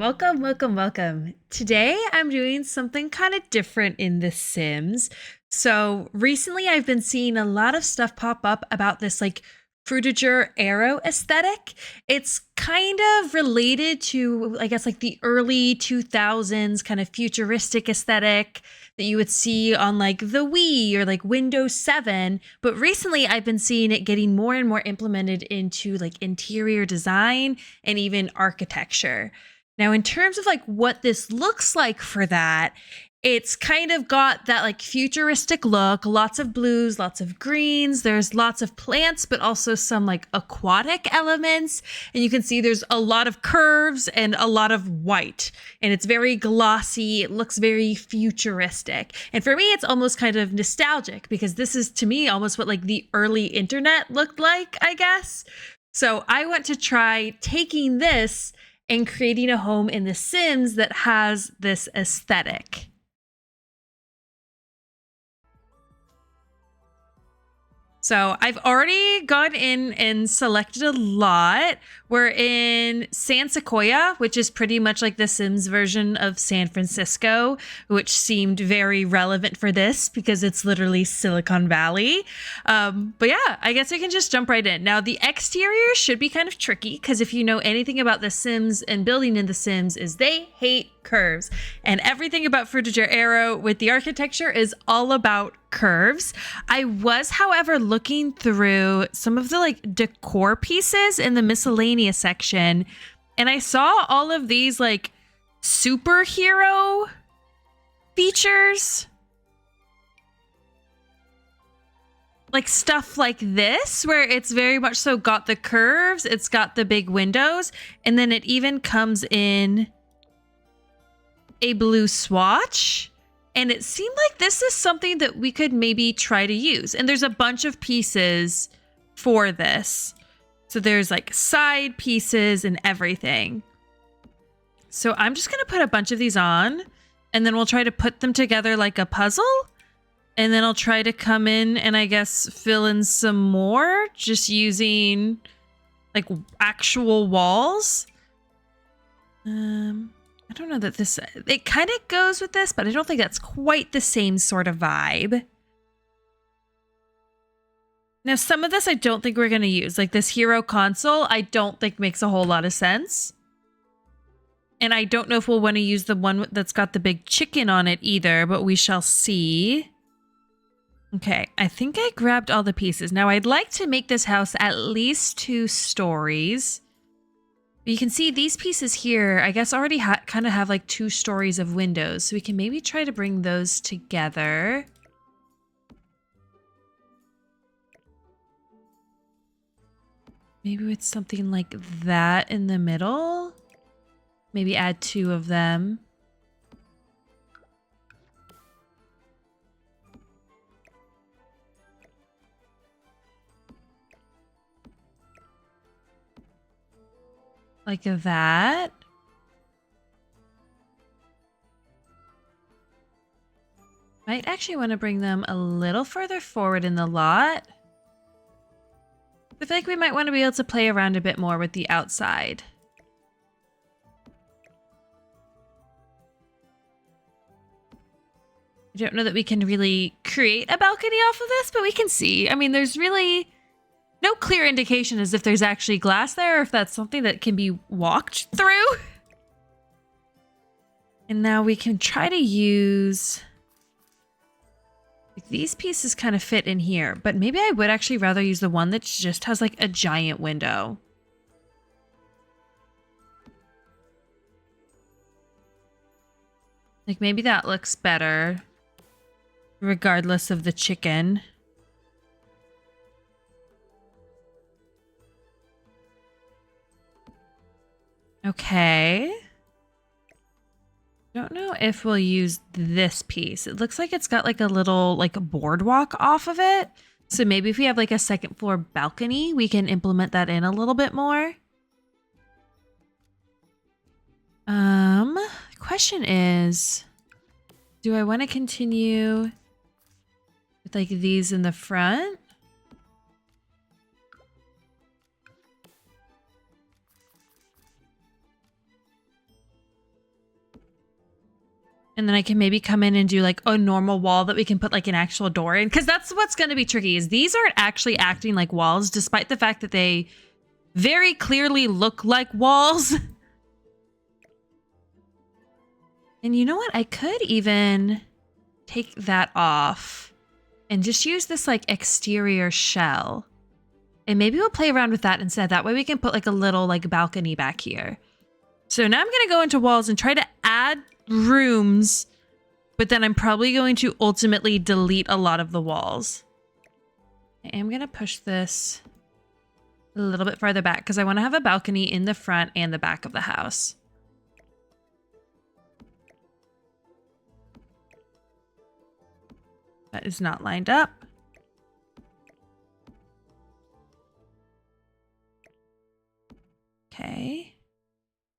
Welcome, welcome, welcome. Today I'm doing something kind of different in The Sims. So recently I've been seeing a lot of stuff pop up about this Frutiger Aero aesthetic. It's kind of related to, I guess, like the early 2000s kind of futuristic aesthetic that you would see on like the Wii or like Windows 7. But recently I've been seeing it getting more and more implemented into like interior design and even architecture. Now, in terms of like what this looks like for that, it's kind of got that like futuristic look, lots of blues, lots of greens. There's lots of plants, but also some like aquatic elements. And you can see there's a lot of curves and a lot of white. And it's very glossy. It looks very futuristic. And for me, it's almost kind of nostalgic because this is to me almost what like the early internet looked like, I guess. So I want to try taking this and creating a home in The Sims that has this aesthetic. So I've already gone in and selected a lot. We're in San Sequoia, which is pretty much like the Sims version of San Francisco, which seemed very relevant for this because it's literally Silicon Valley. But yeah, I guess we can just jump right in. Now, the exterior should be kind of tricky because if you know anything about The Sims and building in The Sims is they hate curves. And everything about Frutiger Aero with the architecture is all about curves. I was, however, looking through some of the like decor pieces in the miscellaneous section, and I saw all of these like superhero features. Like stuff like this, where it's very much so got the curves, it's got the big windows, and then it even comes in a blue swatch. And it seemed like this is something that we could maybe try to use. And there's a bunch of pieces for this. So there's like side pieces and everything. So I'm just going to put a bunch of these on and then we'll try to put them together like a puzzle. And then I'll try to come in and I guess fill in some more just using like actual walls. I don't know that it kind of goes with this, but I don't think that's quite the same sort of vibe. Now, some of this I don't think we're going to use. Like this hero console, I don't think makes a whole lot of sense. And I don't know if we'll want to use the one that's got the big chicken on it either, but we shall see. Okay, I think I grabbed all the pieces. Now, I'd like to make this house at least 2 stories. You can see these pieces here, I guess already kind of have like 2 stories of windows. So we can maybe try to bring those together. Maybe with something like that in the middle. Maybe add 2 of them. Like that. Might actually want to bring them a little further forward in the lot. I feel like we might want to be able to play around a bit more with the outside. I don't know that we can really create a balcony off of this, but we can see. I mean, there's really no clear indication as if there's actually glass there or if that's something that can be walked through. And now we can try to use... These pieces kind of fit in here, but maybe I would actually rather use the one that just has like a giant window. Like maybe that looks better, regardless of the chicken. Okay. Don't know if we'll use this piece. It looks like it's got like a little like boardwalk off of it. So maybe if we have like a second floor balcony, we can implement that in a little bit more. The question is, do I want to continue with like these in the front? And then I can maybe come in and do like a normal wall that we can put like an actual door in. Because that's what's going to be tricky is these aren't actually acting like walls, despite the fact that they very clearly look like walls. And you know what? I could even take that off and just use this like exterior shell. And maybe we'll play around with that instead. That way we can put like a little like balcony back here. So now I'm going to go into walls and try to add rooms, but then I'm probably going to ultimately delete a lot of the walls. I am going to push this a little bit farther back because I want to have a balcony in the front and the back of the house. That is not lined up. Okay.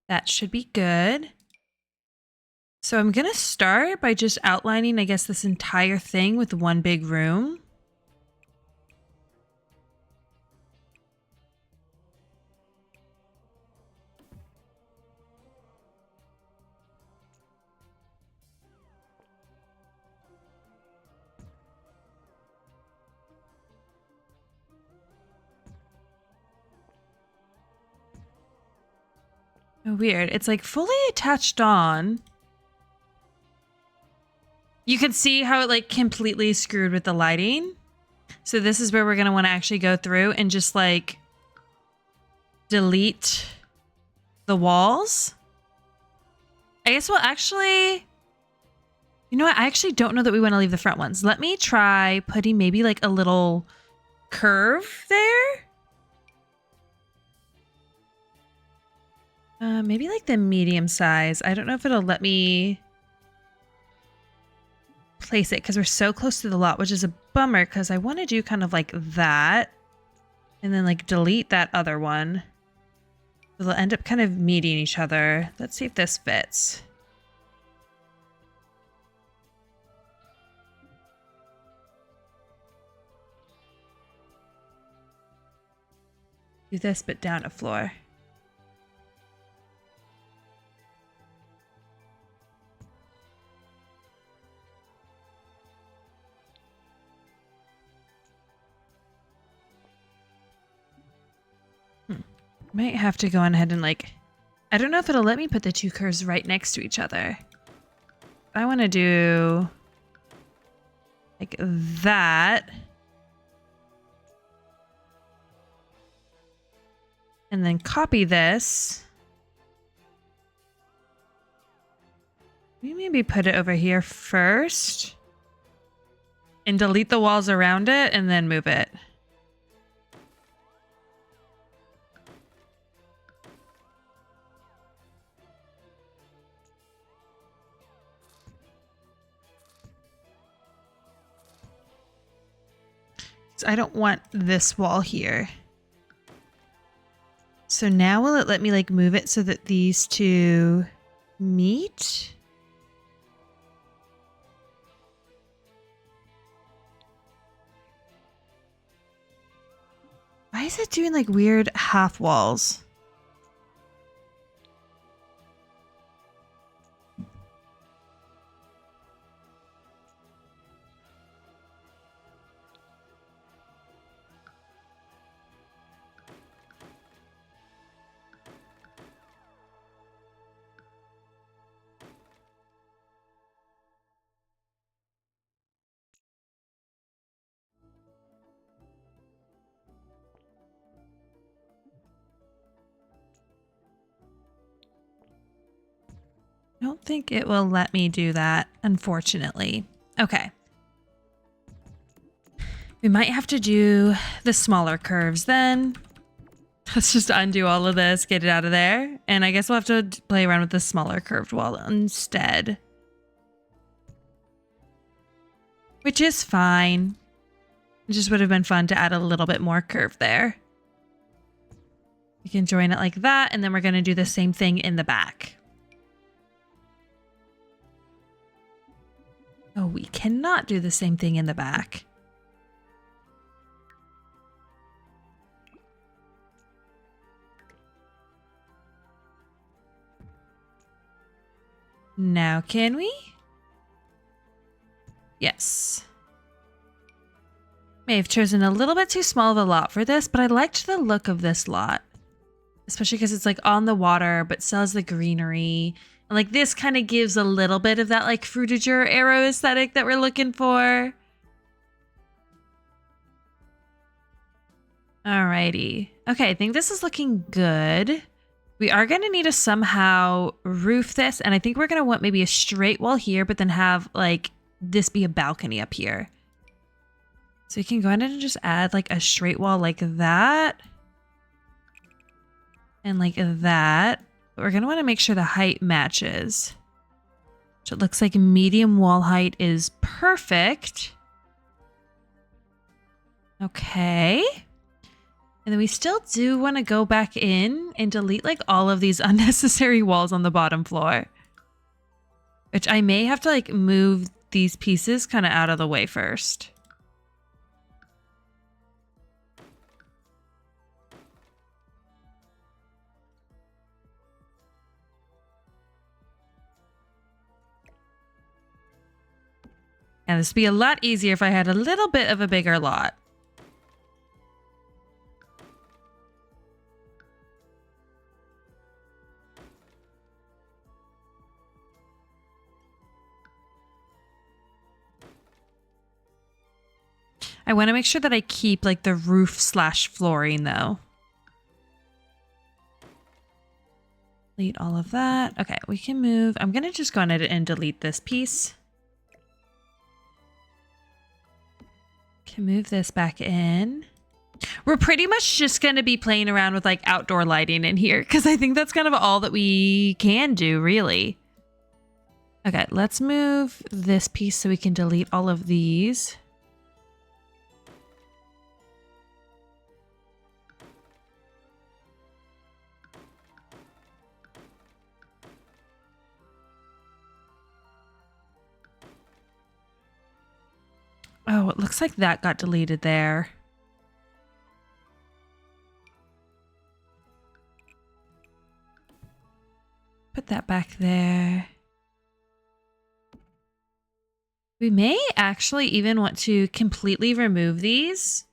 That should be good. So I'm going to start by just outlining, I guess, this entire thing with one big room. Oh, weird. It's like fully attached on. You can see how it like completely screwed with the lighting. So this is where we're going to want to actually go through and just like delete the walls. I guess we'll actually, you know what? I actually don't know that we want to leave the front ones. Let me try putting maybe like a little curve there. Maybe like the medium size. I don't know if it'll let me place it because we're so close to the lot, which is a bummer because I want to do kind of like that and then like delete that other one. So they'll end up kind of meeting each other. Let's see if this fits. Do this, but down a floor. Might have to go on ahead and like, I don't know if it'll let me put the two curves right next to each other. I want to do like that. And then copy this. Maybe put it over here first. And delete the walls around it and then move it. I don't want this wall here. So now will it let me like move it so that these two meet? Why is it doing like weird half walls? I don't think it will let me do that, unfortunately. Okay. We might have to do the smaller curves then. Let's just undo all of this, get it out of there. And I guess we'll have to play around with the smaller curved wall instead. Which is fine. It just would have been fun to add a little bit more curve there. We can join it like that, and then we're going to do the same thing in the back. Oh, we cannot do the same thing in the back. Now, can we? Yes. May have chosen a little bit too small of a lot for this, but I liked the look of this lot. Especially because it's like on the water, but still has the greenery. And like this kind of gives a little bit of that like Frutiger Aero aesthetic that we're looking for. Alrighty. Okay, I think this is looking good. We are going to need to somehow roof this. And I think we're going to want maybe a straight wall here, but then have like this be a balcony up here. So you can go ahead and just add like a straight wall like that. And like that. But we're going to want to make sure the height matches. So it looks like medium wall height is perfect. Okay. And then we still do want to go back in and delete like all of these unnecessary walls on the bottom floor. Which I may have to like move these pieces kind of out of the way first. And this would be a lot easier if I had a little bit of a bigger lot. I want to make sure that I keep like the roof / flooring though. Delete all of that. Okay, we can move. I'm going to just go ahead and delete this piece. Can move this back in. We're pretty much just going to be playing around with like outdoor lighting in here because I think that's kind of all that we can do really. Okay, let's move this piece so we can delete all of these. Oh, it looks like that got deleted there. Put that back there. We may actually even want to completely remove these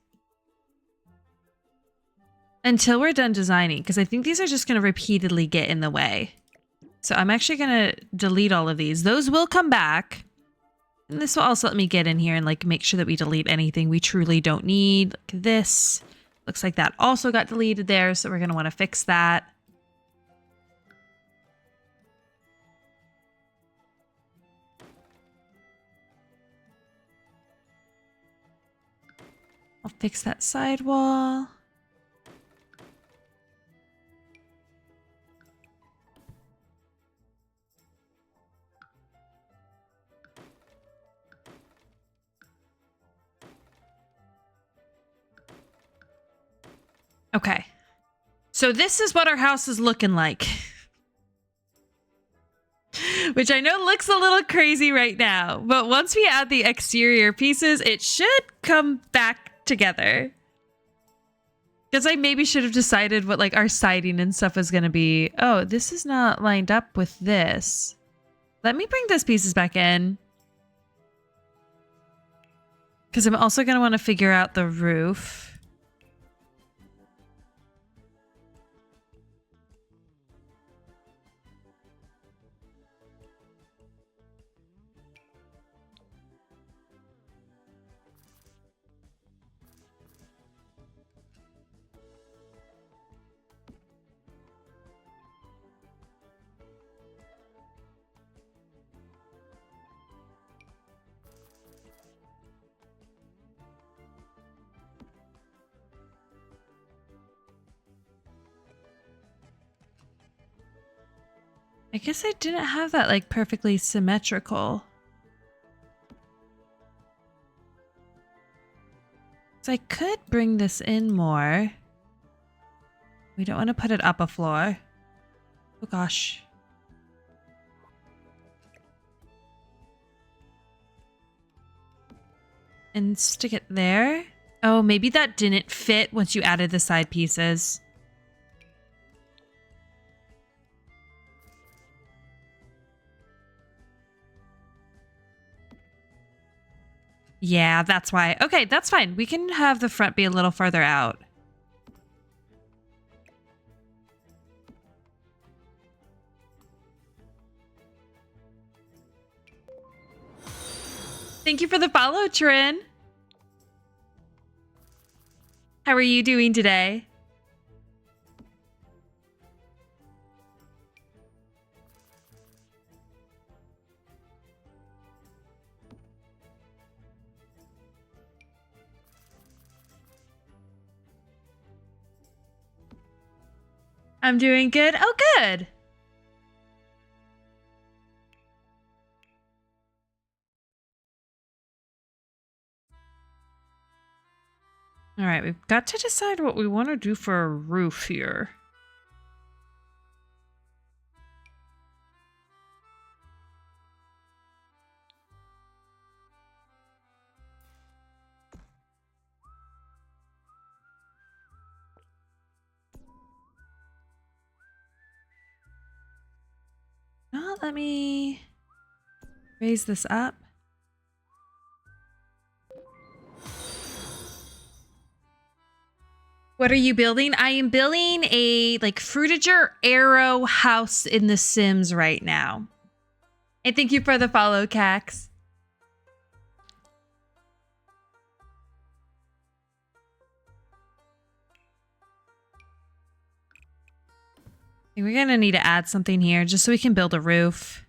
until we're done designing, because I think these are just going to repeatedly get in the way. So I'm actually going to delete all of these. Those will come back. And this will also let me get in here and like make sure that we delete anything we truly don't need. Like this. Looks like that also got deleted there, so we're going to want to fix that. I'll fix that sidewall. Okay. So this is what our house is looking like. Which I know looks a little crazy right now, but once we add the exterior pieces, it should come back together. Because I maybe should have decided what like our siding and stuff was going to be. Oh, this is not lined up with this. Let me bring those pieces back in. Because I'm also going to want to figure out the roof. I guess I didn't have that like perfectly symmetrical. So I could bring this in more. We don't want to put it up a floor. Oh gosh. And stick it there. Oh, maybe that didn't fit once you added the side pieces. Yeah, that's why. Okay, that's fine. We can have the front be a little further out. Thank you for the follow, Trin. How are you doing today? I'm doing good. Oh, good. All right, we've got to decide what we want to do for a roof here. Now let me raise this up. What are you building? I am building a like Frutiger Aero house in The Sims right now. And thank you for the follow, Cax. We're gonna need to add something here just so we can build a roof.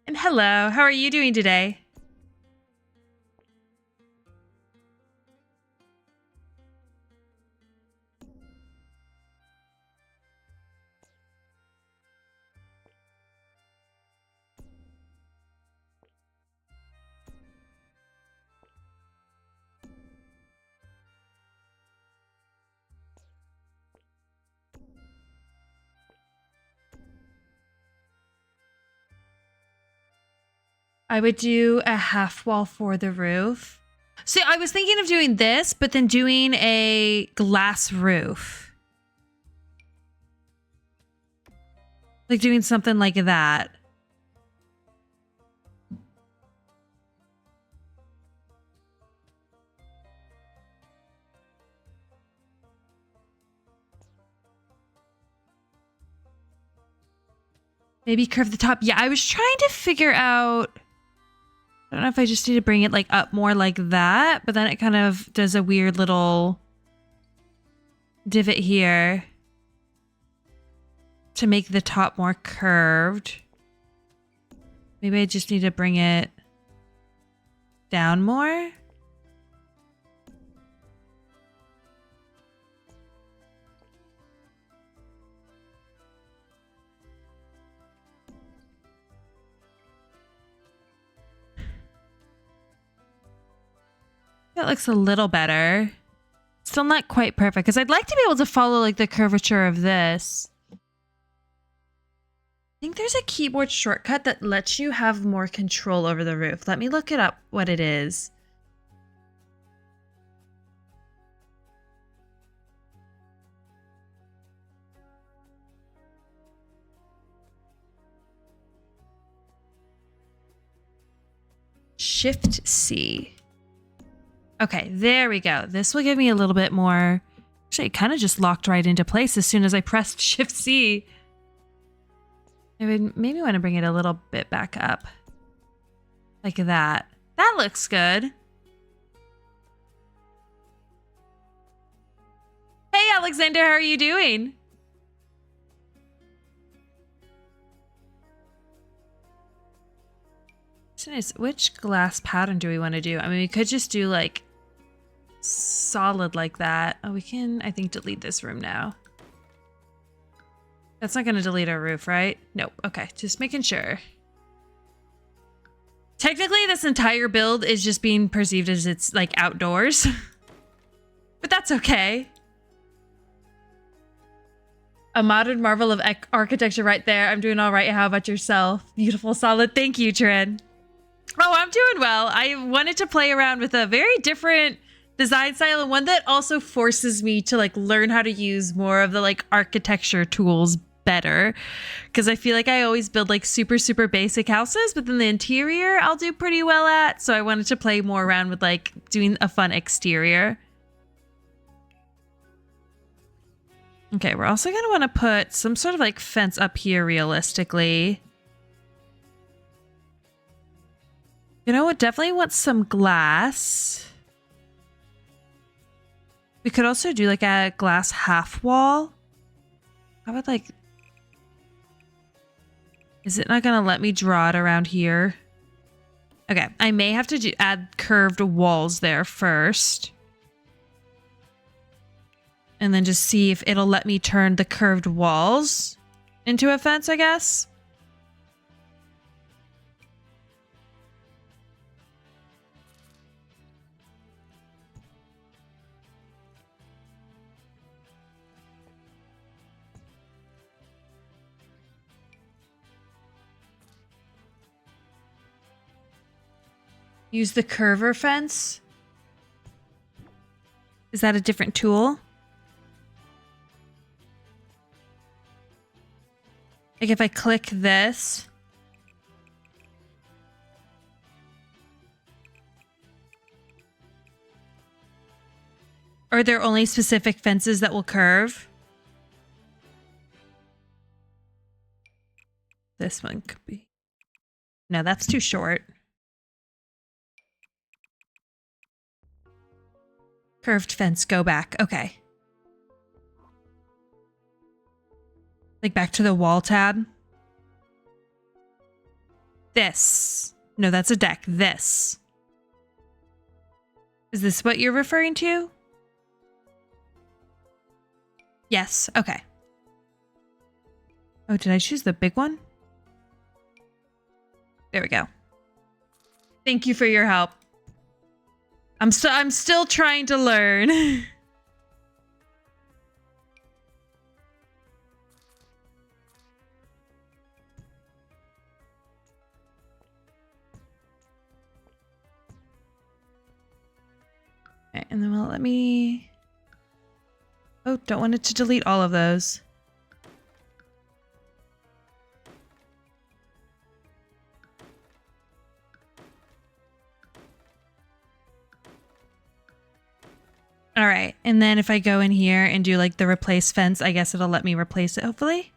And hello, how are you doing today? I would do a half wall for the roof. See, I was thinking of doing this, but then doing a glass roof. Like doing something like that. Maybe curve the top. Yeah, I was trying to figure out... I don't know if I just need to bring it like up more like that, but then it kind of does a weird little divot here to make the top more curved. Maybe I just need to bring it down more. That looks a little better. Still not quite perfect because I'd like to be able to follow like the curvature of this. I think there's a keyboard shortcut that lets you have more control over the roof. Let me look it up what it is. Shift C. Okay, there we go. This will give me a little bit more... Actually, it kind of just locked right into place as soon as I pressed Shift C. I would maybe want to bring it a little bit back up. Like that. That looks good. Hey, Alexander, how are you doing? Which glass pattern do we want to do? I mean, we could just do like solid like that. Oh, we can, I think, delete this room now. That's not going to delete our roof, right? Nope. Okay, just making sure. Technically, this entire build is just being perceived as it's like outdoors. But that's okay. A modern marvel of architecture right there. I'm doing all right. How about yourself? Beautiful, solid. Thank you, Trin. Oh, I'm doing well. I wanted to play around with a very different design style and one that also forces me to like learn how to use more of the like architecture tools better, because I feel like I always build like super basic houses, but then the interior I'll do pretty well at. So I wanted to play more around with like doing a fun exterior. Okay, we're also going to want to put some sort of like fence up here realistically. You know what? Definitely want some glass. We could also do like a glass half wall. How about like... Is it not going to let me draw it around here? Okay, I may have to add curved walls there first. And then just see if it'll let me turn the curved walls into a fence, I guess. Use the curver fence. Is that a different tool? Like if I click this. Are there only specific fences that will curve? This one could be. No, that's too short. Curved fence, go back. Okay. Like back to the wall tab. This. No, that's a deck. This. Is this what you're referring to? Yes. Okay. Oh, did I choose the big one? There we go. Thank you for your help. I'm still trying to learn. Okay, and then will it let me... Oh, don't want it to delete all of those. All right, and then if I go in here and do like the replace fence, I guess it'll let me replace it, hopefully.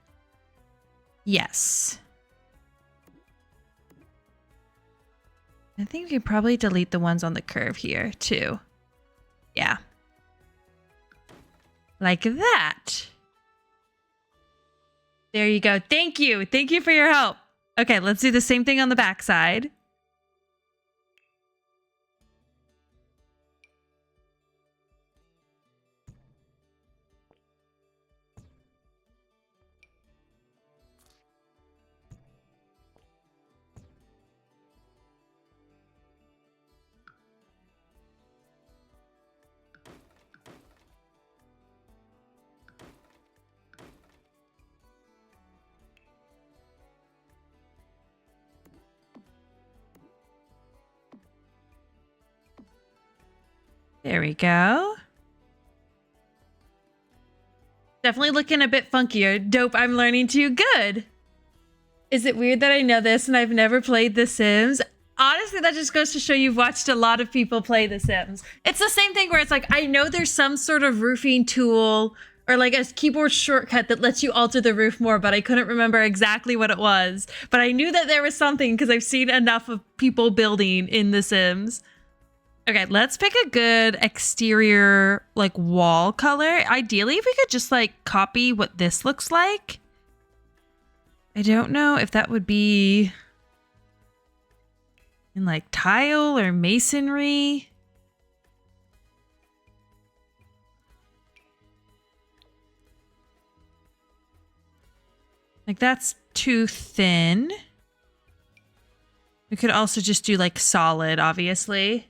Yes. I think we can probably delete the ones on the curve here too. Yeah. Like that. There you go. Thank you. Thank you for your help. Okay, let's do the same thing on the back side. There we go. Definitely looking a bit funkier. Dope, I'm learning too. Good. Is it weird that I know this and I've never played The Sims? Honestly, that just goes to show you've watched a lot of people play The Sims. It's the same thing where it's like, I know there's some sort of roofing tool or like a keyboard shortcut that lets you alter the roof more, but I couldn't remember exactly what it was. But I knew that there was something because I've seen enough of people building in The Sims. Okay, let's pick a good exterior, like, wall color. Ideally, if we could just, like, copy what this looks like. I don't know if that would be in, like, tile or masonry. Like, that's too thin. We could also just do, like, solid, obviously.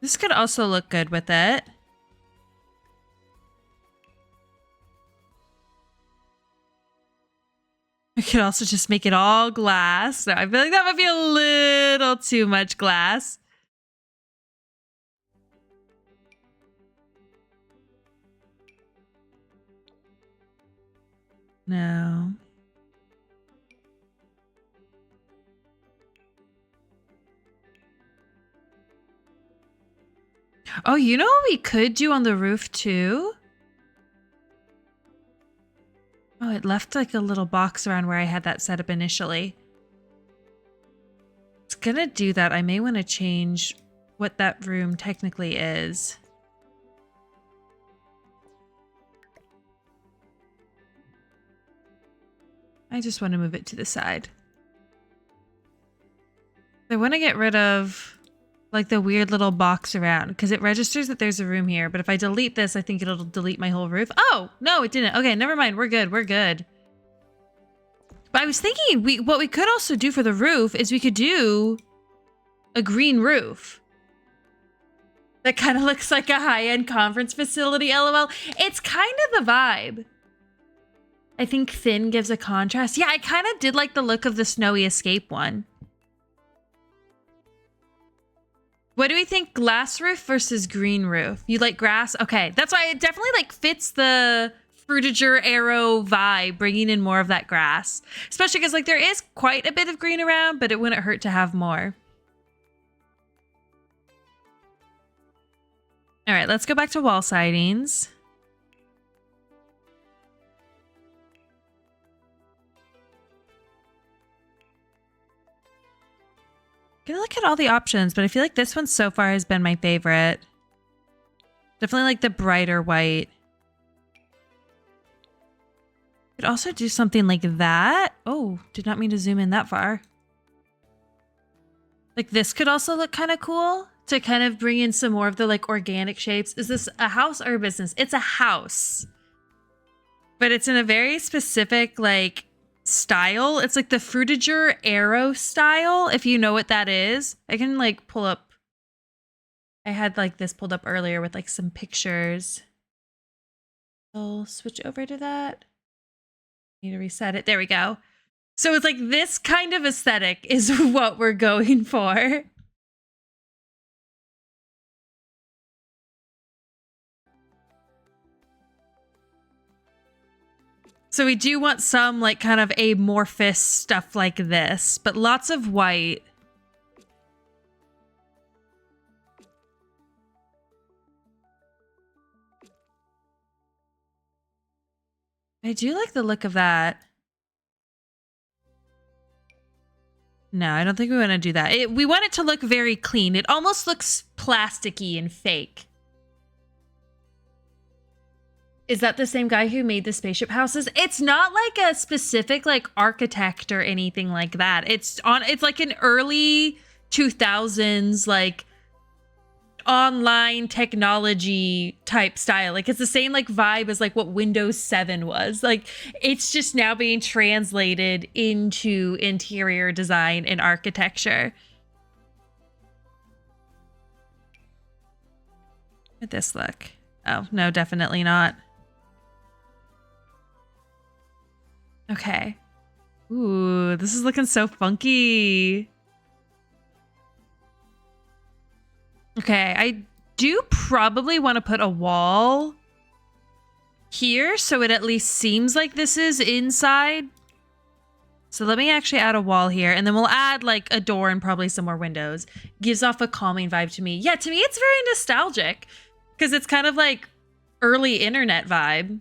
This could also look good with it. I could also just make it all glass. No, I feel like that might be a little too much glass. No. Oh, you know what we could do on the roof too? Oh, it left like a little box around where I had that set up initially. It's gonna do that. I may want to change what that room technically is. I just want to move it to the side. I want to get rid of like the weird little box around because it registers that there's a room here. But if I delete this, I think it'll delete my whole roof. Oh, no, it didn't. Okay, never mind. We're good. We're good. But I was thinking what we could also do for the roof is we could do a green roof. That kind of looks like a high-end conference facility, LOL. It's kind of the vibe. I think thin gives a contrast. Yeah, I kind of did like the look of the Snowy Escape one. What do we think? Glass roof versus green roof? You like grass? Okay, that's why it definitely like fits the Frutiger Aero vibe, bringing in more of that grass. Especially because like there is quite a bit of green around, but it wouldn't hurt to have more. All right, let's go back to wall sidings. Gonna look at all the options, but I feel like this one so far has been my favorite. Definitely like the brighter white. Could also do something like that. Oh, did not mean to zoom in that far. Like this could also look kind of cool to kind of bring in some more of the like organic shapes. Is this a house or a business? It's a house. But it's in a very specific like style. It's like the Frutiger Aero style, if you know what that is. I can like pull up. I had like this pulled up earlier with like some pictures. I'll switch over to that. Need to reset it. There we go. So it's like this kind of aesthetic is what we're going for. So we do want some like kind of amorphous stuff like this, but lots of white. I do like the look of that. No, I don't think we want to do that. We want it to look very clean. It almost looks plasticky and fake. Is that the same guy who made the spaceship houses? It's not like a specific like architect or anything like that. It's like an early 2000s like online technology type style. Like it's the same like vibe as like what Windows 7 was. Like it's just now being translated into interior design and architecture. Look at this look. Oh, no, definitely not. Okay. Ooh, this is looking so funky. Okay, I do probably want to put a wall here so it at least seems like this is inside. So let me actually add a wall here and then we'll add like a door and probably some more windows. Gives off a calming vibe to me. Yeah, to me it's very nostalgic because it's kind of like early internet vibe.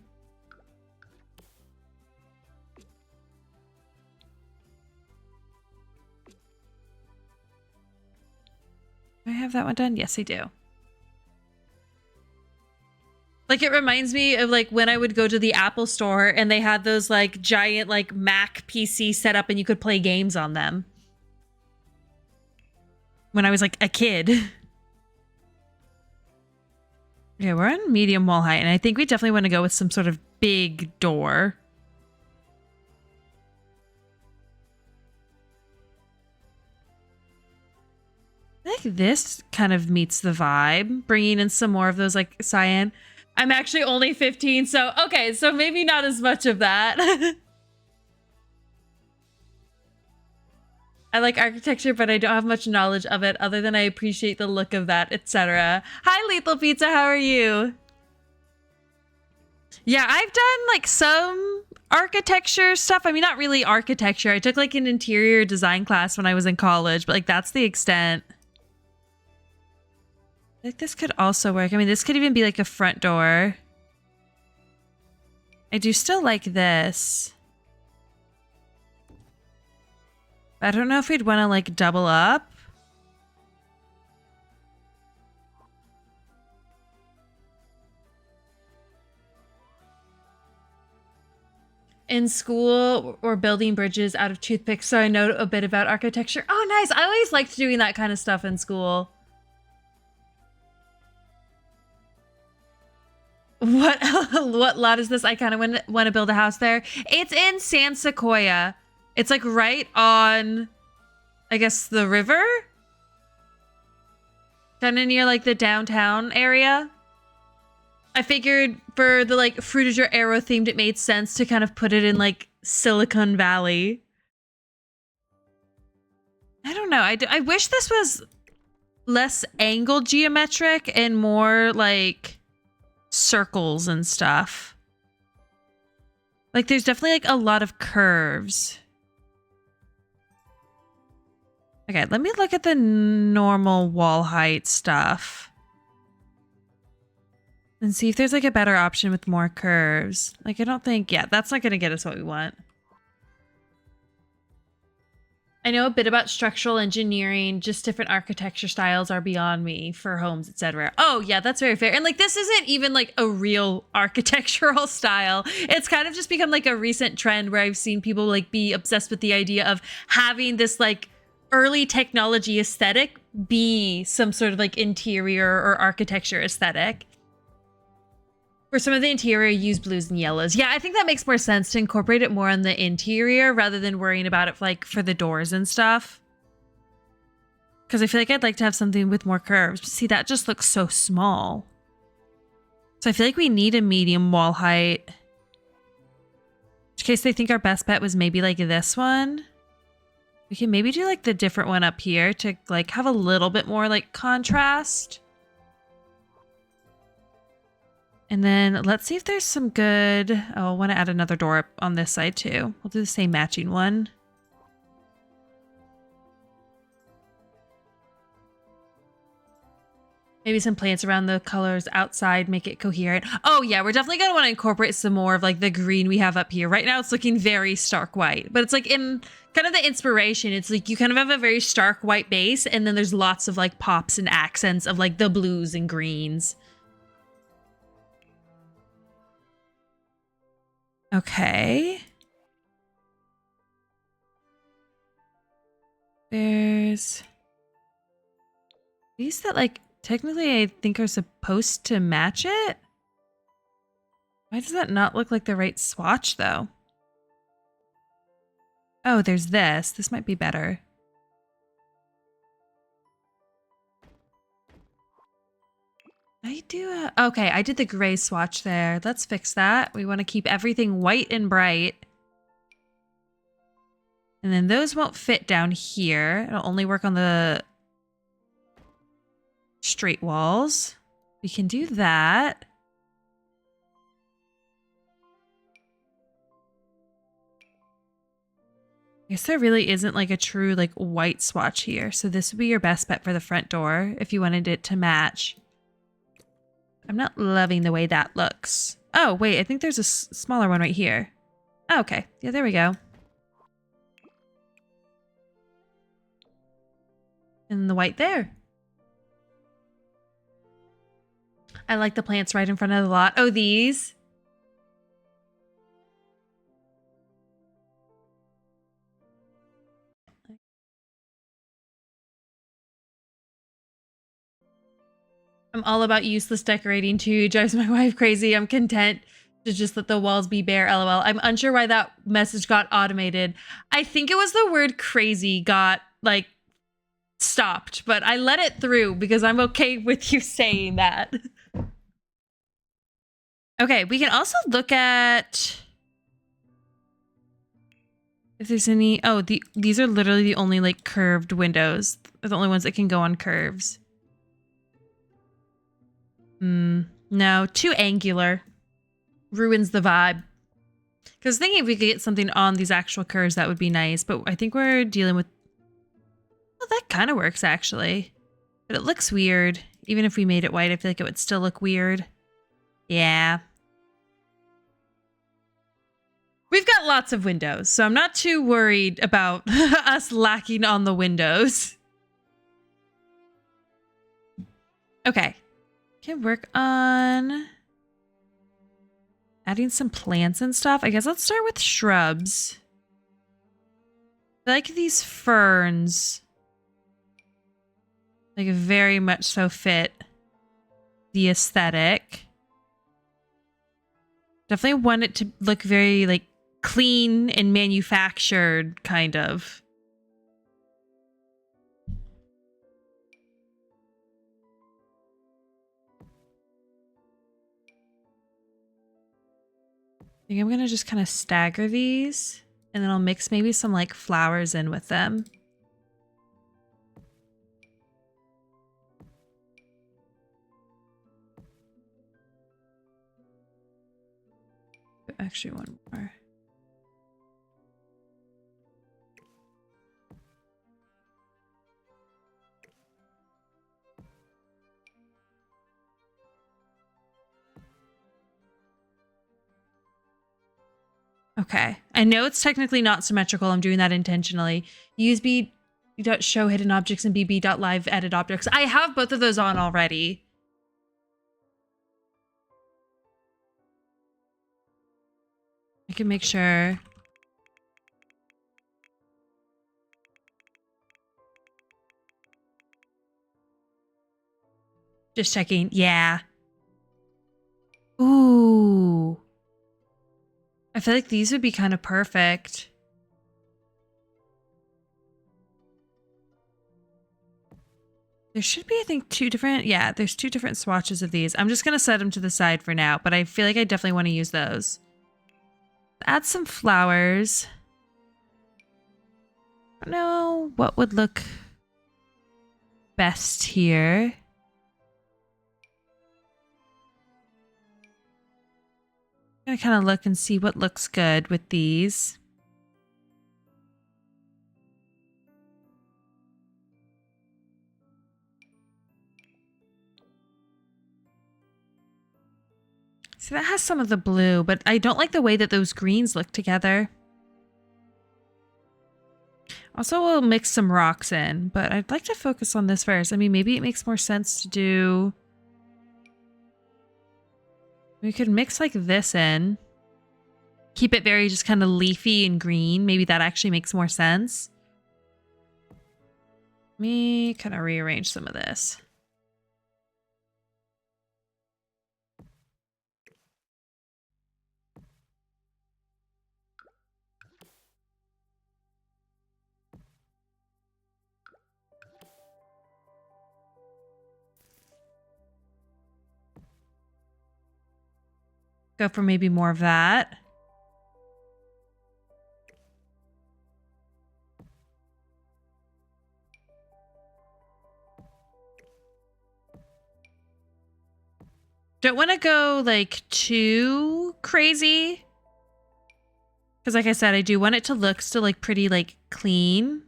Do I have that one done? Yes, I do. Like it reminds me of like when I would go to the Apple store and they had those like giant like Mac PC set up and you could play games on them. When I was like a kid. Okay, we're on medium wall height and I think we definitely want to go with some sort of big door. I like this kind of meets the vibe, bringing in some more of those like cyan. I'm actually only 15, so okay, so maybe not as much of that. I like architecture, but I don't have much knowledge of it other than I appreciate the look of that, etc. Hi, Lethal Pizza, how are you? Yeah, I've done like some architecture stuff. I mean, not really architecture. I took like an interior design class when I was in college, but like that's the extent. Like this could also work. I mean, this could even be like a front door. I do still like this. I don't know if we'd want to like double up. In school, we're building bridges out of toothpicks, so I know a bit about architecture. Oh, nice. I always liked doing that kind of stuff in school. What what lot is this? I kind of want to build a house there. It's in San Sequoia. It's like right on, I guess, the river? Kind of near like the downtown area. I figured for the like Frutiger Aero themed, it made sense to kind of put it in like Silicon Valley. I don't know. I wish this was less angle geometric and more like circles and stuff. Like there's definitely like a lot of curves. Okay, let me look at the normal wall height stuff. And see if there's like a better option with more curves. Like I don't think, yeah, that's not gonna get us what we want. I know a bit about structural engineering, just different architecture styles are beyond me for homes, etc. Oh yeah, that's very fair. And like this isn't even like a real architectural style. It's kind of just become like a recent trend where I've seen people like be obsessed with the idea of having this like early technology aesthetic be some sort of like interior or architecture aesthetic. For some of the interior, use blues and yellows. Yeah, I think that makes more sense to incorporate it more on the interior rather than worrying about it like for the doors and stuff. Because I feel like I'd like to have something with more curves. See, that just looks so small. So I feel like we need a medium wall height. In which case, I think our best bet was maybe like this one. We can maybe do like the different one up here to like have a little bit more like contrast. And then let's see if there's some good... Oh, I want to add another door on this side too. We'll do the same matching one. Maybe some plants around the colors outside, make it coherent. Oh yeah, we're definitely going to want to incorporate some more of like the green we have up here. Right now it's looking very stark white, but it's like in kind of the inspiration. It's like you kind of have a very stark white base and then there's lots of like pops and accents of like the blues and greens. Okay. There's these that like technically I think are supposed to match it. Why does that not look like the right swatch though? Oh, there's this. This might be better. Okay, I did the gray swatch there. Let's fix that. We want to keep everything white and bright. And then those won't fit down here. It'll only work on the straight walls. We can do that. I guess there really isn't like a true like white swatch here. So this would be your best bet for the front door if you wanted it to match. I'm not loving the way that looks. Oh, wait, I think there's a smaller one right here. Oh, okay. Yeah, there we go. And the white there. I like the plants right in front of the lot. Oh, these? I'm all about useless decorating too. It drives my wife crazy. I'm content to just let the walls be bare, lol. I'm unsure why that message got automated. I think it was the word crazy got like stopped, but I let it through because I'm okay with you saying that. Okay, we can also look at if there's any. Oh, these are literally the only like curved windows. They're the only ones that can go on curves. No, too angular. Ruins the vibe. Because thinking if we could get something on these actual curves, that would be nice. But I think we're dealing with... Well, that kind of works, actually. But it looks weird. Even if we made it white, I feel like it would still look weird. Yeah. We've got lots of windows, so I'm not too worried about us lacking on the windows. Okay. Can work on adding some plants and stuff. I guess let's start with shrubs. I like these ferns. Like very much so fit the aesthetic. Definitely want it to look very like clean and manufactured kind of. I think I'm gonna just kind of stagger these and then I'll mix maybe some like flowers in with them. Actually, one more. Okay. I know it's technically not symmetrical. I'm doing that intentionally. Use b.show hidden objects and bb.live edit objects. I have both of those on already. I can make sure. Just checking. Yeah. Ooh. I feel like these would be kind of perfect. There should be, I think, two different... Yeah, there's two different swatches of these. I'm just going to set them to the side for now, but I feel like I definitely want to use those. Add some flowers. I don't know what would look best here. I'm gonna kind of look and see what looks good with these. So that has some of the blue, but I don't like the way that those greens look together. Also, we'll mix some rocks in, but I'd like to focus on this first. I mean, maybe it makes more sense to do... We could mix like this in. Keep it very just kind of leafy and green. Maybe that actually makes more sense. Let me kind of rearrange some of this. Go for maybe more of that. Don't want to go like too crazy. Because like I said, I do want it to look still like pretty like clean.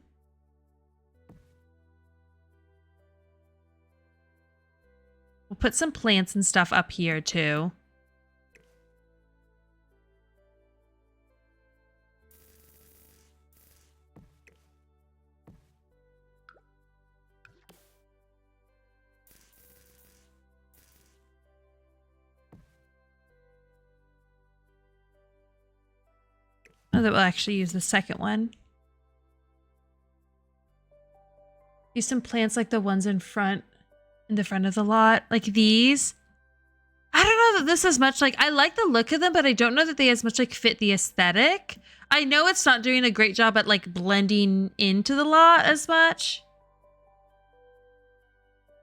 We'll put some plants and stuff up here too. Oh, that we'll actually use the second one. Use some plants like the ones in the front of the lot, like these. I don't know that this is much like, I like the look of them, but I don't know that they as much like fit the aesthetic. I know it's not doing a great job at like blending into the lot as much.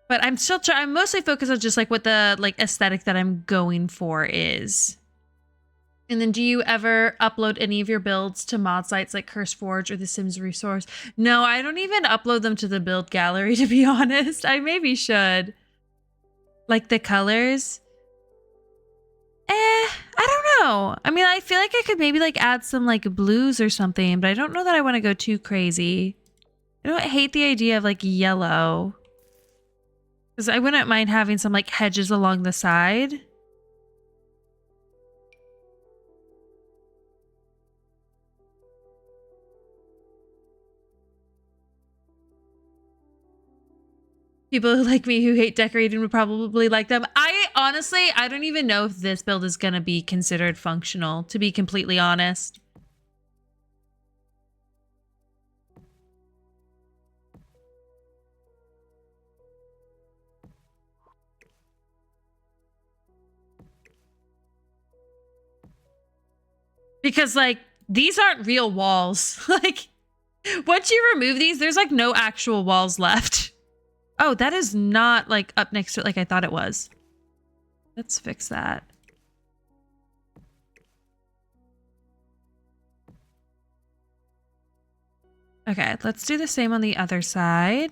But I'm still I'm mostly focused on just like what the like aesthetic that I'm going for is. And then do you ever upload any of your builds to mod sites like CurseForge or the Sims Resource? No, I don't even upload them to the build gallery, to be honest. I maybe should. Like the colors? I don't know. I mean, I feel like I could maybe like add some like blues or something, but I don't know that I want to go too crazy. I don't hate the idea of like yellow. Because I wouldn't mind having some like hedges along the side. People like me who hate decorating would probably like them. I don't even know if this build is going to be considered functional, to be completely honest. Because like these aren't real walls. Like once you remove these, there's like no actual walls left. Oh, that is not like up next to it like I thought it was. Let's fix that. Okay, let's do the same on the other side.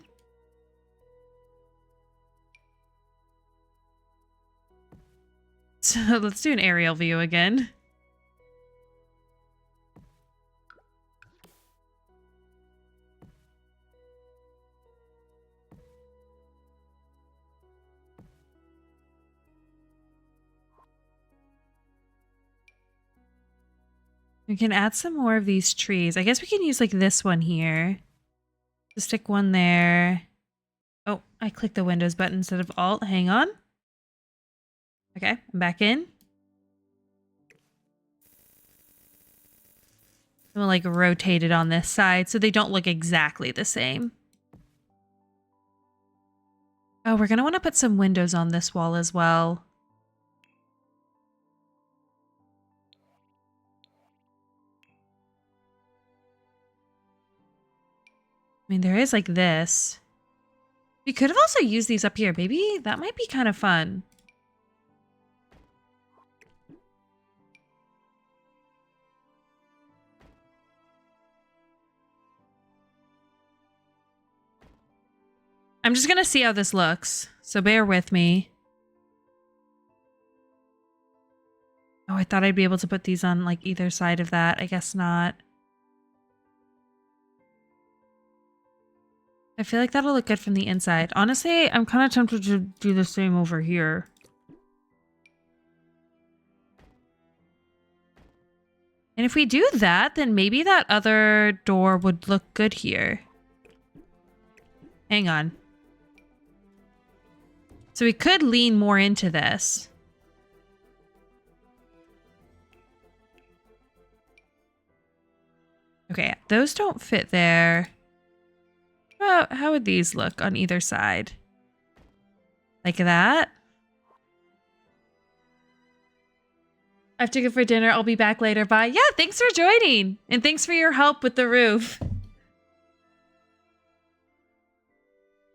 So let's do an aerial view again. We can add some more of these trees. I guess we can use like this one here. Just stick one there. Oh, I clicked the Windows button instead of Alt. Hang on. Okay, I'm back in. I'm gonna like rotate it on this side so they don't look exactly the same. Oh, we're gonna want to put some windows on this wall as well. I mean, there is like this. We could have also used these up here. Maybe that might be kind of fun. I'm just gonna see how this looks, so bear with me. Oh, I thought I'd be able to put these on like either side of that. I guess not. I feel like that'll look good from the inside. Honestly, I'm kind of tempted to do the same over here. And if we do that, then maybe that other door would look good here. Hang on. So we could lean more into this. Okay, those don't fit there. Well, how would these look on either side? Like that? I have to go for dinner. I'll be back later. Bye. Yeah, thanks for joining. And thanks for your help with the roof.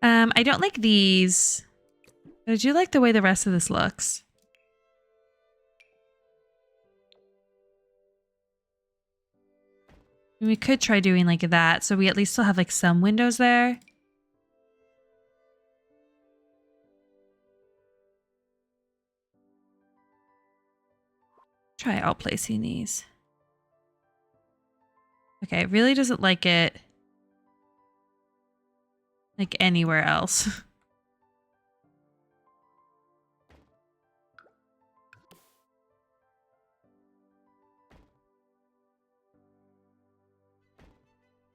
I don't like these. But I do like the way the rest of this looks. And we could try doing like that, so we at least still have like some windows there. Try outplacing these. Okay, it really doesn't like it like anywhere else.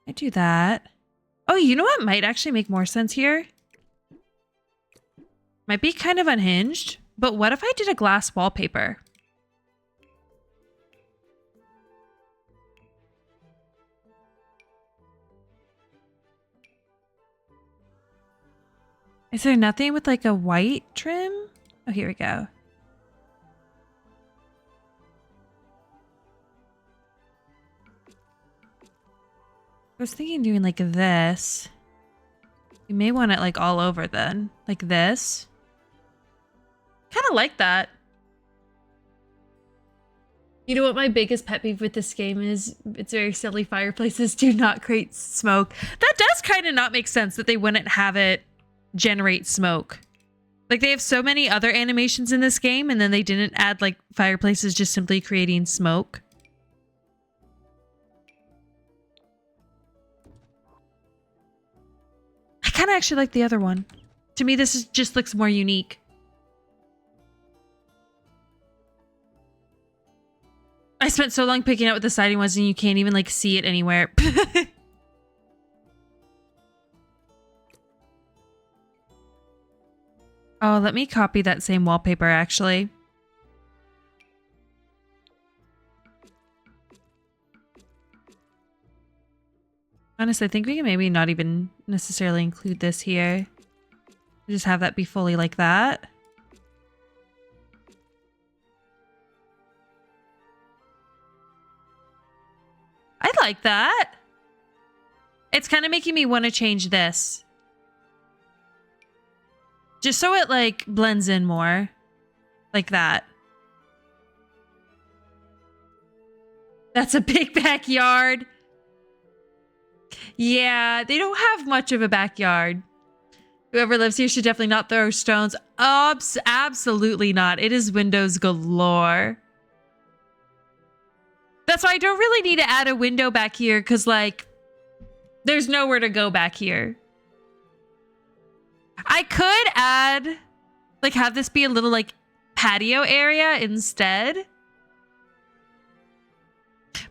I do that. Oh, you know what might actually make more sense here? Might be kind of unhinged, but what if I did a glass wallpaper? Is there nothing with like a white trim? Oh, here we go. I was thinking doing like this. You may want it like all over then. Like this. Kind of like that. You know what my biggest pet peeve with this game is? It's very silly. Fireplaces do not create smoke. That does kind of not make sense that they wouldn't have it generate smoke. Like they have so many other animations in this game and then they didn't add like fireplaces just simply creating smoke. I kind of actually like the other one. To me, this just looks more unique. I spent so long picking out what the siding was and you can't even like see it anywhere. Oh, let me copy that same wallpaper actually. Honestly, I think we can maybe not even necessarily include this here. Just have that be fully like that. I like that. It's kind of making me want to change this. Just so it like blends in more. Like that. That's a big backyard. Yeah, they don't have much of a backyard. Whoever lives here should definitely not throw stones. Absolutely not. It is windows galore. That's why I don't really need to add a window back here because, like, there's nowhere to go back here. I could add, like, have this be a little, like, patio area instead.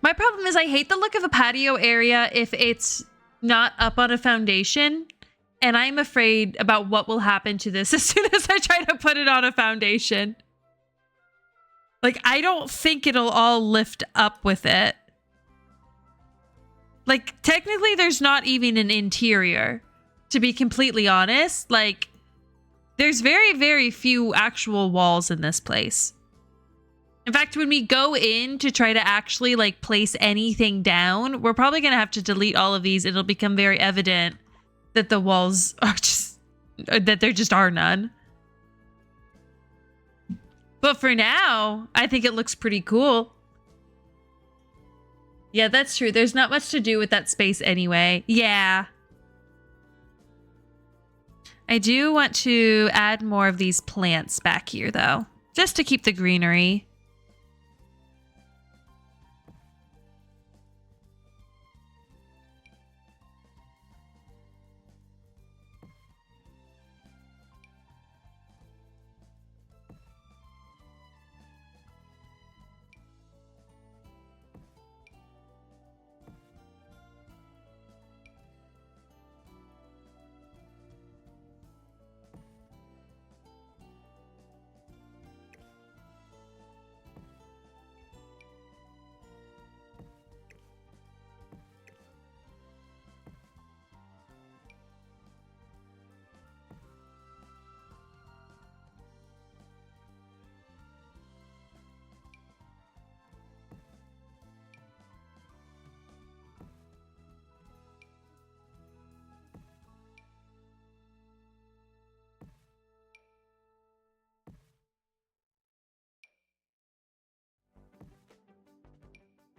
My problem is I hate the look of a patio area if it's not up on a foundation. And I'm afraid about what will happen to this as soon as I try to put it on a foundation. Like, I don't think it'll all lift up with it. Like, technically, there's not even an interior, to be completely honest. Like, there's very, very few actual walls in this place. In fact, when we go in to try to actually, like, place anything down, we're probably going to have to delete all of these. It'll become very evident that the walls are just, that there just are none. But for now, I think it looks pretty cool. Yeah, that's true. There's not much to do with that space anyway. Yeah. I do want to add more of these plants back here, though, just to keep the greenery.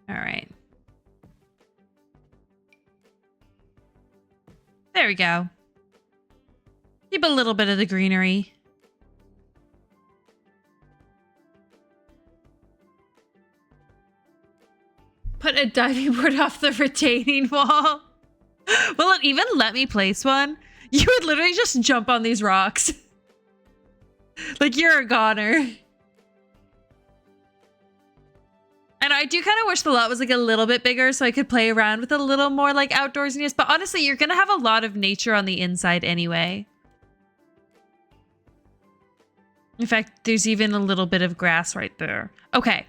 All right. There we go. Keep a little bit of the greenery. Put a diving board off the retaining wall. Will it even let me place one? You would literally just jump on these rocks. Like you're a goner. And I do kind of wish the lot was like a little bit bigger so I could play around with a little more like outdoorsiness. But honestly, you're going to have a lot of nature on the inside anyway. In fact, there's even a little bit of grass right there. Okay.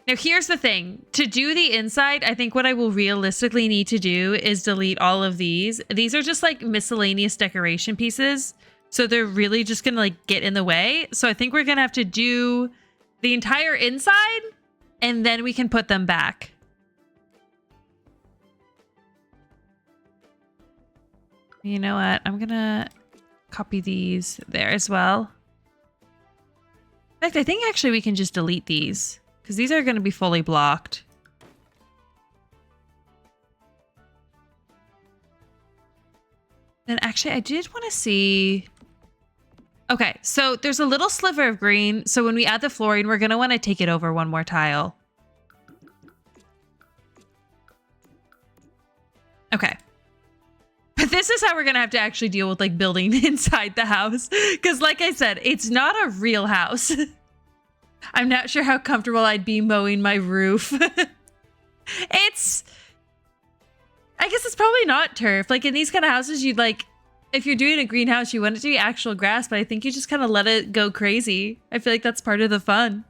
Now here's the thing. To do the inside, I think what I will realistically need to do is delete all of these. These are just like miscellaneous decoration pieces. So they're really just going to like get in the way. So I think we're going to have to do the entire inside and then we can put them back. You know what? I'm gonna copy these there as well. In fact, I think actually we can just delete these because these are going to be fully blocked. And actually, I did want to see... Okay, so there's a little sliver of green. So when we add the flooring, we're going to want to take it over one more tile. Okay. But this is how we're going to have to actually deal with like building inside the house. Because like I said, it's not a real house. I'm not sure how comfortable I'd be mowing my roof. I guess it's probably not turf. Like in these kind of houses, you'd like, if you're doing a greenhouse, you want it to be actual grass, but I think you just kind of let it go crazy. I feel like that's part of the fun.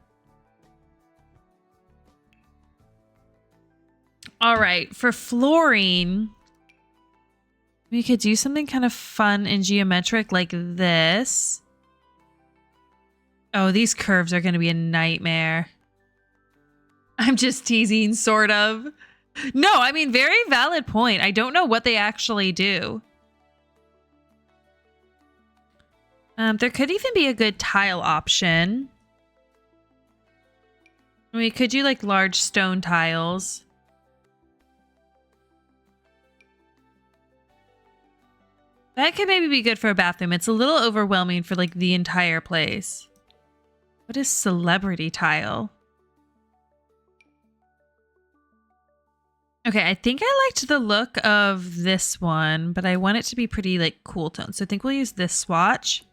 All right, for flooring, we could do something kind of fun and geometric like this. Oh, these curves are going to be a nightmare. I'm just teasing, sort of. No, I mean, very valid point. I don't know what they actually do. There could even be a good tile option. We could do like large stone tiles. That could maybe be good for a bathroom. It's a little overwhelming for like the entire place. What is celebrity tile? Okay, I think I liked the look of this one, but I want it to be pretty like cool tone. So I think we'll use this swatch.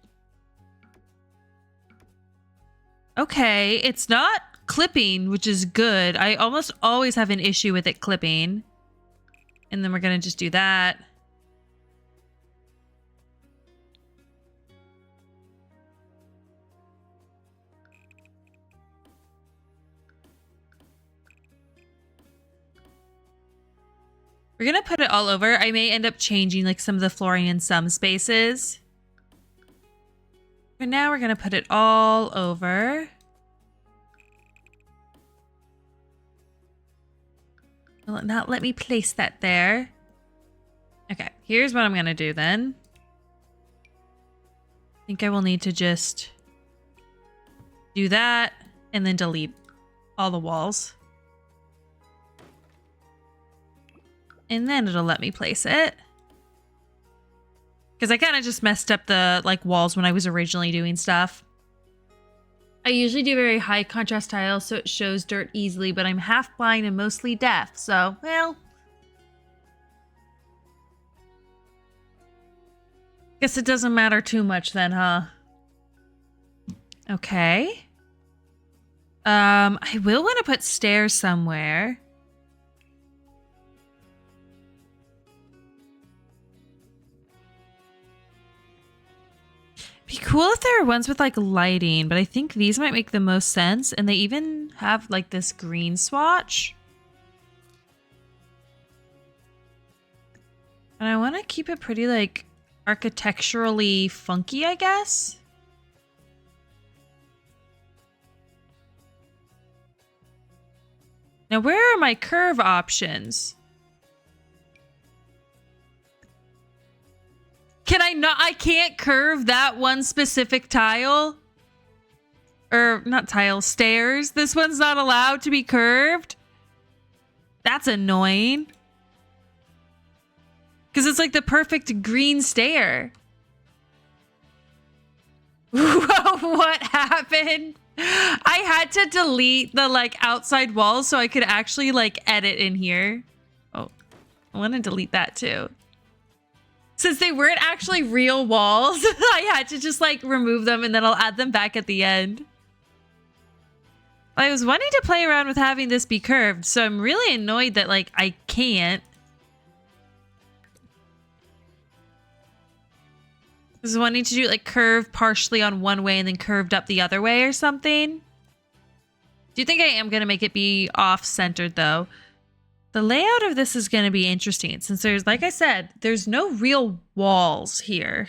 Okay, it's not clipping, which is good. I almost always have an issue with it clipping. And then we're going to just do that. We're going to put it all over. I may end up changing like some of the flooring in some spaces. For now, we're going to put it all over. Will it not let me place that there? Okay, here's what I'm going to do then. I think I will need to just do that and then delete all the walls. And then it'll let me place it. Because I kind of just messed up the like walls when I was originally doing stuff. I usually do very high contrast tiles so it shows dirt easily, but I'm half blind and mostly deaf, so, well. Guess it doesn't matter too much then, huh? Okay. I will want to put stairs somewhere. Be cool if there are ones with like lighting, but I think these might make the most sense. And they even have like this green swatch. And I want to keep it pretty like architecturally funky, I guess. Now, where are my curve options? Can I not? I can't curve that one specific tile. Or not tile, stairs. This one's not allowed to be curved. That's annoying. Because it's like the perfect green stair. Whoa, what happened? I had to delete the like outside walls so I could actually like edit in here. Oh, I want to delete that too. Since they weren't actually real walls, I had to just like remove them and then I'll add them back at the end. I was wanting to play around with having this be curved, so I'm really annoyed that like I can't. I was wanting to do like curve partially on one way and then curved up the other way or something. Do you think I am going to make it be off-centered though? The layout of this is going to be interesting since there's, like I said, there's no real walls here.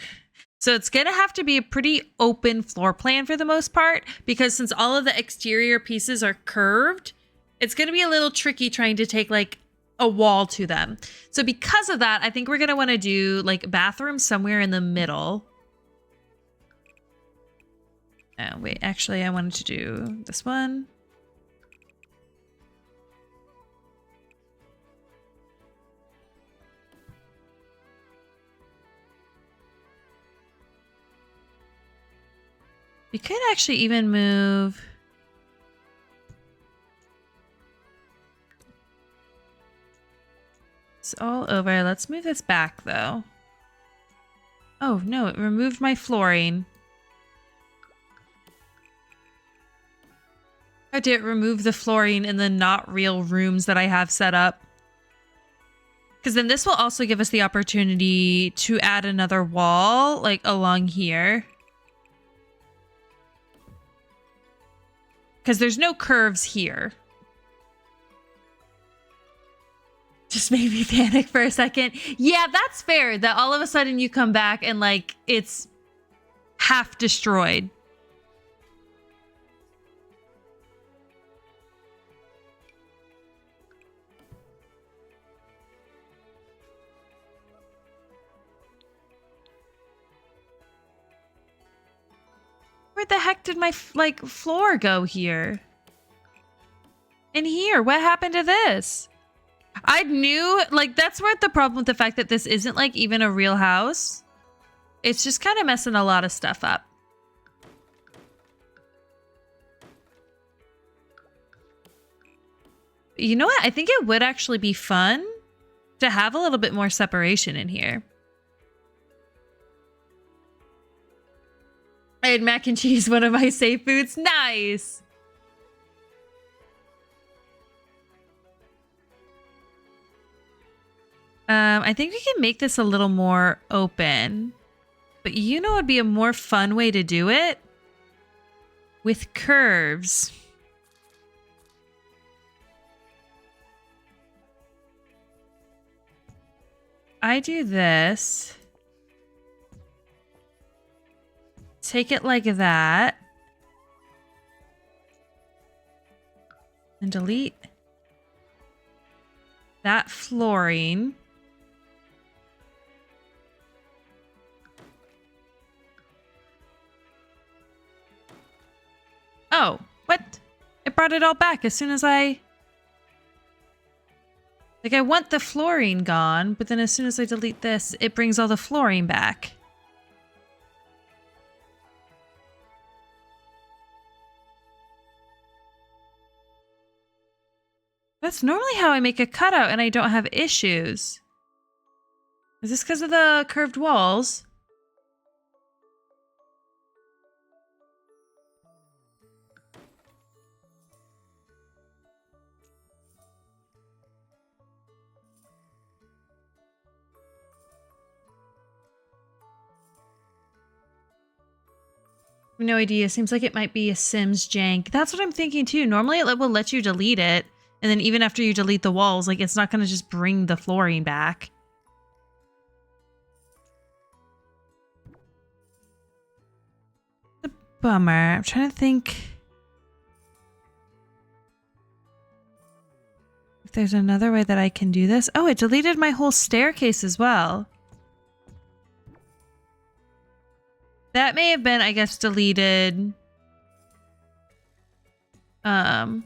So it's going to have to be a pretty open floor plan for the most part because since all of the exterior pieces are curved, it's going to be a little tricky trying to take like a wall to them. So because of that, I think we're going to want to do like a bathroom somewhere in the middle. Oh, wait, actually, I wanted to do this one. We could actually even move... It's all over. Let's move this back, though. Oh, no, it removed my flooring. How did it remove the flooring in the not real rooms that I have set up? Because then this will also give us the opportunity to add another wall, like along here. Because there's no curves here. Just made me panic for a second. Yeah, that's fair. That all of a sudden you come back and like it's half destroyed. Where the heck did my like floor go here? In here, what happened to this? I knew, like, that's where the problem with the fact that this isn't like even a real house. It's just kind of messing a lot of stuff up. You know what? I think it would actually be fun to have a little bit more separation in here. I had mac and cheese, one of my safe foods. Nice. I think we can make this a little more open. But you know what would be a more fun way to do it? With curves. I do this. Take it like that. And delete that flooring. Oh, what? It brought it all back as soon as I... Like, I want the flooring gone, but then as soon as I delete this, it brings all the flooring back. That's normally how I make a cutout and I don't have issues. Is this because of the curved walls? No idea. Seems like it might be a Sims jank. That's what I'm thinking too. Normally it will let you delete it. And then even after you delete the walls, like it's not going to just bring the flooring back. A bummer. I'm trying to think if there's another way that I can do this. Oh, it deleted my whole staircase as well. That may have been, I guess, deleted. I'm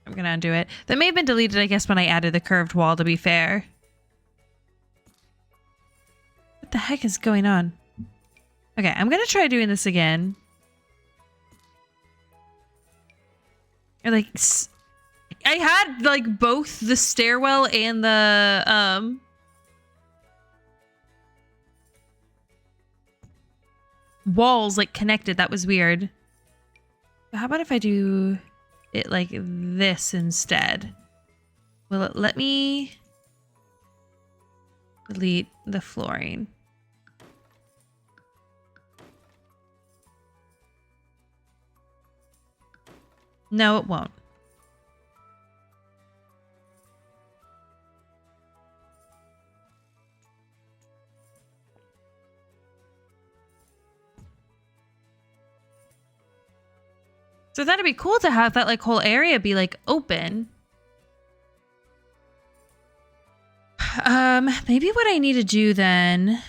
gonna undo it. That may have been deleted, I guess, when I added the curved wall, to be fair. What the heck is going on? Okay, I'm gonna try doing this again. Or like, I had like both the stairwell and the walls like connected. That was weird. How about if I do it like this instead? Will it let me delete the flooring? No, it won't. So that'd be cool to have that like whole area be like open. Maybe what I need to do then...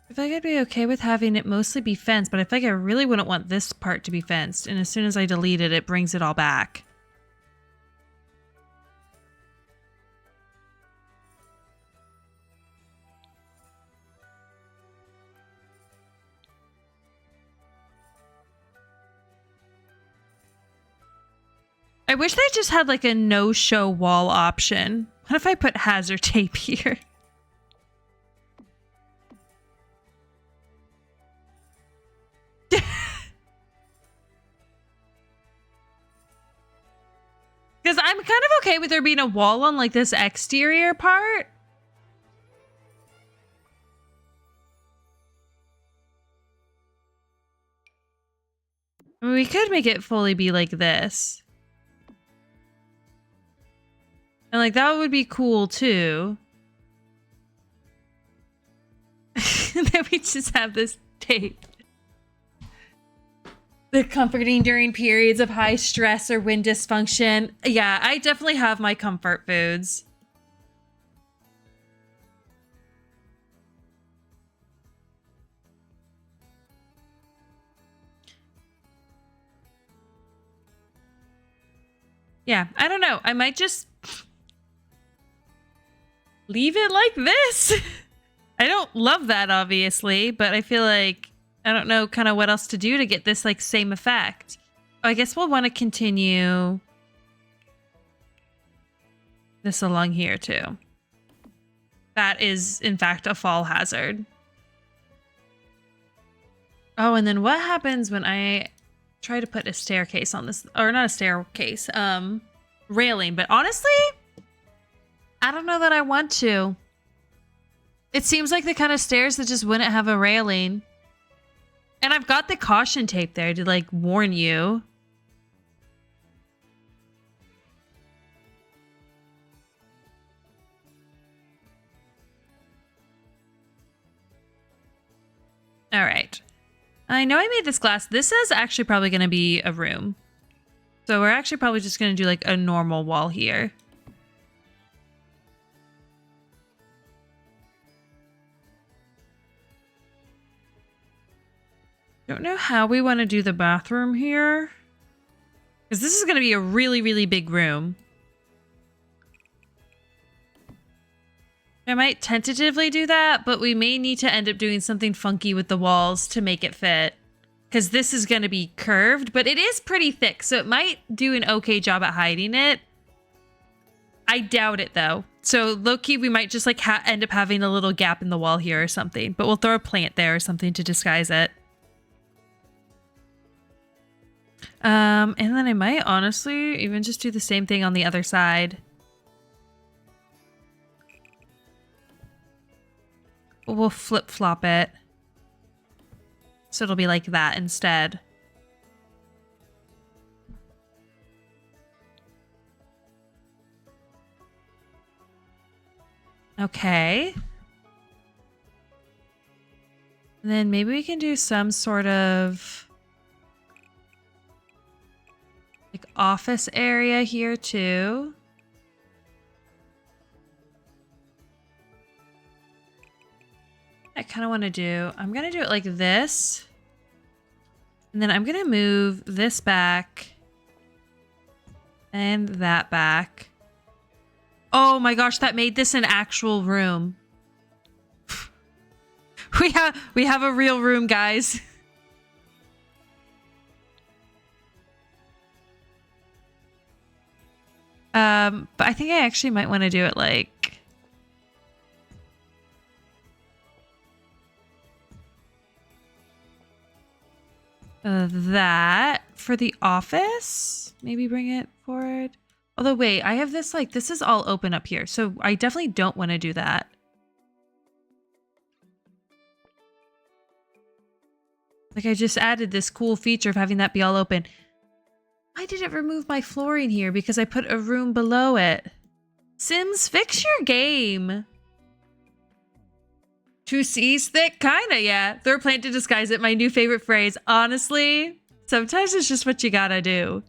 I feel like I'd be okay with having it mostly be fenced, but I feel like I really wouldn't want this part to be fenced. And as soon as I delete it, it brings it all back. I wish they just had like a no-show wall option. What if I put hazard tape here? Because I'm kind of okay with there being a wall on like this exterior part. I mean, we could make it fully be like this. And like that would be cool too. And then we just have this tape. The comforting during periods of high stress or wind dysfunction. Yeah, I definitely have my comfort foods. Yeah, I don't know. I might just leave it like this. I don't love that, obviously, but I feel like I don't know kind of what else to do to get this like same effect. Oh, I guess we'll want to continue this along here too. That is, in fact, a fall hazard. Oh, and then what happens when I try to put a staircase on this, or not a staircase, railing, but honestly, I don't know that I want to. It seems like the kind of stairs that just wouldn't have a railing. And I've got the caution tape there to like warn you. All right. I know I made this glass. This is actually probably going to be a room. So we're actually probably just going to do like a normal wall here. Don't know how we want to do the bathroom here. Because this is going to be a really, really big room. I might tentatively do that, but we may need to end up doing something funky with the walls to make it fit. Because this is going to be curved, but it is pretty thick, so it might do an okay job at hiding it. I doubt it, though. So low-key, we might just like end up having a little gap in the wall here or something. But we'll throw a plant there or something to disguise it. And then I might honestly even just do the same thing on the other side. We'll flip-flop it. So it'll be like that instead. Okay. And then maybe we can do some sort of like office area here too. I kind of want to do, I'm going to do it like this. And then I'm going to move this back and that back. Oh my gosh, that made this an actual room. We have a real room, guys. But I think I actually might want to do it like that for the office. Maybe bring it forward. Although, wait, I have this, like, this is all open up here. So I definitely don't want to do that. Like, I just added this cool feature of having that be all open. Why did it remove my flooring here? Because I put a room below it. Sims, fix your game. Two C's thick? Kinda, yeah. Throw a plant to disguise it. My new favorite phrase. Honestly, sometimes it's just what you gotta do.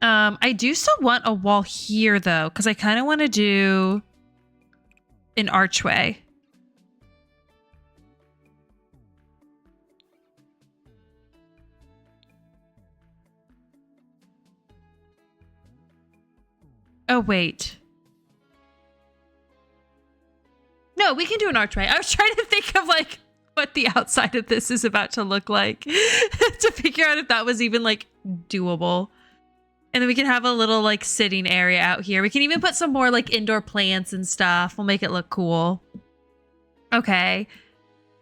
I do still want a wall here, though, because I kind of want to do an archway. Oh, wait. No, we can do an archway. I was trying to think of, like, what the outside of this is about to look like to figure out if that was even, like, doable. And then we can have a little, like, sitting area out here. We can even put some more, like, indoor plants and stuff. We'll make it look cool. Okay.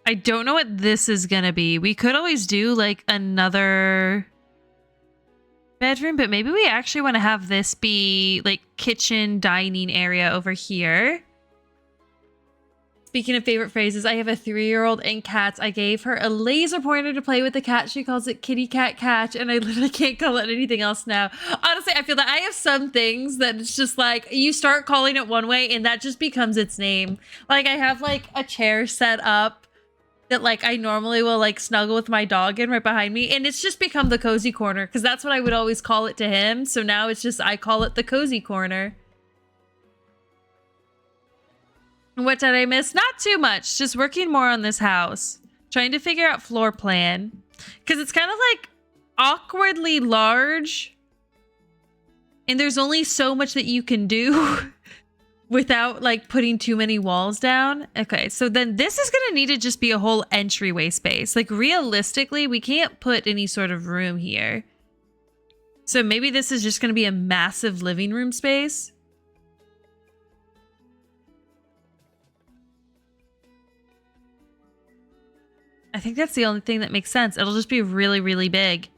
I don't know what this is gonna be. We could always do, like, another bedroom, but maybe we actually want to have this be, like, kitchen, dining area over here. Speaking of favorite phrases, I have a 3-year-old and cats. I gave her a laser pointer to play with the cat. She calls it kitty cat catch, and I literally can't call it anything else now. Honestly, I feel that I have some things that it's just like, you start calling it one way and that just becomes its name. Like, I have like a chair set up that like I normally will like snuggle with my dog in right behind me, and it's just become the cozy corner because that's what I would always call it to him. So now it's just, I call it the cozy corner. What did I miss? Not too much. Just working more on this house. Trying to figure out floor plan. Because it's kind of like awkwardly large. And there's only so much that you can do without like putting too many walls down. Okay, so then this is going to need to just be a whole entryway space. Like realistically, we can't put any sort of room here. So maybe this is just going to be a massive living room space. I think that's the only thing that makes sense. It'll just be really, really big.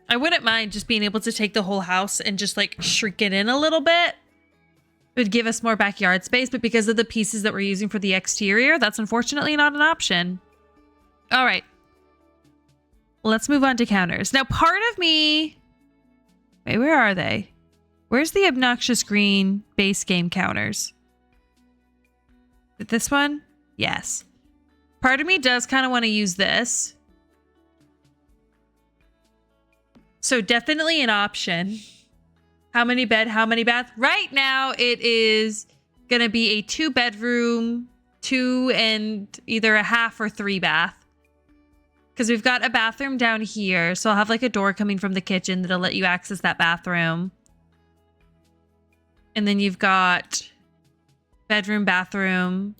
I wouldn't mind just being able to take the whole house and just like shrink it in a little bit. It would give us more backyard space, but because of the pieces that we're using for the exterior, that's unfortunately not an option. All right. Let's move on to counters. Now, part of me... Wait, where are they? Where's the obnoxious green base game counters? This one? Yes. Part of me does kind of want to use this. So definitely an option. How many bed, how many bath? Right now it is going to be a 2-bedroom, 2 and either a half or 3 bath. Because we've got a bathroom down here. So I'll have like a door coming from the kitchen that'll let you access that bathroom. And then you've got... bedroom, bathroom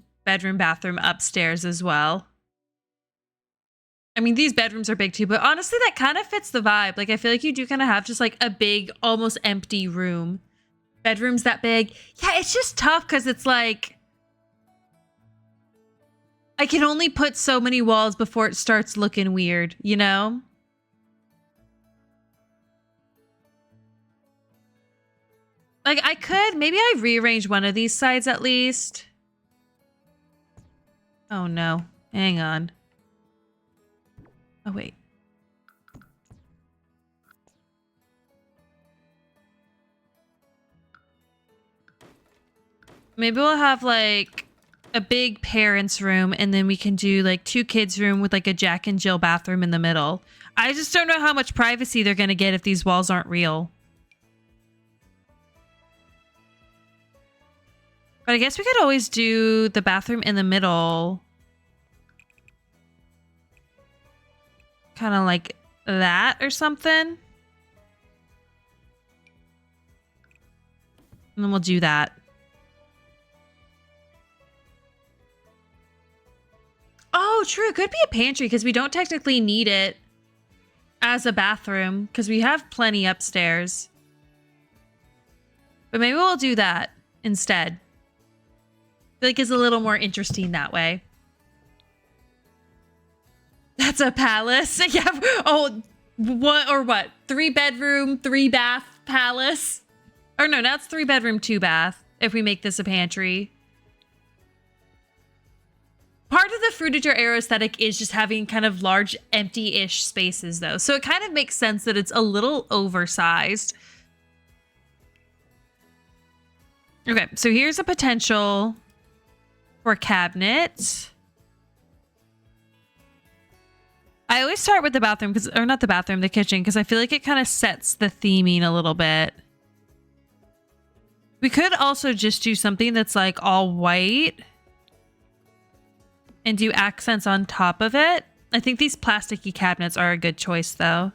upstairs as well. I mean, these bedrooms are big too, but honestly, that kind of fits the vibe. Like, I feel like you do kind of have just like a big, almost empty room. Bedrooms that big. Yeah, it's just tough because it's like, I can only put so many walls before it starts looking weird, you know? Like, I could, maybe I rearrange one of these sides at least. Oh no, hang on. Oh wait. Maybe we'll have like a big parents room and then we can do like 2 kids room with like a Jack and Jill bathroom in the middle. I just don't know how much privacy they're gonna get if these walls aren't real. But I guess we could always do the bathroom in the middle. Kind of like that or something. And then we'll do that. Oh, true. It could be a pantry because we don't technically need it as a bathroom because we have plenty upstairs. But maybe we'll do that instead. I feel like it's a little more interesting that way. That's a palace. Yeah. Oh, what or what? 3-bedroom, 3-bath palace. Or no, that's 3-bedroom, 2-bath. If we make this a pantry. Part of the Frutiger Aero aesthetic is just having kind of large, empty-ish spaces, though. So it kind of makes sense that it's a little oversized. Okay, so here's a potential for cabinets. I always start with the bathroom, or not the bathroom, the kitchen, because I feel like it kind of sets the theming a little bit. We could also just do something that's like all white and do accents on top of it. I think these plasticky cabinets are a good choice though.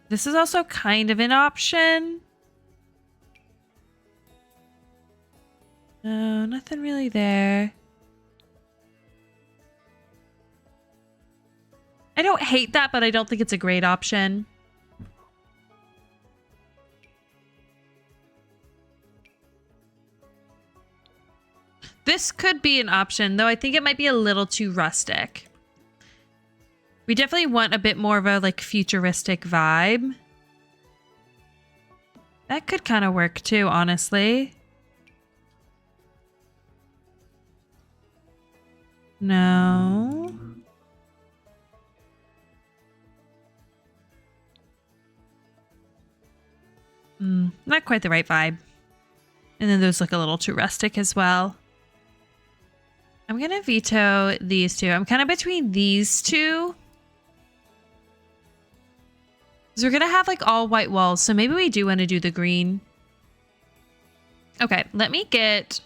This is also kind of an option. No, nothing really there. I don't hate that, but I don't think it's a great option. This could be an option, though I think it might be a little too rustic. We definitely want a bit more of a like futuristic vibe. That could kind of work too, honestly. No. Not quite the right vibe. And then those look a little too rustic as well. I'm going to veto these two. I'm kind of between these two. Because we're going to have like all white walls. So maybe we do want to do the green. Okay, let me get,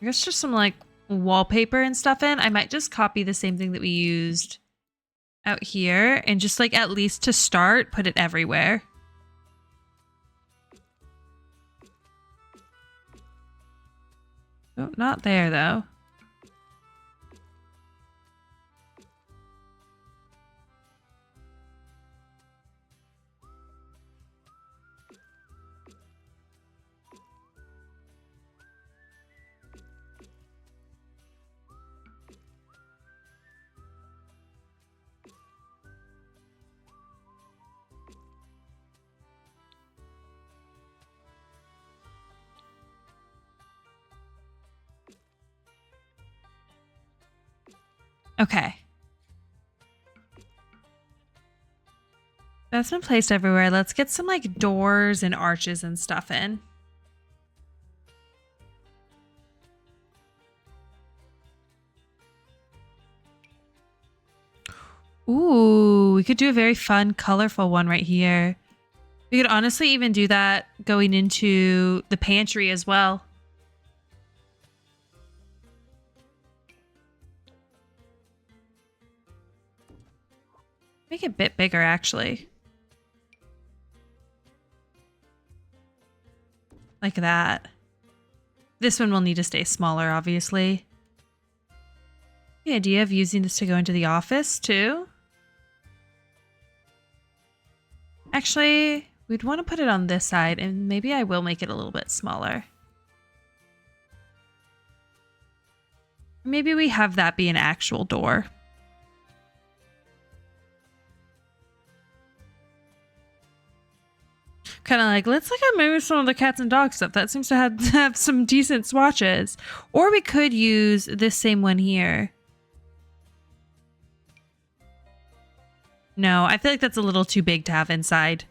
I guess, just some like wallpaper and stuff in. I might just copy the same thing that we used out here. And just like at least to start, put it everywhere. Oh, not there though. Okay. That's been placed everywhere. Let's get some like doors and arches and stuff in. Ooh, we could do a very fun, colorful one right here. We could honestly even do that going into the pantry as well. Make it a bit bigger, actually. Like that. This one will need to stay smaller, obviously. The idea of using this to go into the office, too. Actually, we'd want to put it on this side, and maybe I will make it a little bit smaller. Maybe we have that be an actual door. Kind of like, let's look at maybe some of the cats and dogs stuff. That seems to have some decent swatches. Or we could use this same one here. No, I feel like that's a little too big to have inside.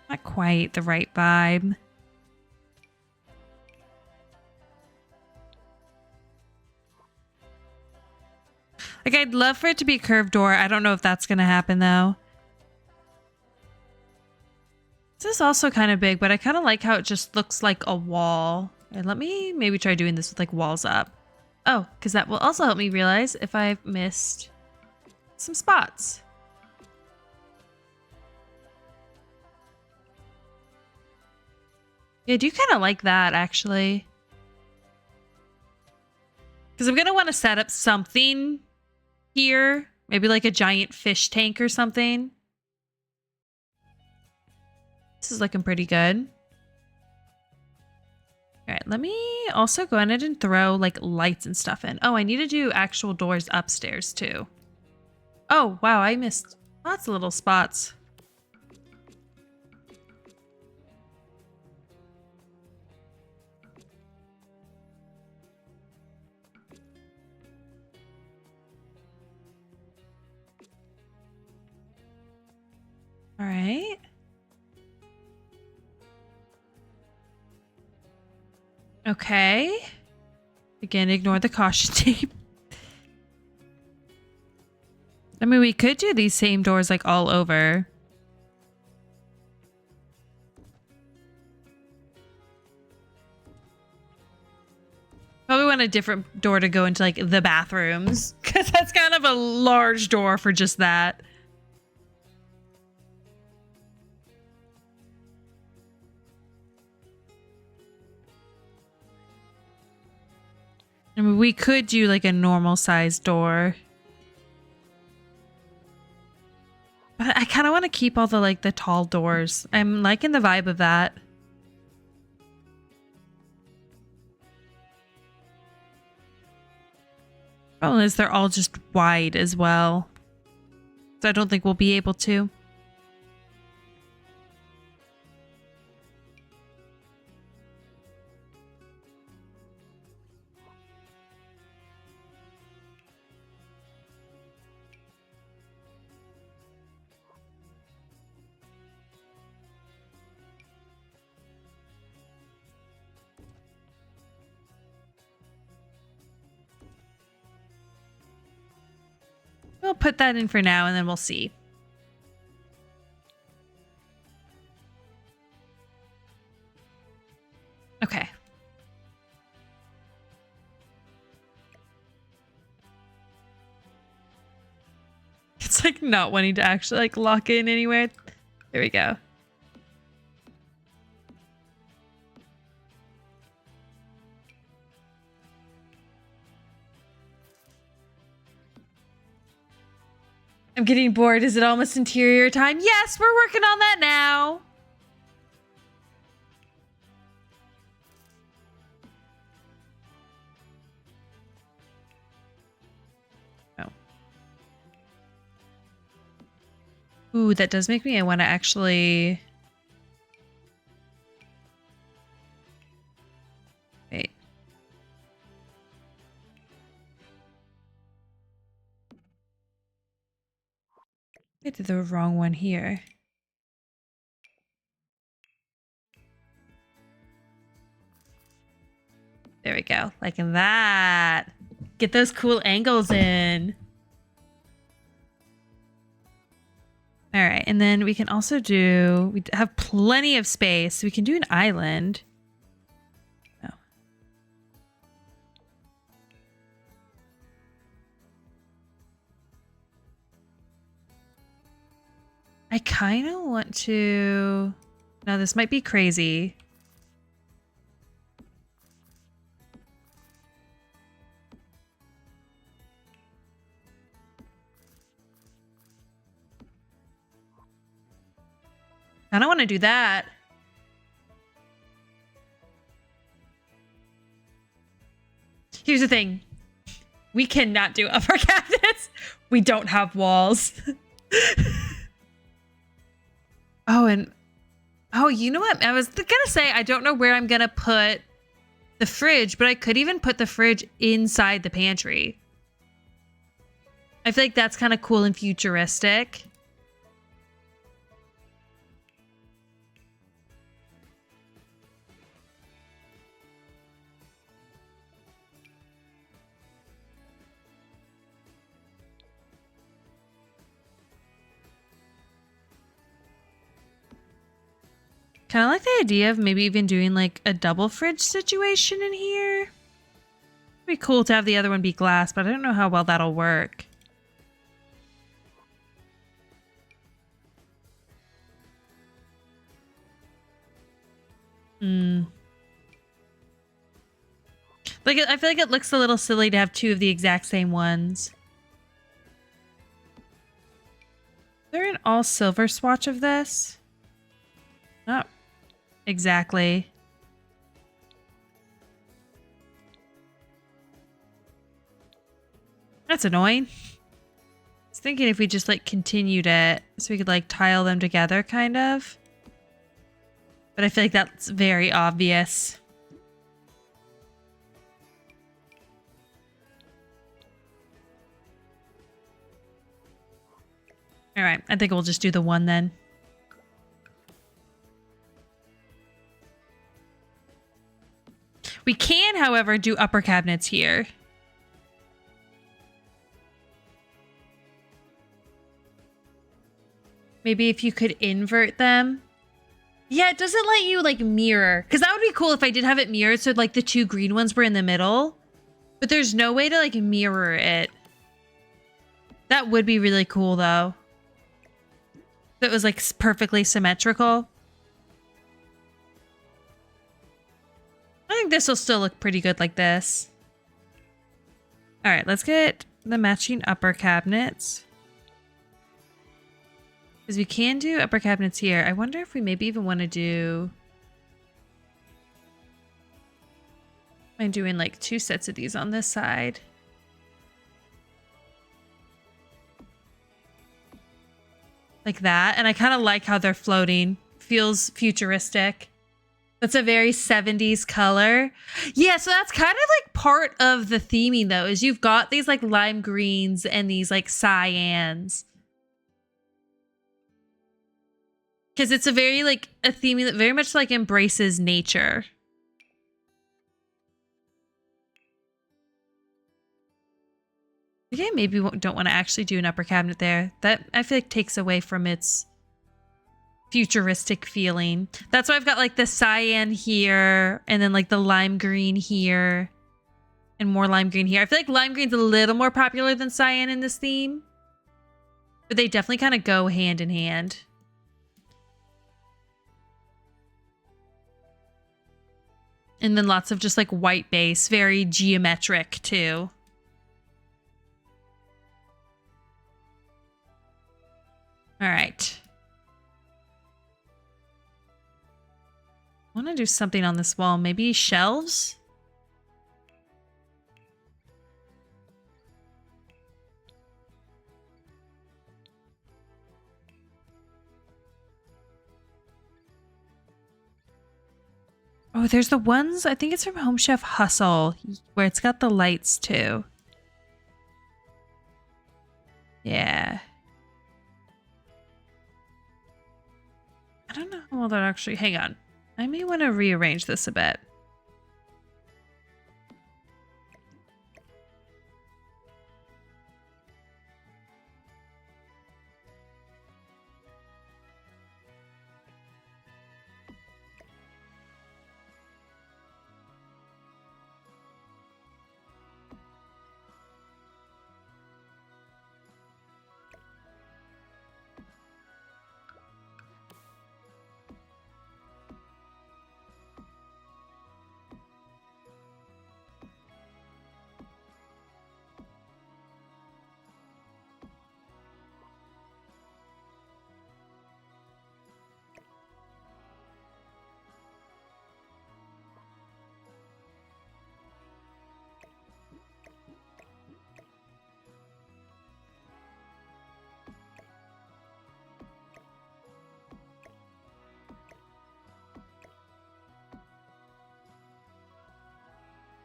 Not quite the right vibe. Like, I'd love for it to be a curved door. I don't know if that's going to happen, though. This is also kind of big, but I kind of like how it just looks like a wall. And let me maybe try doing this with, like, walls up. Oh, because that will also help me realize if I've missed some spots. Yeah, I do kind of like that, actually. Because I'm going to want to set up something here. Maybe like a giant fish tank or something. This is looking pretty good. All right, let me also go ahead and throw like lights and stuff in. Oh, I need to do actual doors upstairs too. Oh, wow, I missed lots of little spots. Okay. Again, ignore the caution tape. I mean, we could do these same doors like all over. Probably want a different door to go into like the bathrooms, because that's kind of a large door for just that. I mean, we could do like a normal sized door. But I kind of want to keep all the like the tall doors. I'm liking the vibe of that. Problem is they're all just wide as well. So I don't think we'll be able to. We'll put that in for now and then we'll see. Okay. It's like not wanting to actually like lock in anywhere. There we go. I'm getting bored. Is it almost interior time? Yes, we're working on that now. Oh. Ooh, that does make me. I want to actually. Wait. I did the wrong one here. There we go. Like that. Get those cool angles in. All right. And then we can also do, we have plenty of space. We can do an island. Oh. I kind of want to, now this might be crazy. I don't want to do that. Here's the thing. We cannot do upper cabinets. We don't have walls. Oh, and oh, you know what? I was gonna say, I don't know where I'm gonna put the fridge, but I could even put the fridge inside the pantry. I feel like that's kind of cool and futuristic. Kind of like the idea of maybe even doing like a double fridge situation in here. It'd be cool to have the other one be glass, but I don't know how well that'll work. Like, I feel like it looks a little silly to have two of the exact same ones. Is there an all silver swatch of this? Not exactly. That's annoying. I was thinking if we just like continued it so we could like tile them together kind of. But I feel like that's very obvious. All right, I think we'll just do the one then. We can, however, do upper cabinets here. Maybe if you could invert them. Yeah, it doesn't let you like mirror. Because that would be cool if I did have it mirrored so like the two green ones were in the middle. But there's no way to like mirror it. That would be really cool though. If it was like perfectly symmetrical. I think this will still look pretty good like this. All right, let's get the matching upper cabinets. Because we can do upper cabinets here. I wonder if we maybe even want to do... I'm doing like 2 sets of these on this side. Like that. And I kind of like how they're floating. Feels futuristic. That's a very 70s color. Yeah, so that's kind of like part of the theming though, is you've got these like lime greens and these like cyans. Because it's a very like a theme that very much like embraces nature. Okay, maybe we don't want to actually do an upper cabinet there. That I feel like takes away from its futuristic feeling. That's why I've got like the cyan here and then like the lime green here and more lime green here. I feel like lime green's a little more popular than cyan in this theme, but they definitely kind of go hand in hand. And then lots of just like white base, very geometric too. All right. I want to do something on this wall. Maybe shelves? Oh, there's the ones, I think it's from Home Chef Hustle, where it's got the lights too. Yeah. I don't know how well that actually, hang on. I may want to rearrange this a bit.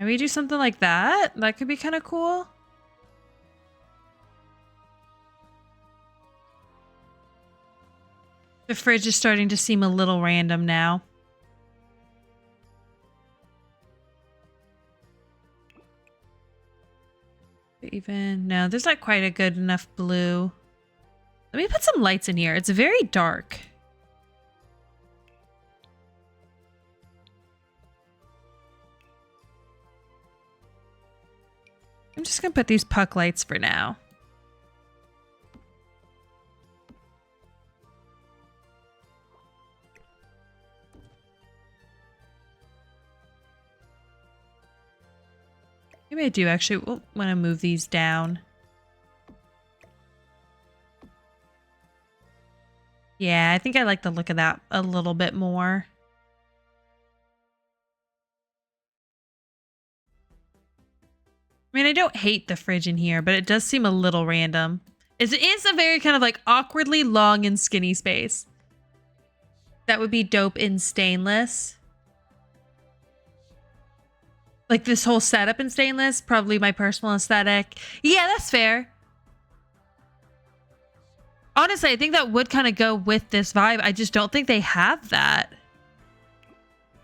Maybe do something like that? That could be kind of cool. The fridge is starting to seem a little random now. Even, no, there's not quite a good enough blue. Let me put some lights in here. It's very dark. I'm just going to put these puck lights for now. Maybe I do actually want to move these down. Yeah, I think I like the look of that a little bit more. I mean, I don't hate the fridge in here, but it does seem a little random. It is a very kind of like awkwardly long and skinny space. That would be dope in stainless. Like this whole setup in stainless, probably my personal aesthetic. Yeah, that's fair. Honestly, I think that would kind of go with this vibe. I just don't think they have that.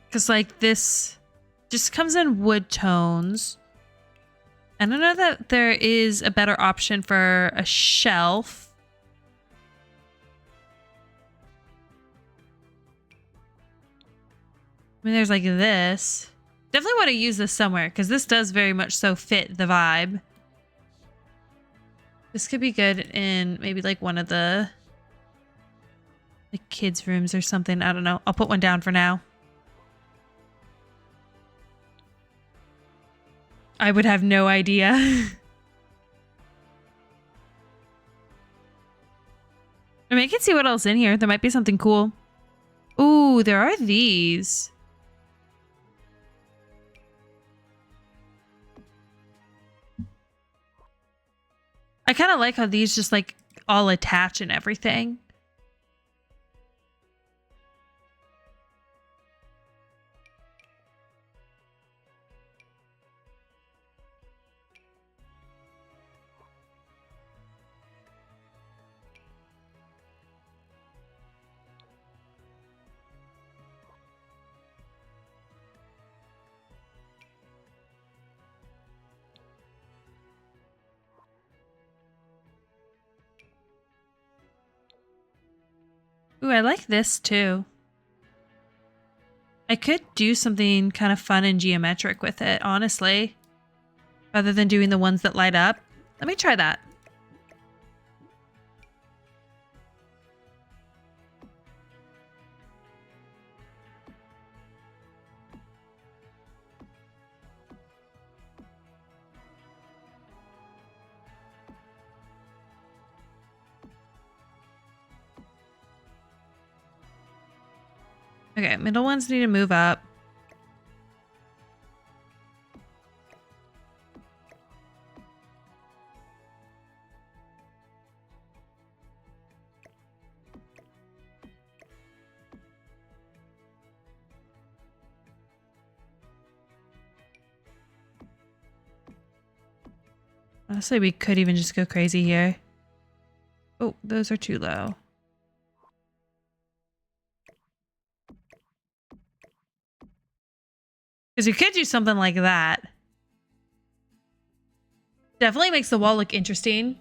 Because like this just comes in wood tones. I don't know that there is a better option for a shelf. I mean, there's like this. Definitely want to use this somewhere because this does very much so fit the vibe. This could be good in maybe like one of the kids' rooms or something. I don't know. I'll put one down for now. I would have no idea. I mean, I can see what else in here. There might be something cool. Ooh, there are these. I kind of like how these just like all attach and everything. Ooh, I like this too. I could do something kind of fun and geometric with it, honestly. Rather than doing the ones that light up. Let me try that. Okay, middle ones need to move up. Honestly, we could even just go crazy here. Oh, those are too low. Because we could do something like that. Definitely makes the wall look interesting.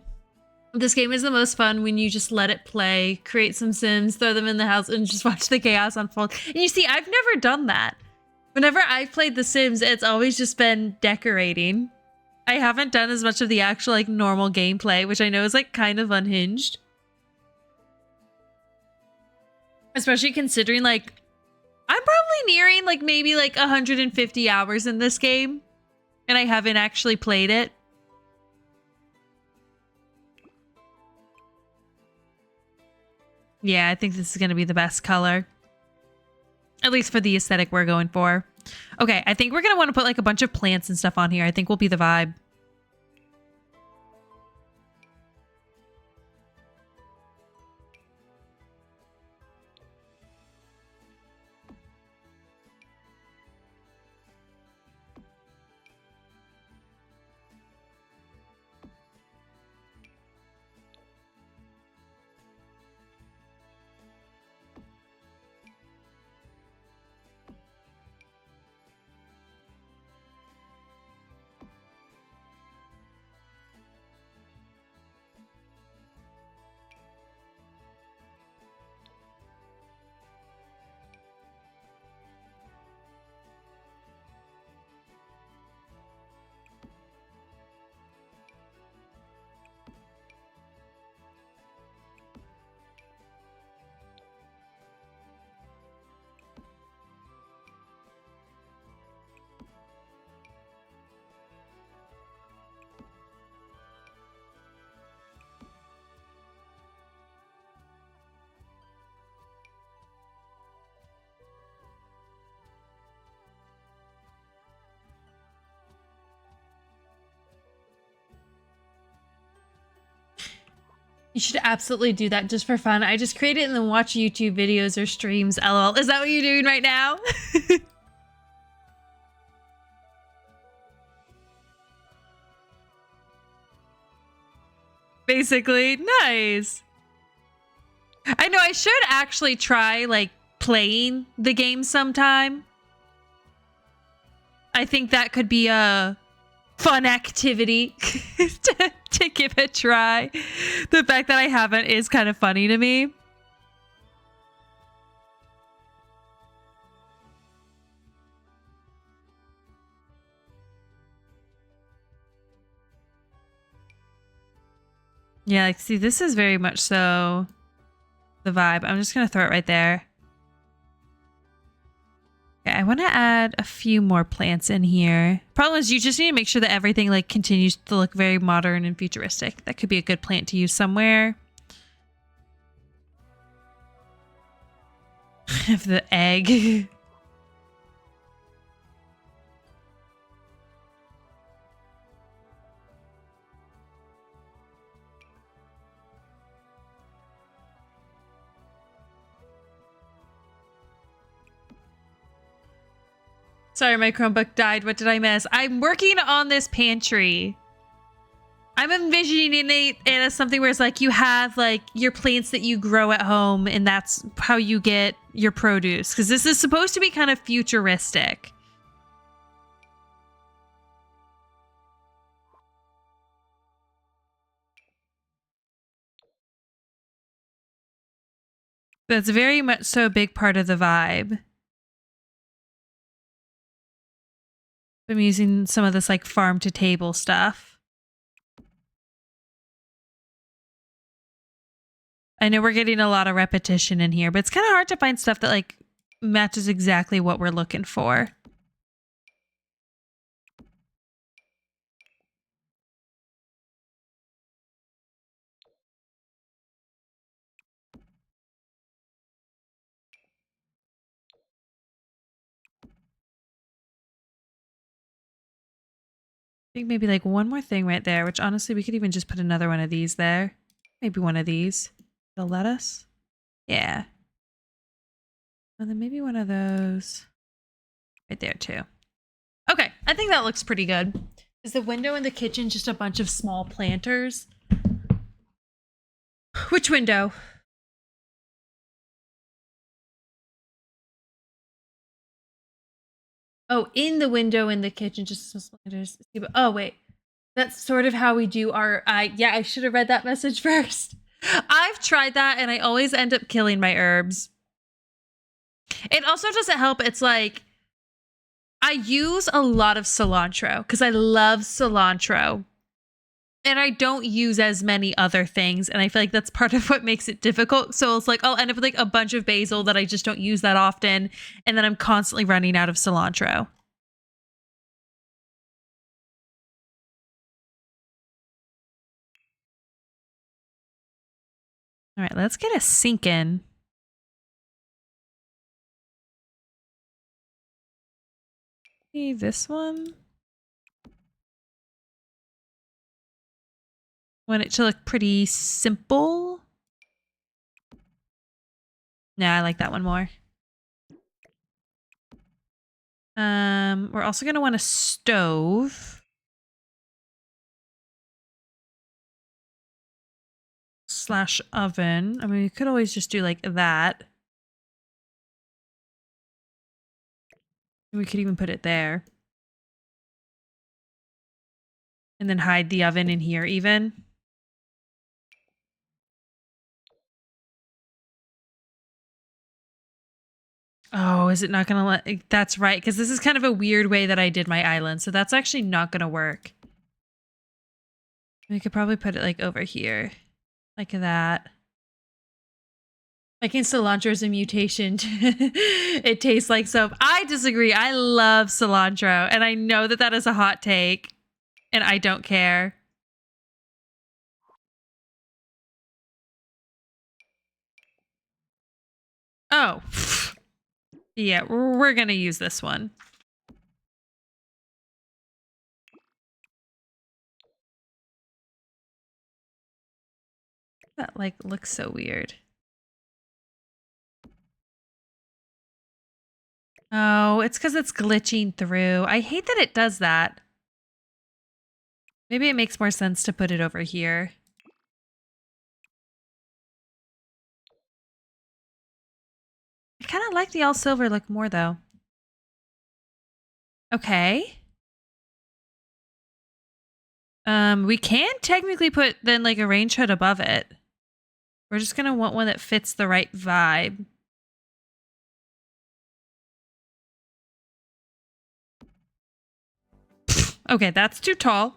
This game is the most fun when you just let it play, create some Sims, throw them in the house, and just watch the chaos unfold. And you see, I've never done that. Whenever I've played The Sims, it's always just been decorating. I haven't done as much of the actual like normal gameplay, which I know is like kind of unhinged. Especially considering like I'm probably nearing like maybe like 150 hours in this game and I haven't actually played it. Yeah, I think this is going to be the best color. At least for the aesthetic we're going for. Okay, I think we're going to want to put like a bunch of plants and stuff on here. I think will be the vibe. You should absolutely do that just for fun. I just create it and then watch YouTube videos or streams. LOL. Is that what you're doing right now? Basically, nice. I know I should actually try like playing the game sometime. I think that could be a fun activity to give a try. The fact that I haven't is kind of funny to me. Yeah, like, see, this is very much so the vibe. I'm just going to throw it right there. Okay, I want to add a few more plants in here. Problem is, you just need to make sure that everything like continues to look very modern and futuristic. That could be a good plant to use somewhere. Have the egg. Sorry, my Chromebook died. What did I miss? I'm working on this pantry. I'm envisioning it as something where it's like you have like your plants that you grow at home and that's how you get your produce. Because this is supposed to be kind of futuristic. That's very much so a big part of the vibe. I'm using some of this like farm to table stuff. I know we're getting a lot of repetition in here, but it's kind of hard to find stuff that like matches exactly what we're looking for. I think maybe like one more thing right there, which honestly we could even just put another one of these there. Maybe one of these. It'll let us. Yeah. And then maybe one of those right there too. Okay, I think that looks pretty good. Is the window in the kitchen just a bunch of small planters? Which window? Oh, in the window in the kitchen, just some planters. Oh, wait. That's sort of how we do our... yeah, I should have read that message first. I've tried that and I always end up killing my herbs. It also doesn't help. It's like... I use a lot of cilantro because I love cilantro. And I don't use as many other things. And I feel like that's part of what makes it difficult. So it's like I'll end up with like a bunch of basil that I just don't use that often. And then I'm constantly running out of cilantro. All right, let's get a sink in. Maybe this one. Want it to look pretty simple. Nah, I like that one more. We're also gonna want a stove. Slash oven. I mean, we could always just do like that. We could even put it there. And then hide the oven in here even. Oh, is it not gonna let... That's right, because this is kind of a weird way that I did my island, so that's actually not gonna work. We could probably put it like over here. Like that. Making cilantro is a mutation. It tastes like soap. I disagree. I love cilantro, and I know that that is a hot take, and I don't care. Oh. Yeah, we're gonna use this one. That like looks so weird. Oh, it's because it's glitching through. I hate that it does that. Maybe it makes more sense to put it over here. I kind of like the all silver look more though. Okay. We can technically put then like a range hood above it. We're just gonna want one that fits the right vibe. Okay, that's too tall.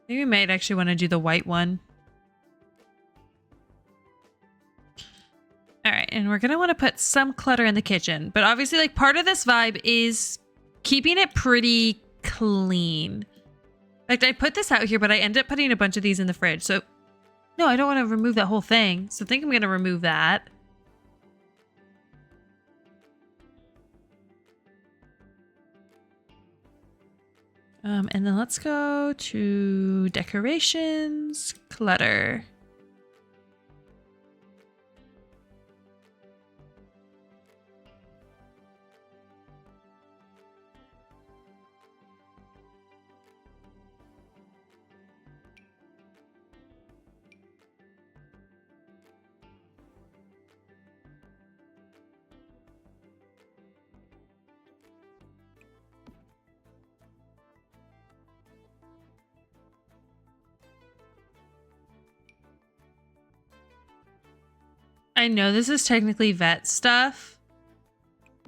Maybe we might actually want to do the white one. All right, and we're gonna want to put some clutter in the kitchen, but obviously like part of this vibe is keeping it pretty clean. In fact, I put this out here, but I ended up putting a bunch of these in the fridge. So no, I don't want to remove that whole thing. So I think I'm gonna remove that. And then let's go to decorations, clutter. I know this is technically vet stuff,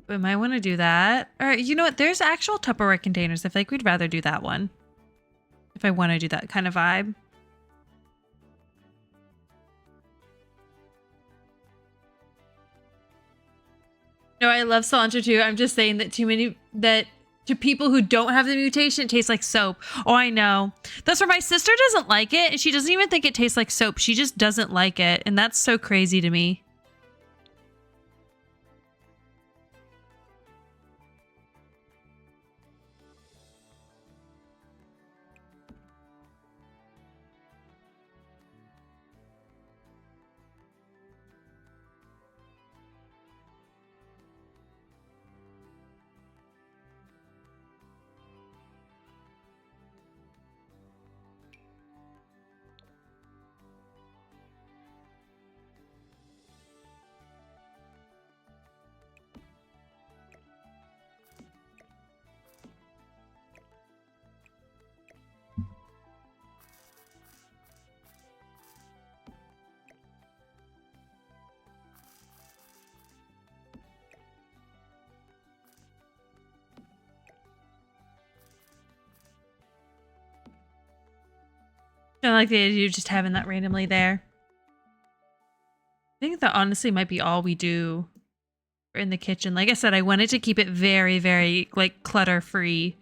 but I might want to do that. All right, you know what? There's actual Tupperware containers. I feel like we'd rather do that one if I want to do that kind of vibe. No, I love cilantro too. I'm just saying that to people who don't have the mutation, it tastes like soap. Oh, I know. That's where my sister doesn't like it, and she doesn't even think it tastes like soap. She just doesn't like it, and that's so crazy to me. I like the idea of just having that randomly there. I think that honestly might be all we do in the kitchen. Like I said, I wanted to keep it very, very like clutter free.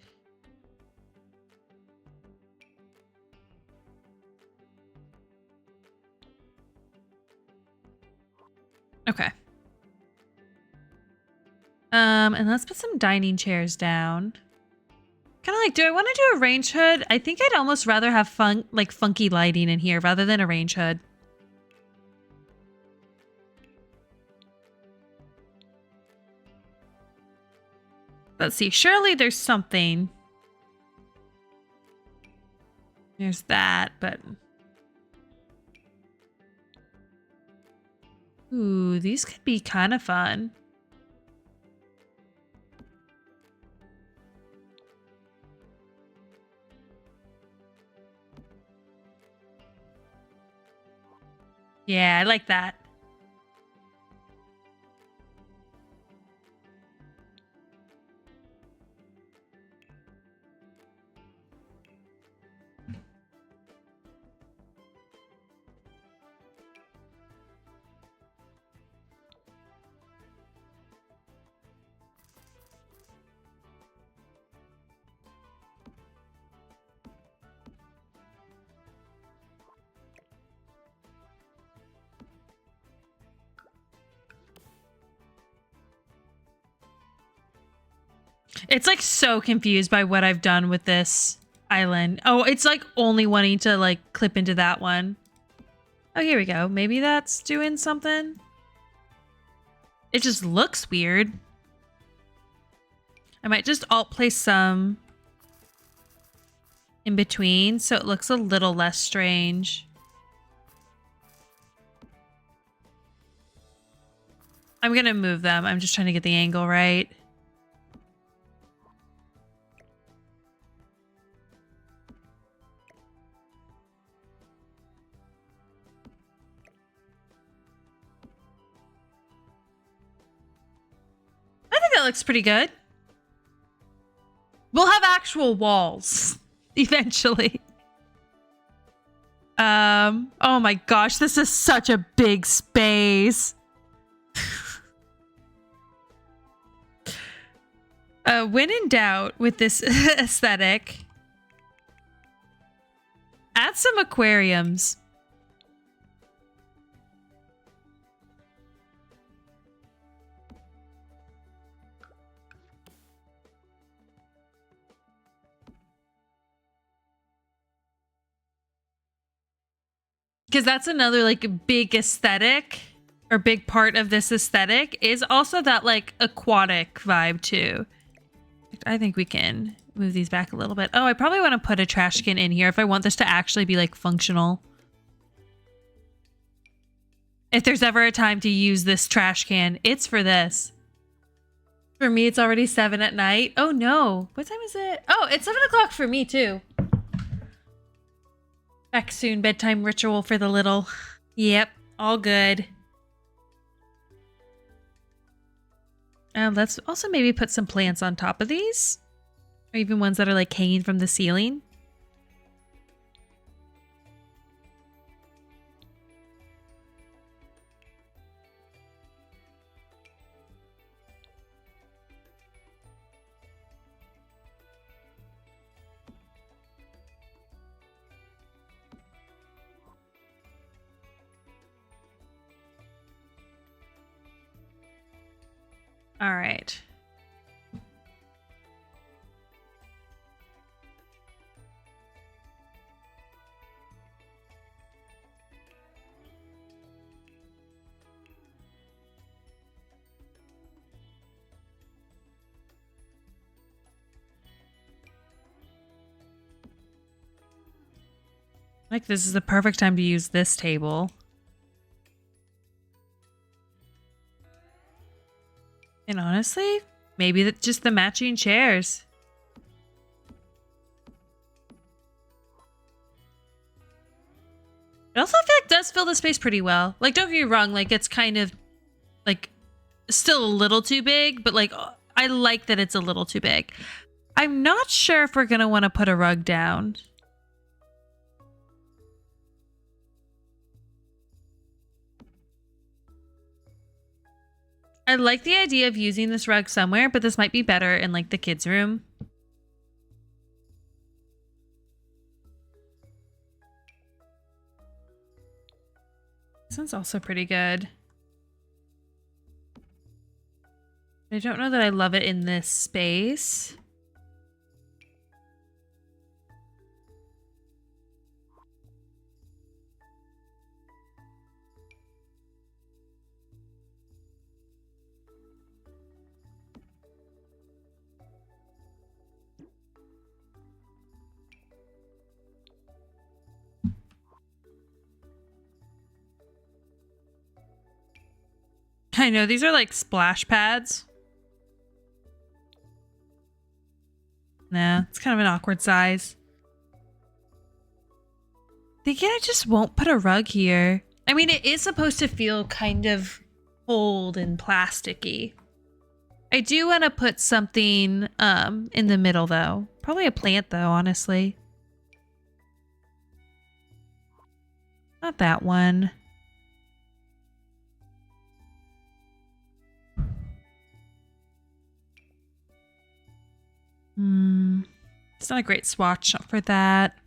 Okay. And let's put some dining chairs down. Kind of like, do I want to do a range hood? I think I'd almost rather have funky lighting in here rather than a range hood. Let's see. Surely there's something. There's that, but... Ooh, these could be kind of fun. Yeah, I like that. It's like so confused by what I've done with this island. Oh, it's like only wanting to like clip into that one. Oh, here we go. Maybe that's doing something. It just looks weird. I might just alt place some in between, so it looks a little less strange. I'm gonna move them. I'm just trying to get the angle right. I think that looks pretty good. We'll have actual walls eventually. Oh my gosh, this is such a big space. When in doubt with this aesthetic, add some aquariums. Because that's another like big aesthetic or big part of this aesthetic is also that like aquatic vibe too. I think we can move these back a little bit. Oh, I probably want to put a trash can in here if I want this to actually be like functional. If there's ever a time to use this trash can, it's for this. For me, it's already 7 at night. Oh no. What time is it? Oh, it's 7 o'clock for me too. Back soon, bedtime ritual for the little. Yep, all good. Let's also maybe put some plants on top of these. Or even ones that are like hanging from the ceiling. All right. Like this is the perfect time to use this table. And honestly, maybe that's just the matching chairs. I also feel like it does fill the space pretty well. Like, don't get me wrong, like it's kind of like still a little too big, but like I like that it's a little too big. I'm not sure if we're gonna want to put a rug down. I like the idea of using this rug somewhere, but this might be better in like the kids' room. This one's also pretty good. I don't know that I love it in this space. I know, these are like splash pads. Nah, it's kind of an awkward size. Thinking I just won't put a rug here. I mean, it is supposed to feel kind of cold and plasticky. I do want to put something in the middle though. Probably a plant though, honestly. Not that one. It's not a great swatch for that.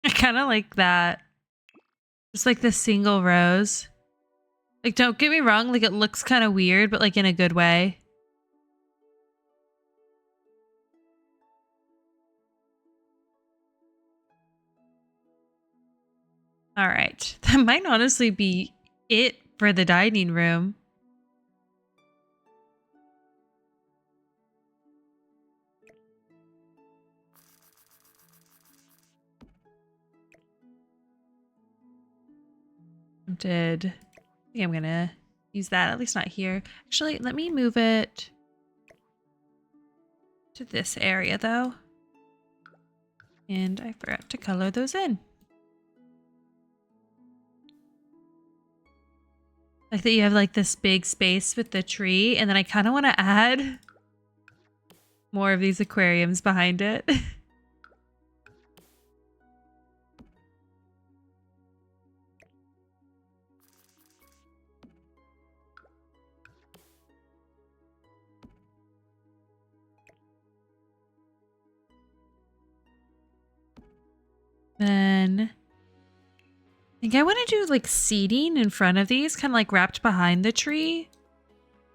I kind of like that. Just like the single rows. Like, don't get me wrong, like it looks kind of weird, but like in a good way. All right. That might honestly be it for the dining room. I think I'm gonna use that, at least not here. Actually, let me move it to this area though. And I forgot to color those in. Like that you have like this big space with the tree, and then I kind of want to add more of these aquariums behind it. Then I think I want to do like seating in front of these, kind of like wrapped behind the tree.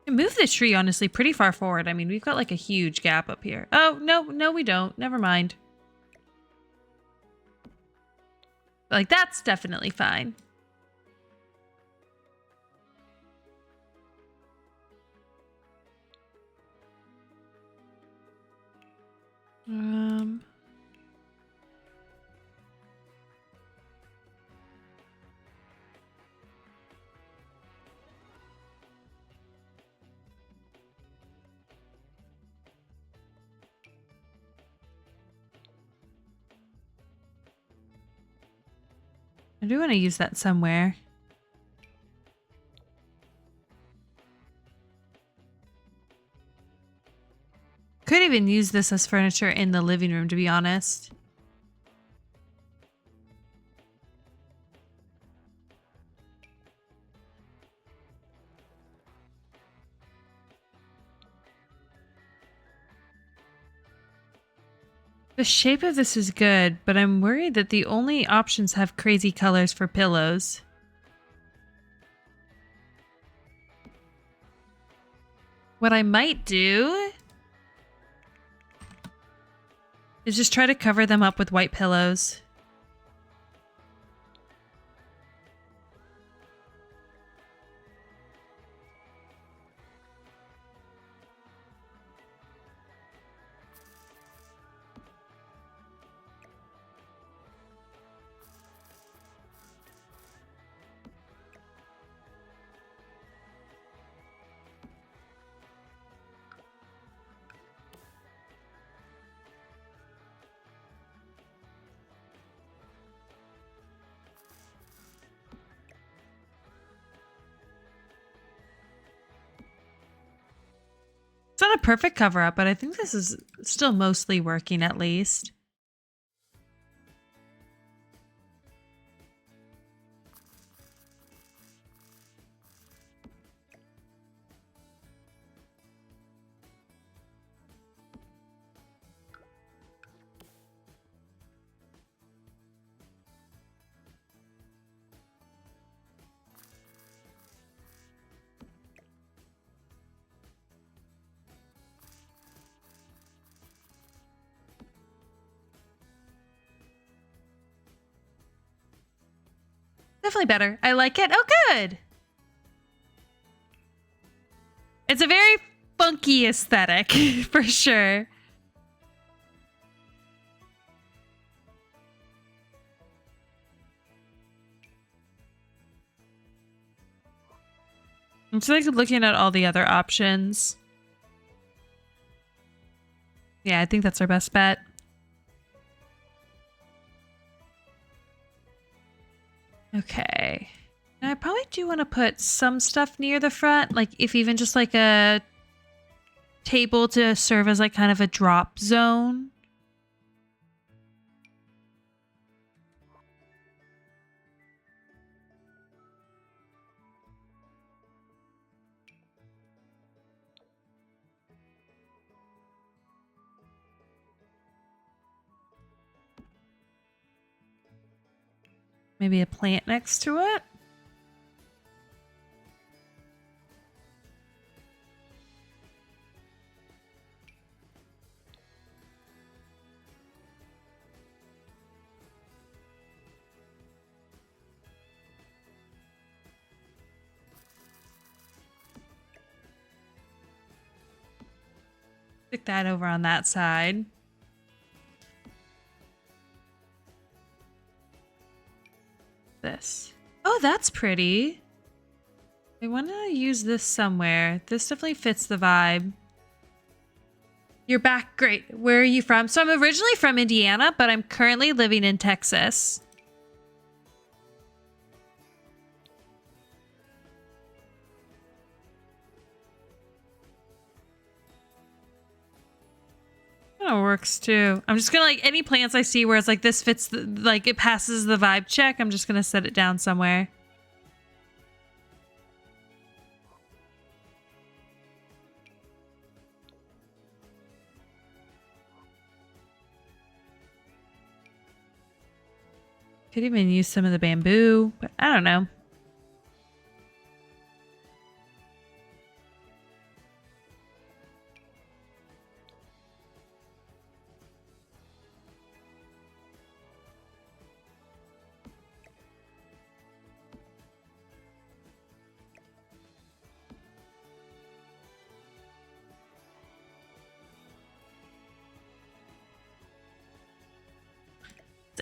And move the tree honestly pretty far forward. I mean, we've got like a huge gap up here. Oh, no, we don't. Never mind. Like that's definitely fine. I do want to use that somewhere. Could even use this as furniture in the living room, to be honest. The shape of this is good, but I'm worried that the only options have crazy colors for pillows. What I might do is just try to cover them up with white pillows. It's not a perfect cover up, but I think this is still mostly working at least. Definitely better. I like it. Oh, good. It's a very funky aesthetic, for sure. I'm just like looking at all the other options. Yeah, I think that's our best bet. Okay. Now I probably do want to put some stuff near the front, like if even just like a table to serve as like kind of a drop zone. Maybe a plant next to it? Stick that over on that side. This. Oh, that's pretty. I want to use this somewhere. This definitely fits the vibe. You're back. Great. Where are you from? So I'm originally from Indiana, but I'm currently living in Texas. That works too. I'm just gonna like any plants I see where it's like this fits the, like it passes the vibe check. I'm just gonna set it down somewhere. Could even use some of the bamboo, but I don't know.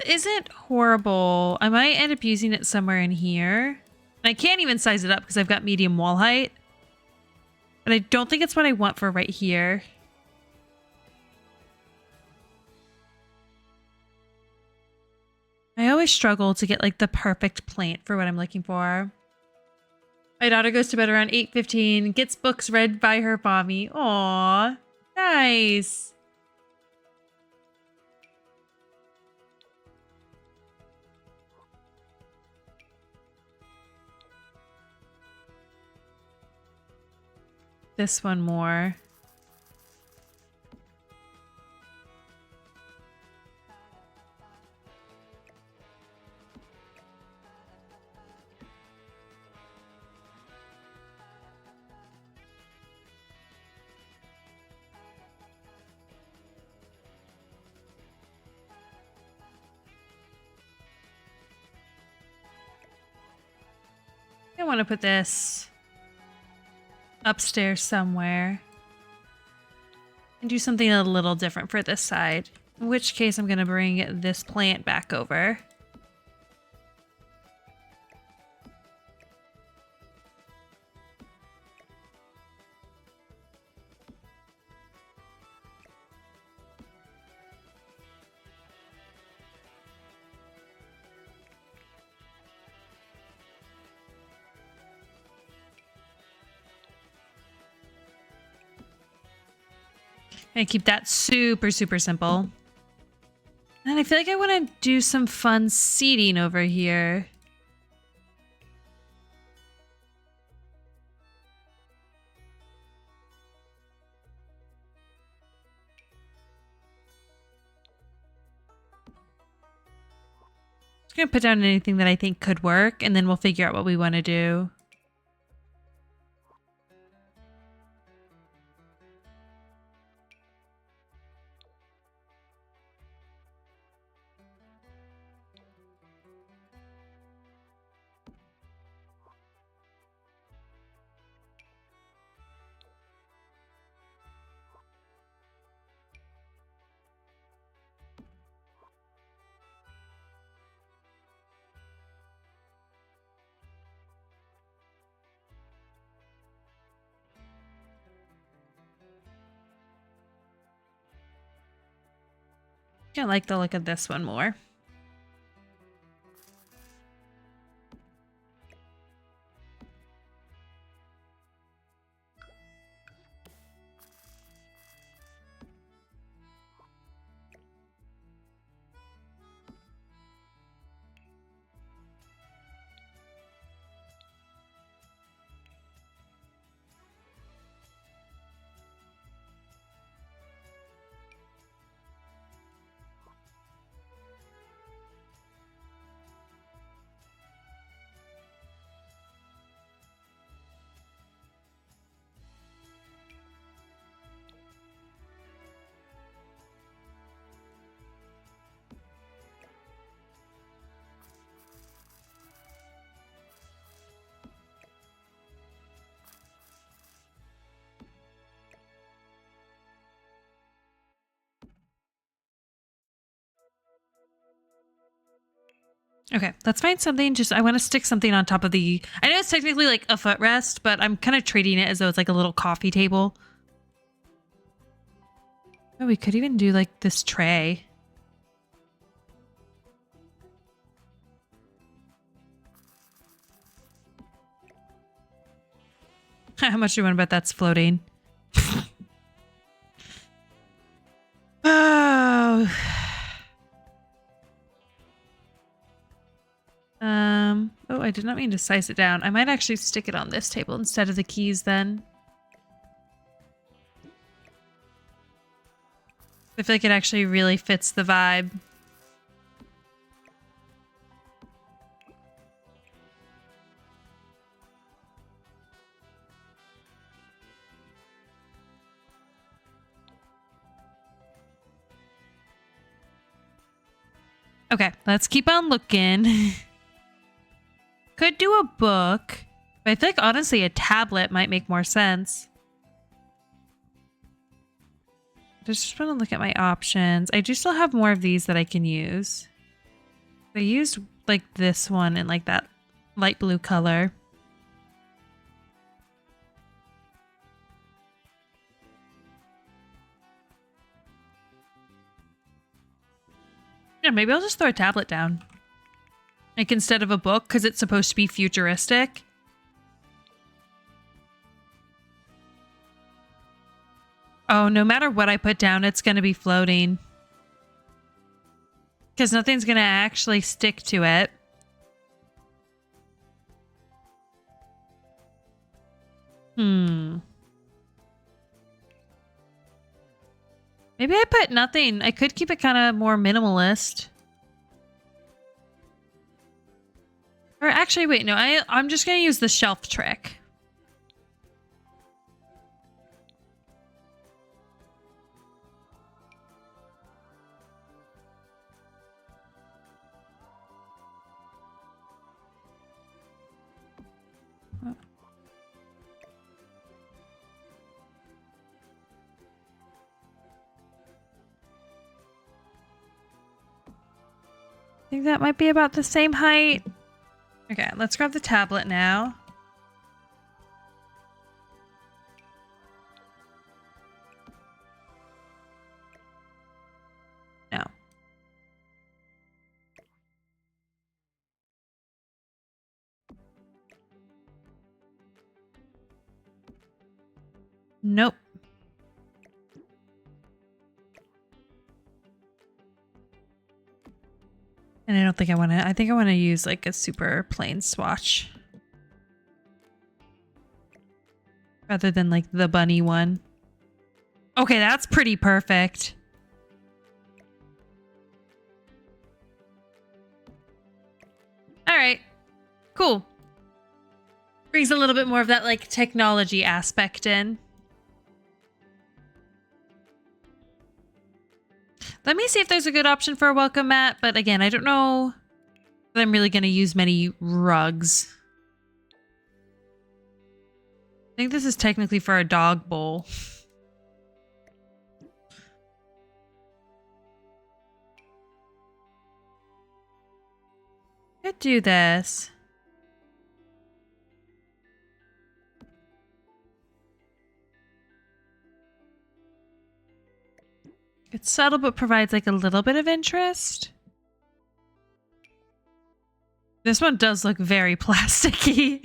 Isn't horrible. I might end up using it somewhere in here. And I can't even size it up because I've got medium wall height. But I don't think it's what I want for right here. I always struggle to get like the perfect plant for what I'm looking for. My daughter goes to bed around 8:15, gets books read by her mommy. Aww, nice. This one more. I want to put this upstairs somewhere and do something a little different for this side. In which case I'm going to bring this plant back over. And keep that super, super simple. And I feel like I want to do some fun seating over here. Just gonna put down anything that I think could work, and then we'll figure out what we want to do. I like the look of this one more. Okay, let's find something. I want to stick something on top of the... I know it's technically like a footrest, but I'm kind of treating it as though it's like a little coffee table. Oh, we could even do like this tray. How much do you want to bet that's floating? Oh. Oh, I did not mean to size it down. I might actually stick it on this table instead of the keys then. I feel like it actually really fits the vibe. Okay, let's keep on looking. Could do a book, but I feel like honestly a tablet might make more sense. I just want to look at my options. I do still have more of these that I can use. I used like this one in like that light blue color. Yeah, maybe I'll just throw a tablet down. Like instead of a book, because it's supposed to be futuristic. Oh, no matter what I put down, it's going to be floating. Because nothing's going to actually stick to it. Maybe I put nothing. I could keep it kind of more minimalist. Or actually, wait, no, I'm just going to use the shelf trick. I think that might be about the same height. Okay, let's grab the tablet now. No. Nope. And I don't think I want to... I think I want to use like a super plain swatch. Rather than like the bunny one. Okay, that's pretty perfect. All right. Cool. Brings a little bit more of that like technology aspect in. Let me see if there's a good option for a welcome mat, but again, I don't know that I'm really going to use many rugs. I think this is technically for a dog bowl. Could do this. It's subtle, but provides like a little bit of interest. This one does look very plasticky,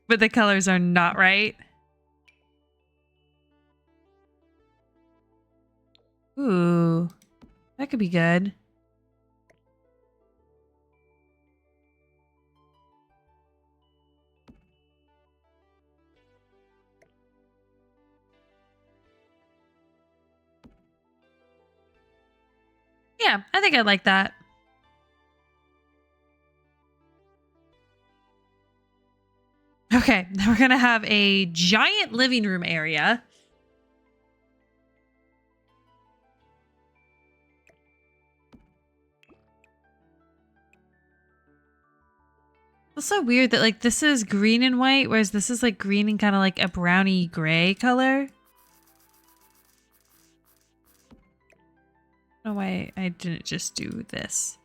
but the colors are not right. Ooh, that could be good. Yeah, I think I like that. Okay, now we're gonna have a giant living room area. It's so weird that like this is green and white, whereas this is like green and kind of like a browny gray color. I don't know why I didn't just do this.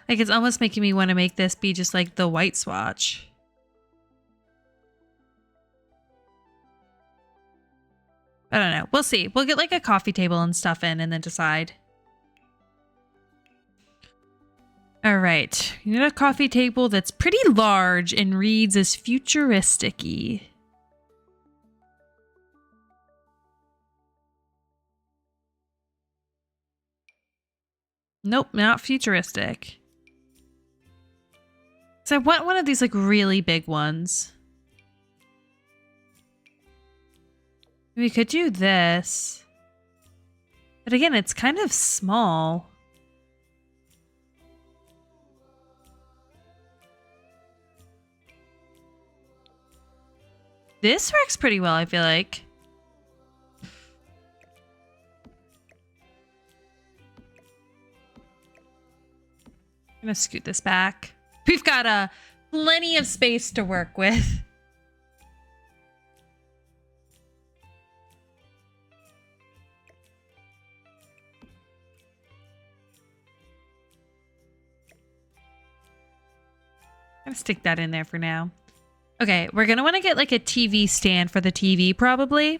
Like, it's almost making me want to make this be just like the white swatch. I don't know. We'll see. We'll get like a coffee table and stuff in and then decide. All right. You need a coffee table that's pretty large and reads as futuristic-y. Nope, not futuristic. So I want one of these like really big ones. We could do this. But again, it's kind of small. This works pretty well, I feel like. I'm gonna scoot this back. We've got plenty of space to work with. I'm gonna stick that in there for now. Okay, we're gonna want to get like a TV stand for the TV, probably.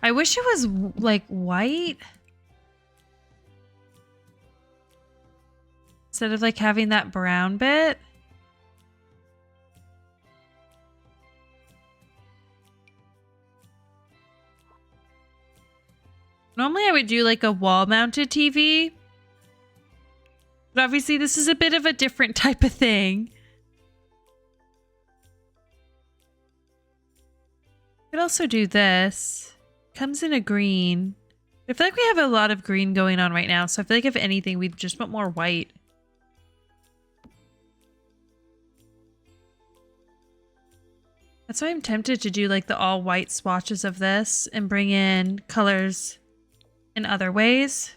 I wish it was like white. Instead of like having that brown bit. Normally I would do like a wall-mounted TV. But obviously this is a bit of a different type of thing. Could also do this. Comes in a green. I feel like we have a lot of green going on right now, so I feel like if anything, we'd just want more white. That's why I'm tempted to do like the all white swatches of this and bring in colors in other ways.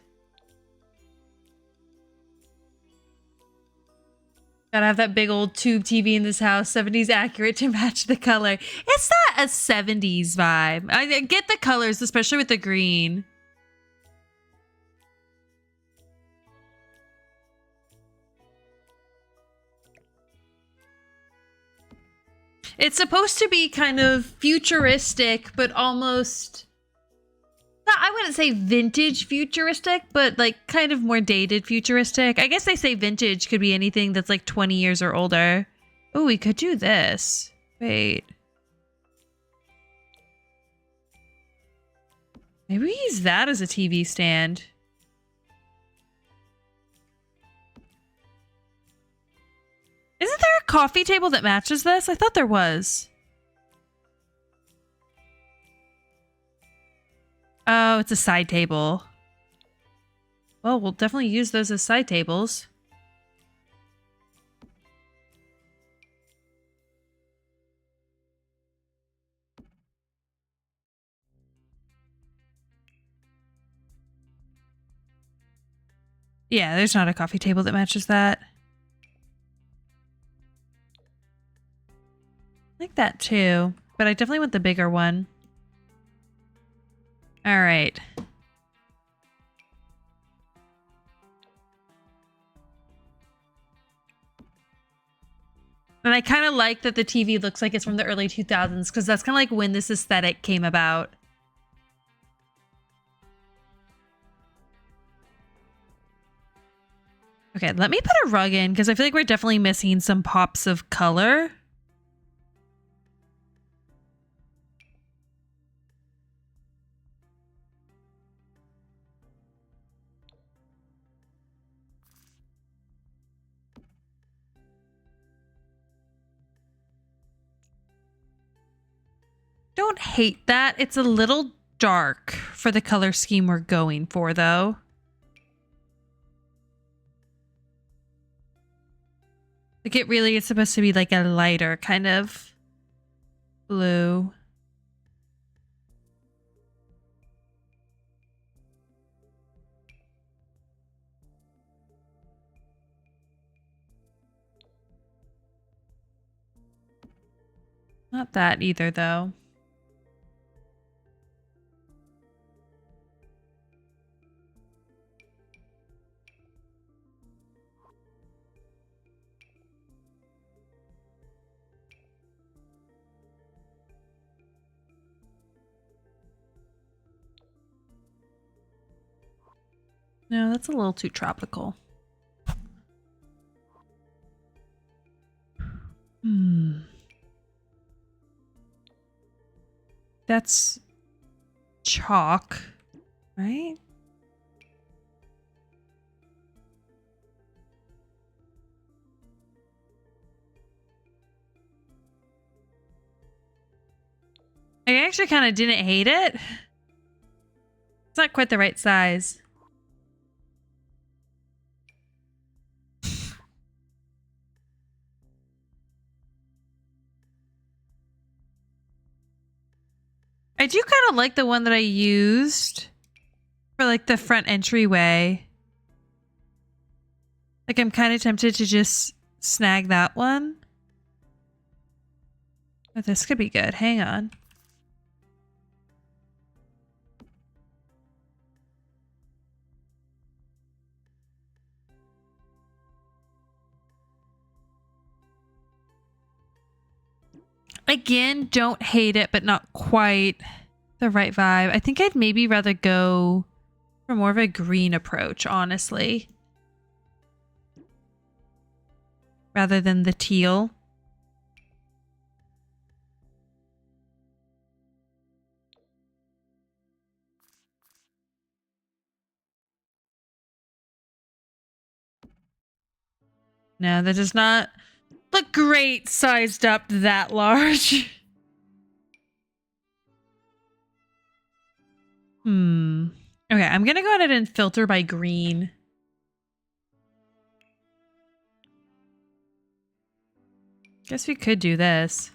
Gotta have that big old tube TV in this house, 70s accurate to match the color. It's not a 70s vibe. I get the colors, especially with the green. It's supposed to be kind of futuristic, but almost... I wouldn't say vintage futuristic, but like kind of more dated futuristic. I guess they say vintage could be anything that's like 20 years or older. Oh, we could do this. Wait. Maybe we use that as a TV stand. Isn't there a coffee table that matches this? I thought there was. Oh, it's a side table. Well, we'll definitely use those as side tables. Yeah, there's not a coffee table that matches that. I like that too, but I definitely want the bigger one. All right. And I kind of like that the TV looks like it's from the early 2000s because that's kind of like when this aesthetic came about. Okay, let me put a rug in because I feel like we're definitely missing some pops of color. Don't hate that. It's a little dark for the color scheme we're going for, though. Like, it really is supposed to be like a lighter kind of blue. Not that either, though. No, that's a little too tropical. That's chalk, right? I actually kind of didn't hate it. It's not quite the right size. I do kind of like the one that I used for like the front entryway. Like I'm kind of tempted to just snag that one. But this could be good. Hang on. Again, don't hate it, but not quite the right vibe. I think I'd maybe rather go for more of a green approach, honestly. Rather than the teal. No, that does not look great sized up that large. Okay, I'm gonna go ahead and filter by green. Guess we could do this.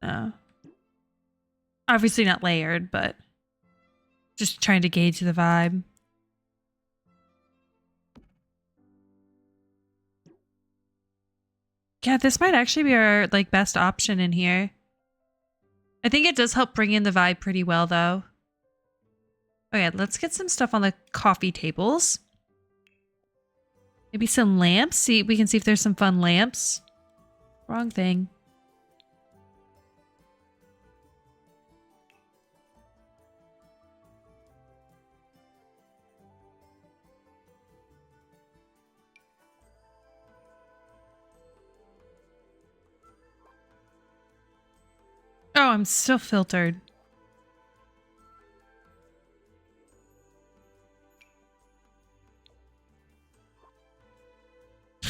No. Obviously not layered, but just trying to gauge the vibe. Yeah, this might actually be our like best option in here. I think it does help bring in the vibe pretty well though. Okay, let's get some stuff on the coffee tables. Maybe some lamps. See, we can see if there's some fun lamps. Wrong thing. Oh, I'm still filtered.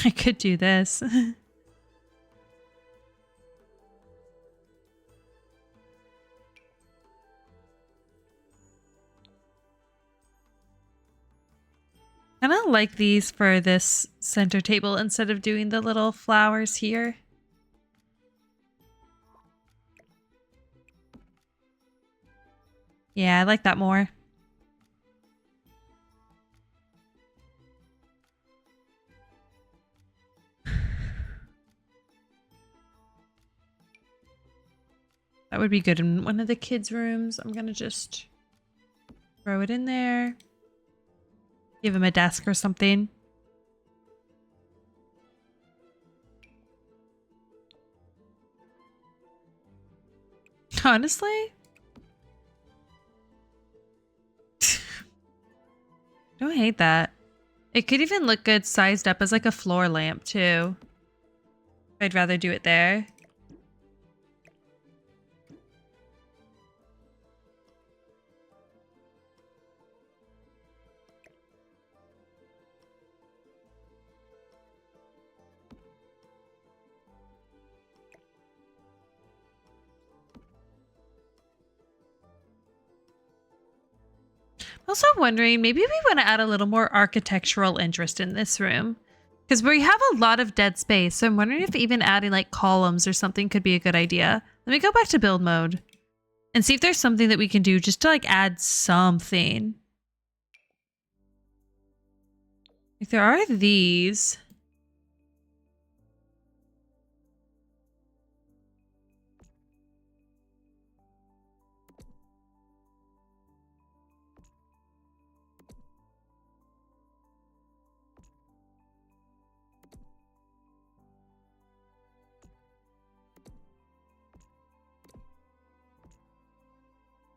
I could do this. And I like these for this center table instead of doing the little flowers here. Yeah, I like that more. That would be good in one of the kids' rooms. I'm gonna just throw it in there. Give him a desk or something. Honestly? Don't hate that. It could even look good sized up as like a floor lamp too. I'd rather do it there. Also wondering, maybe we want to add a little more architectural interest in this room. Because we have a lot of dead space, so I'm wondering if even adding like columns or something could be a good idea. Let me go back to build mode and see if there's something that we can do just to like add something. Like there are these.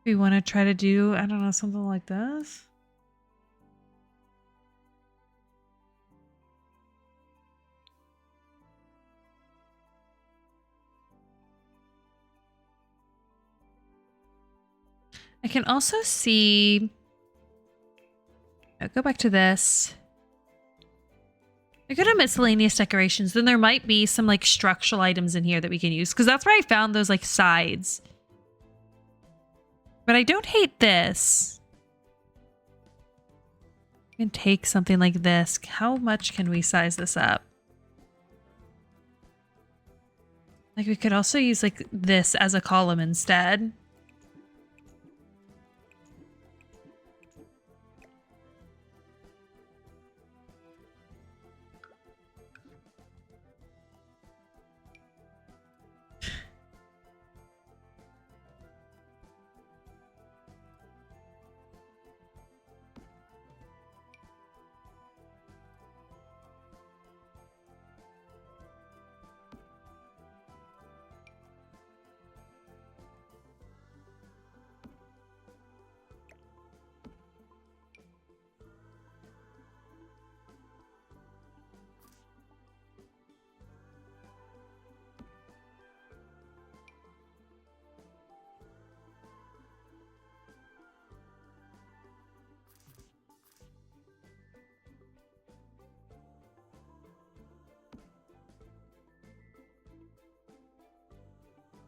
We want to try to do, I don't know, something like this. I can also see, I'll go back to this. I go to miscellaneous decorations, then there might be some like structural items in here that we can use because that's where I found those like sides. But I don't hate this. I can take something like this. How much can we size this up? Like we could also use like this as a column instead.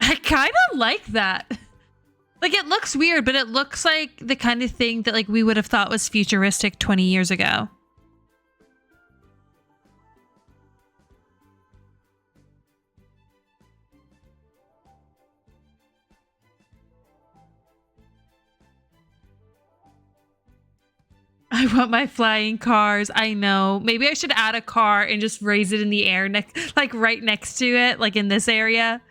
I kind of like that. Like it looks weird, but it looks like the kind of thing that like we would have thought was futuristic 20 years ago. I want my flying cars. I know. Maybe I should add a car and just raise it in the air like right next to it, like in this area.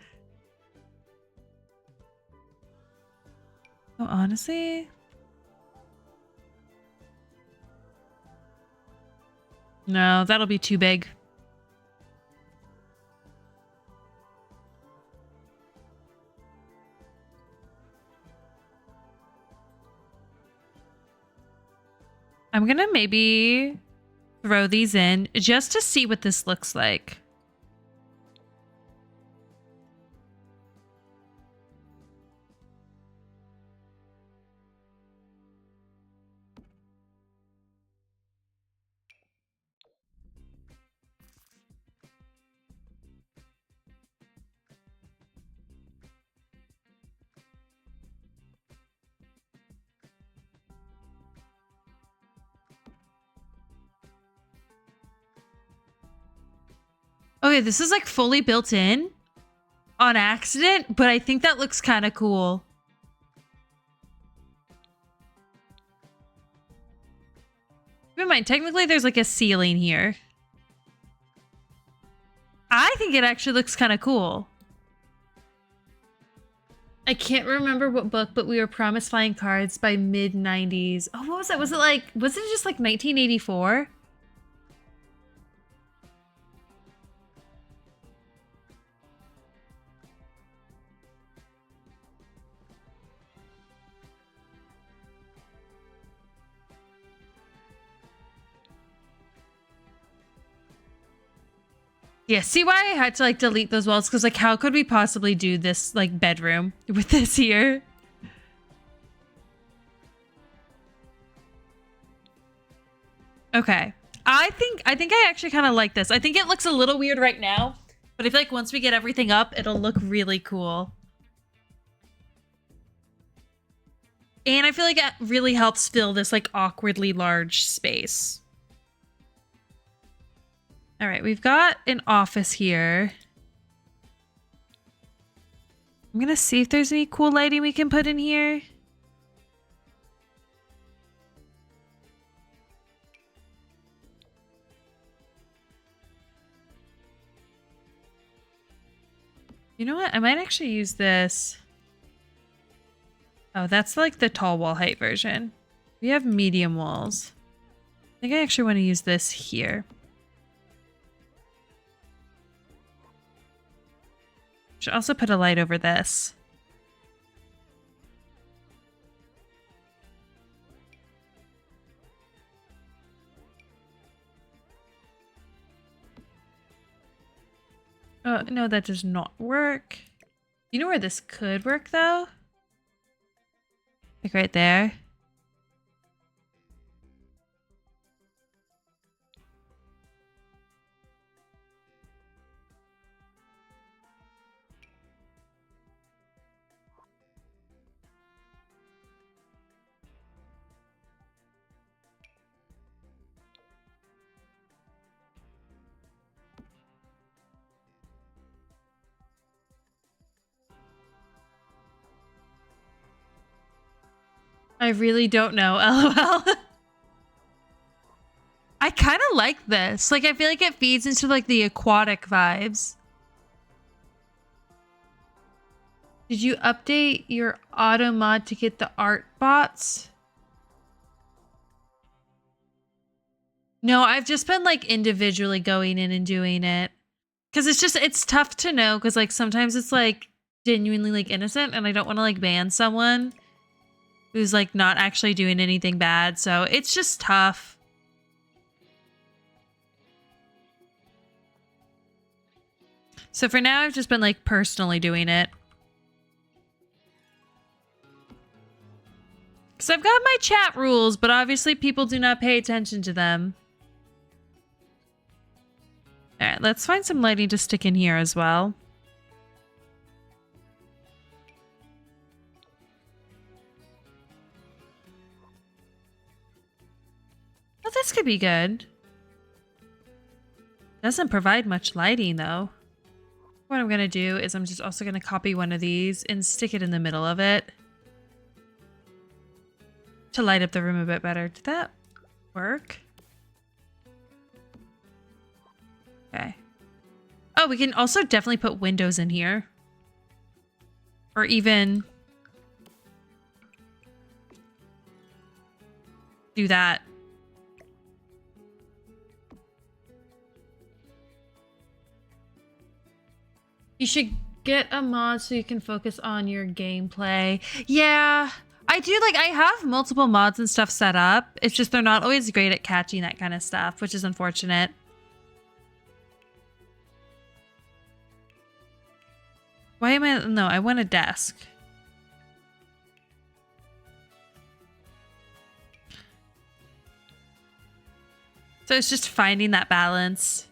Oh, honestly? No, that'll be too big. I'm gonna maybe throw these in just to see what this looks like. Okay, this is like fully built in on accident, but I think that looks kind of cool. Keep in mind, technically there's like a ceiling here. I think it actually looks kind of cool. I can't remember what book, but we were promised flying cards by mid-90s. Oh, what was it? Was it just like 1984? Yeah, see why I had to like delete those walls? Because like how could we possibly do this like bedroom with this here? Okay. I think I actually kind of like this. I think it looks a little weird right now, but I feel like once we get everything up, it'll look really cool. And I feel like it really helps fill this like awkwardly large space. All right, we've got an office here. I'm gonna see if there's any cool lighting we can put in here. You know what? I might actually use this. Oh, that's like the tall wall height version. We have medium walls. I think I actually want to use this here. Should also put a light over this. Oh, no, that does not work. You know where this could work, though? Like right there. I really don't know, LOL. I kind of like this. Like, I feel like it feeds into like the aquatic vibes. Did you update your auto mod to get the art bots? No, I've just been like individually going in and doing it. Cause it's tough to know. Cause like sometimes it's like genuinely like innocent and I don't want to like ban someone who's like not actually doing anything bad. So it's just tough. So for now, I've just been like personally doing it. Because I've got my chat rules, but obviously people do not pay attention to them. All right, let's find some lighting to stick in here as well. Oh, this could be good. Doesn't provide much lighting though. What I'm gonna do is I'm just also gonna copy one of these and stick it in the middle of it to light up the room a bit better. Did that work? Okay. Oh, we can also definitely put windows in here. Or even do that. You should get a mod so you can focus on your gameplay. Yeah, I do. Like, I have multiple mods and stuff set up. It's just they're not always great at catching that kind of stuff, which is unfortunate. Why am I? No, I want a desk. So it's just finding that balance.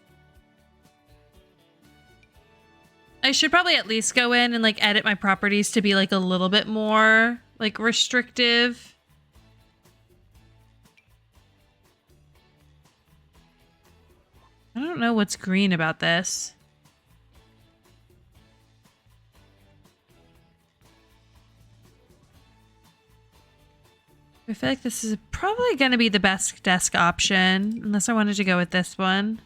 I should probably at least go in and like edit my properties to be like a little bit more like restrictive. I don't know what's green about this. I feel like this is probably going to be the best desk option, unless I wanted to go with this one.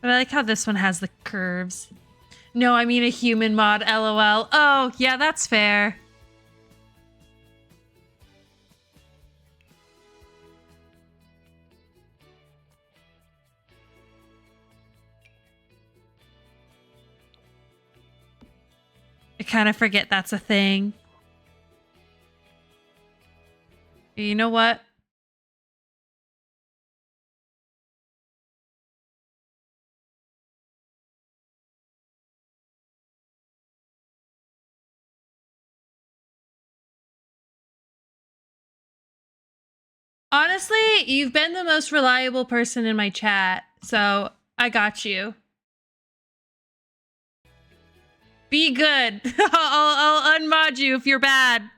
But I like how this one has the curves. No, I mean a human mod, LOL. Oh, yeah, that's fair. I kind of forget that's a thing. You know what? Honestly, you've been the most reliable person in my chat, so I got you. Be good. I'll unmod you if you're bad.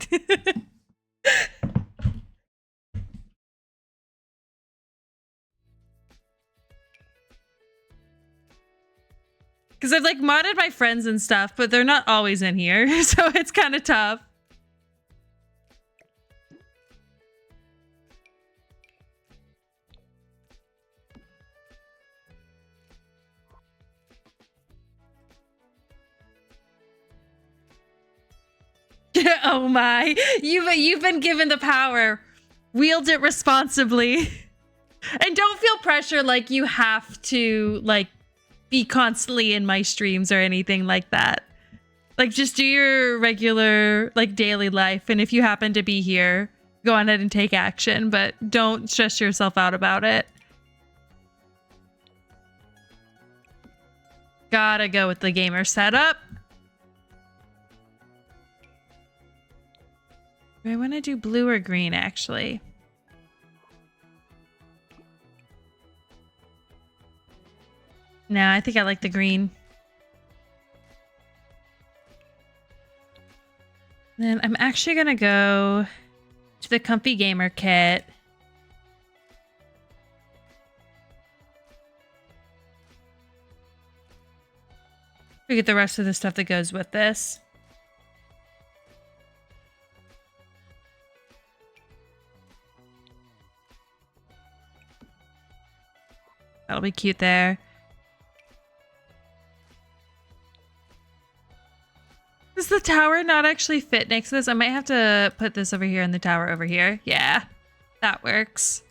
Because I've like modded my friends and stuff, but they're not always in here, so it's kind of tough. Oh my, you've been given the power. Wield it responsibly. And don't feel pressure like you have to like be constantly in my streams or anything like that. Like just do your regular like daily life, and if you happen to be here, go on ahead and take action, but don't stress yourself out about it. Gotta go with the gamer setup. Do I want to do blue or green, actually? No, I think I like the green. Then I'm actually gonna go to the Comfy Gamer kit. We get the rest of the stuff that goes with this. That'll be cute there. Does the tower not actually fit next to this? I might have to put this over here and the tower over here. Yeah, that works.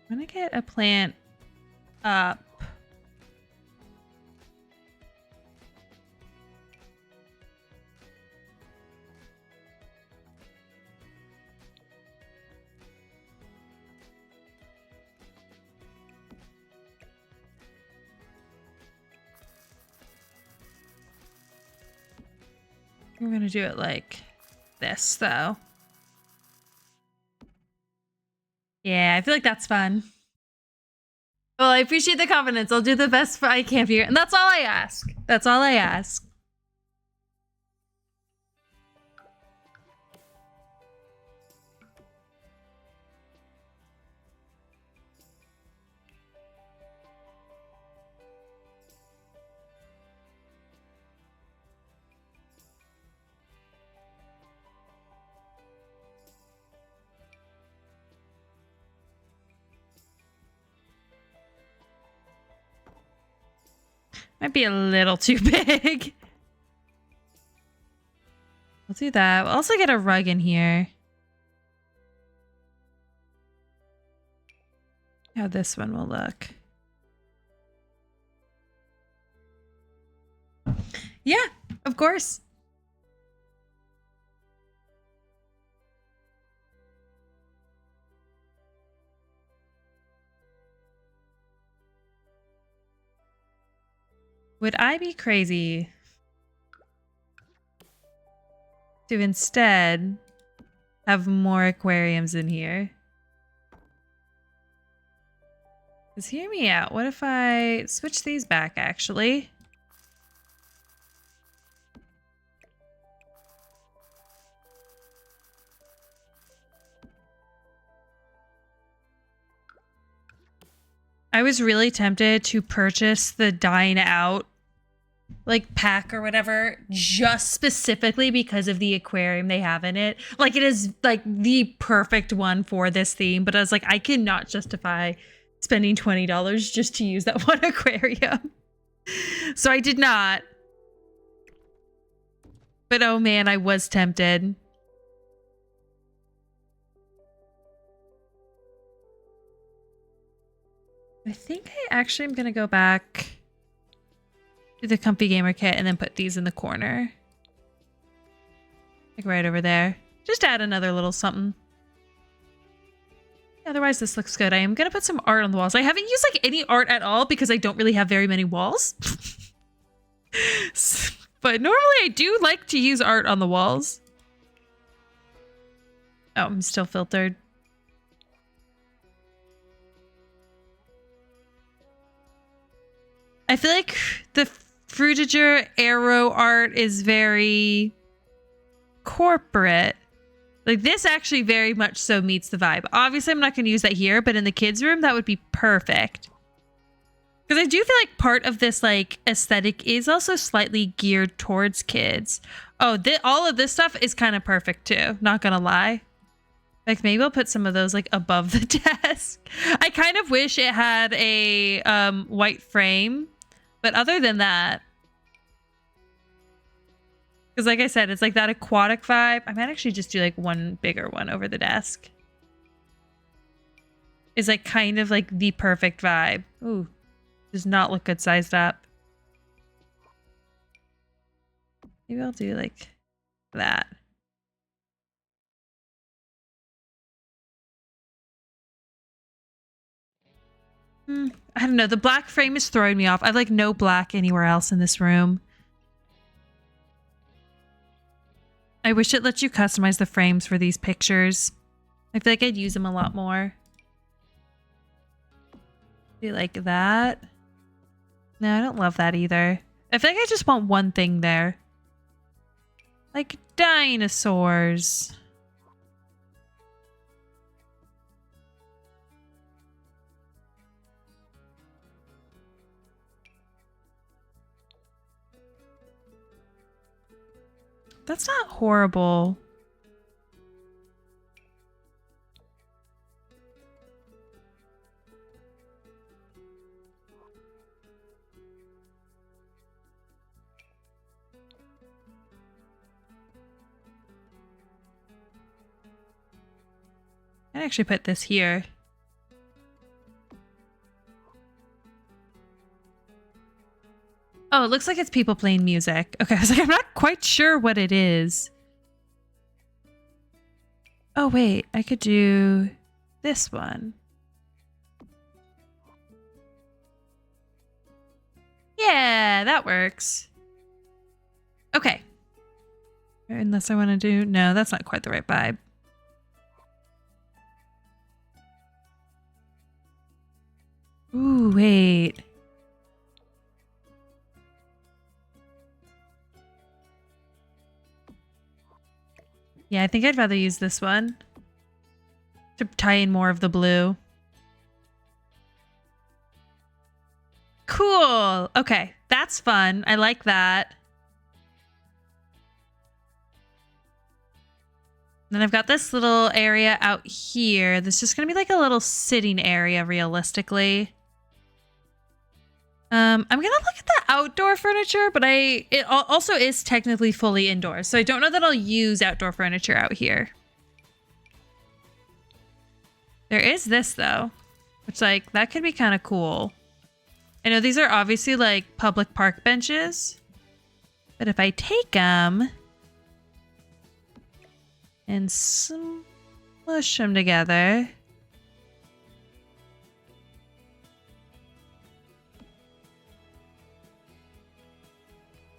I'm gonna get a plant up. We're gonna do it like this, though. Yeah, I feel like that's fun. Well, I appreciate the confidence. I'll do the best I can for you. And that's all I ask. That's all I ask. Might be a little too big. We'll do that. We'll also get a rug in here. How this one will look. Yeah, of course. Would I be crazy to instead have more aquariums in here? Because hear me out. What if I switch these back, actually? I was really tempted to purchase the Dine Out like pack or whatever just specifically because of the aquarium they have in it. Like it is like the perfect one for this theme, but I was like, I cannot justify spending $20 just to use that one aquarium. So I did not. But oh man, I was tempted. I think I actually am going to go back to the Comfy Gamer kit and then put these in the corner. Like right over there. Just add another little something. Otherwise, this looks good. I am going to put some art on the walls. I haven't used like any art at all because I don't really have very many walls. But normally I do like to use art on the walls. Oh, I'm still filtered. I feel like the Frutiger Aero art is very corporate. Like this actually very much so meets the vibe. Obviously, I'm not going to use that here, but in the kids' room, that would be perfect. Because I do feel like part of this like aesthetic is also slightly geared towards kids. Oh, all of this stuff is kind of perfect too. Not going to lie. Like maybe I'll put some of those like above the desk. I kind of wish it had a white frame. But other than that, because like I said, it's like that aquatic vibe. I might actually just do like one bigger one over the desk. Is like kind of like the perfect vibe. Ooh, does not look good sized up. Maybe I'll do like that. I don't know. The black frame is throwing me off. I have like no black anywhere else in this room. I wish it lets you customize the frames for these pictures. I feel like I'd use them a lot more. Do like that. No, I don't love that either. I feel like I just want one thing there. Like dinosaurs. That's not horrible. I'd actually put this here. Oh, it looks like it's people playing music. Okay, I was like, I'm not quite sure what it is. Oh, wait, I could do this one. Yeah, that works. Okay. Unless I want to do... No, that's not quite the right vibe. Ooh, wait. Yeah, I think I'd rather use this one to tie in more of the blue. Cool. Okay, that's fun. I like that. Then I've got this little area out here. That's just going to be like a little sitting area, realistically. I'm going to look at the outdoor furniture, but it also is technically fully indoors. So I don't know that I'll use outdoor furniture out here. There is this, though, which, like, that could be kind of cool. I know these are obviously, like, public park benches. But if I take them and smush them together...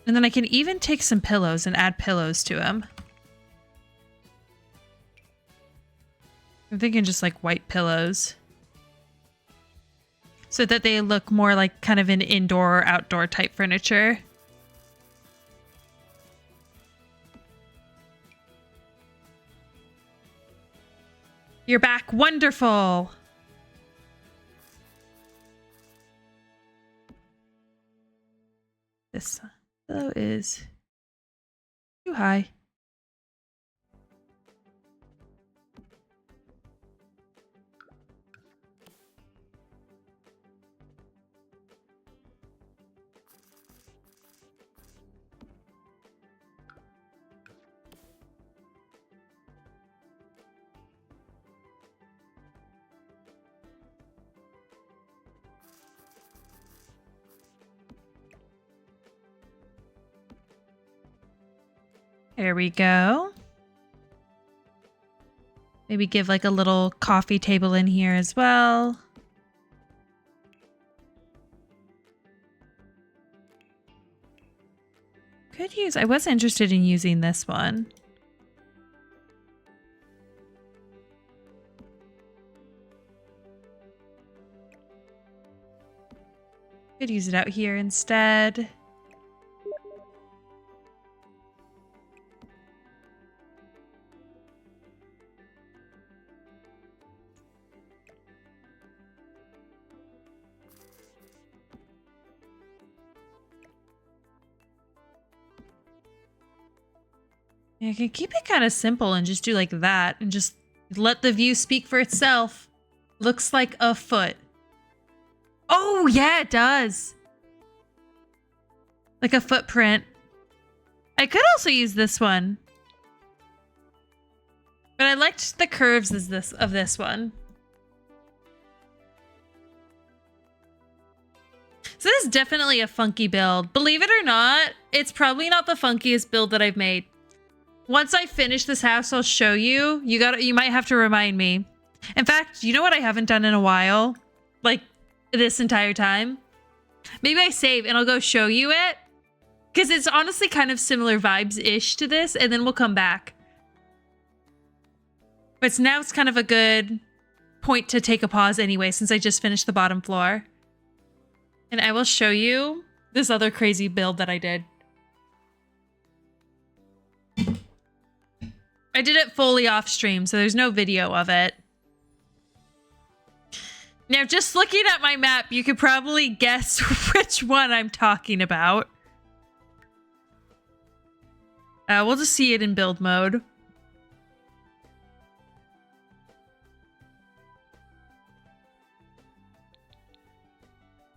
And then I can even take some pillows and add pillows to them. I'm thinking just like white pillows. So that they look more like kind of an indoor or outdoor type furniture. You're back. Wonderful. This pillow is too high. There we go. Maybe give like a little coffee table in here as well. Could use, I was interested in using this one. Could use it out here instead. Yeah, I can keep it kind of simple and just do like that and just let the view speak for itself. Looks like a foot. Oh, yeah, it does. Like a footprint. I could also use this one. But I liked the curves of this one. So this is definitely a funky build. Believe it or not, it's probably not the funkiest build that I've made. Once I finish this house, I'll show you. You might have to remind me. In fact, you know what I haven't done in a while? Like this entire time? Maybe I save and I'll go show you it. Because it's honestly kind of similar vibes-ish to this, and then we'll come back. But now it's kind of a good point to take a pause anyway, since I just finished the bottom floor. And I will show you this other crazy build that I did. I did it fully off stream, so there's no video of it. Now, just looking at my map, you could probably guess which one I'm talking about. We'll just see it in build mode.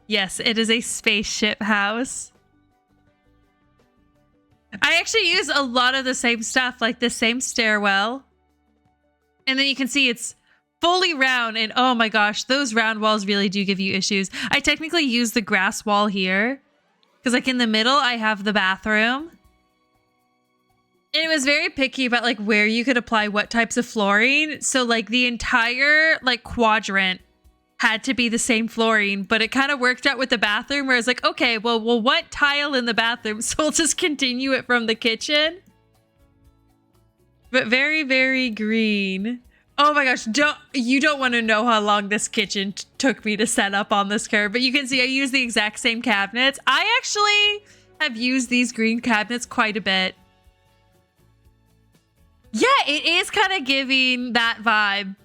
Yes, it is a spaceship house. I actually use a lot of the same stuff, like the same stairwell. And then you can see it's fully round, and oh my gosh, those round walls really do give you issues. I technically use the grass wall here, because like in the middle, I have the bathroom. And it was very picky about like where you could apply what types of flooring. So like the entire like quadrant had to be the same flooring, but it kind of worked out with the bathroom where I was like, okay, well, we'll want tile in the bathroom, so we'll just continue it from the kitchen. But very, very green. Oh my gosh, you don't want to know how long this kitchen took me to set up on this curve, but you can see I use the exact same cabinets. I actually have used these green cabinets quite a bit. Yeah, it is kind of giving that vibe.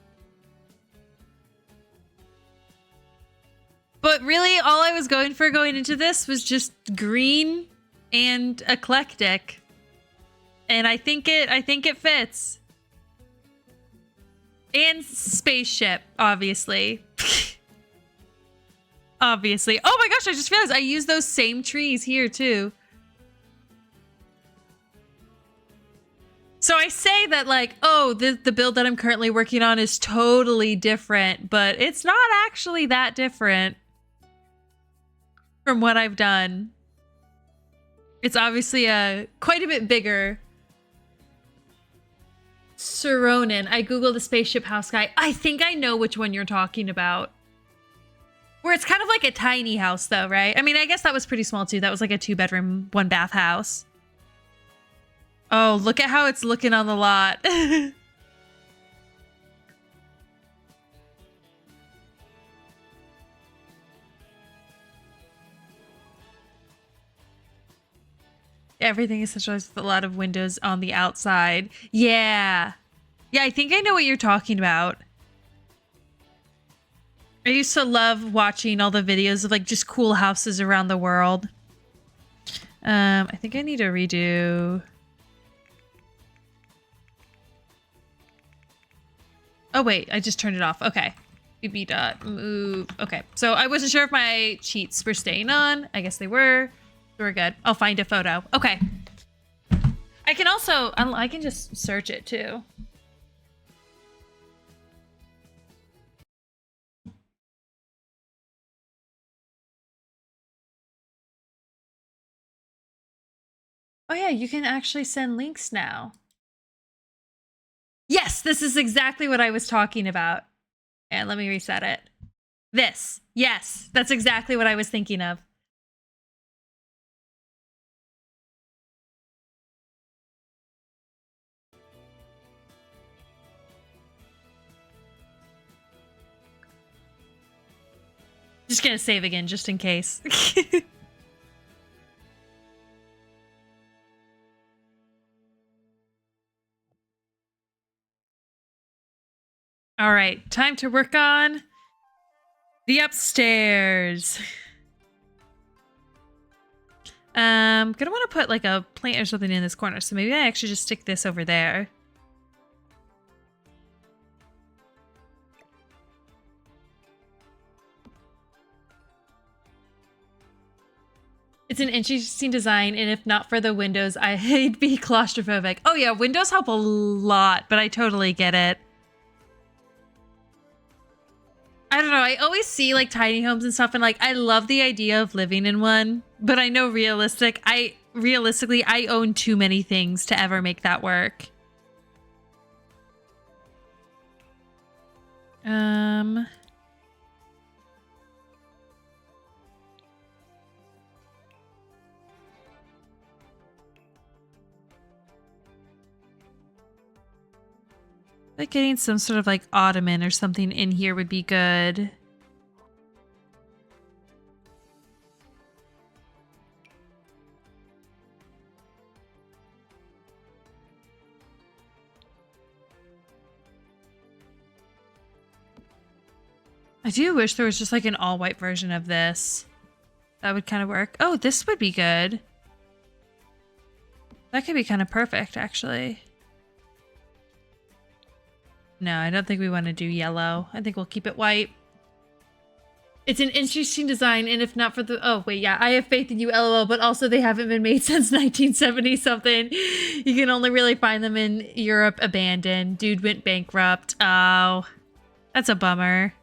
But really, all I was going for going into this was just green and eclectic. And I think it fits. And spaceship, obviously. Obviously. Oh my gosh, I just realized I use those same trees here too. So I say that like, oh, the build that I'm currently working on is totally different, but it's not actually that different from what I've done. It's obviously quite a bit bigger. Saronin. I googled the spaceship house guy. I think I know which one you're talking about. Where it's kind of like a tiny house though, right? I mean, I guess that was pretty small too. That was like a 2-bedroom, 1-bath house. Oh, look at how it's looking on the lot. Everything is centralized with a lot of windows on the outside. Yeah. Yeah, I think I know what you're talking about. I used to love watching all the videos of like just cool houses around the world. I think I need to redo. Oh wait, I just turned it off. Okay. BB dot move. Okay, so I wasn't sure if my cheats were staying on. I guess they were. We're good. I'll find a photo. Okay. I can also, I can just search it too. Oh yeah, you can actually send links now. Yes, this is exactly what I was talking about. And let me reset it. This. Yes, that's exactly what I was thinking of. Just gonna save again, just in case. All right, time to work on the upstairs. Gonna want to put like a plant or something in this corner, so maybe I actually just stick this over there. It's an interesting design, and if not for the windows, I'd be claustrophobic. Oh yeah, windows help a lot, but I totally get it. I don't know, I always see like tiny homes and stuff, and like I love the idea of living in one, but I know realistically I own too many things to ever make that work. Like getting some sort of like ottoman or something in here would be good. I do wish there was just like an all white version of this. That would kind of work. Oh, this would be good. That could be kind of perfect, actually. No, I don't think we want to do yellow. I think we'll keep it white. It's an interesting design, and if not for the... Oh, wait, yeah, I have faith in you, LOL, but also they haven't been made since 1970-something. You can only really find them in Europe abandoned. Dude went bankrupt. Oh, that's a bummer.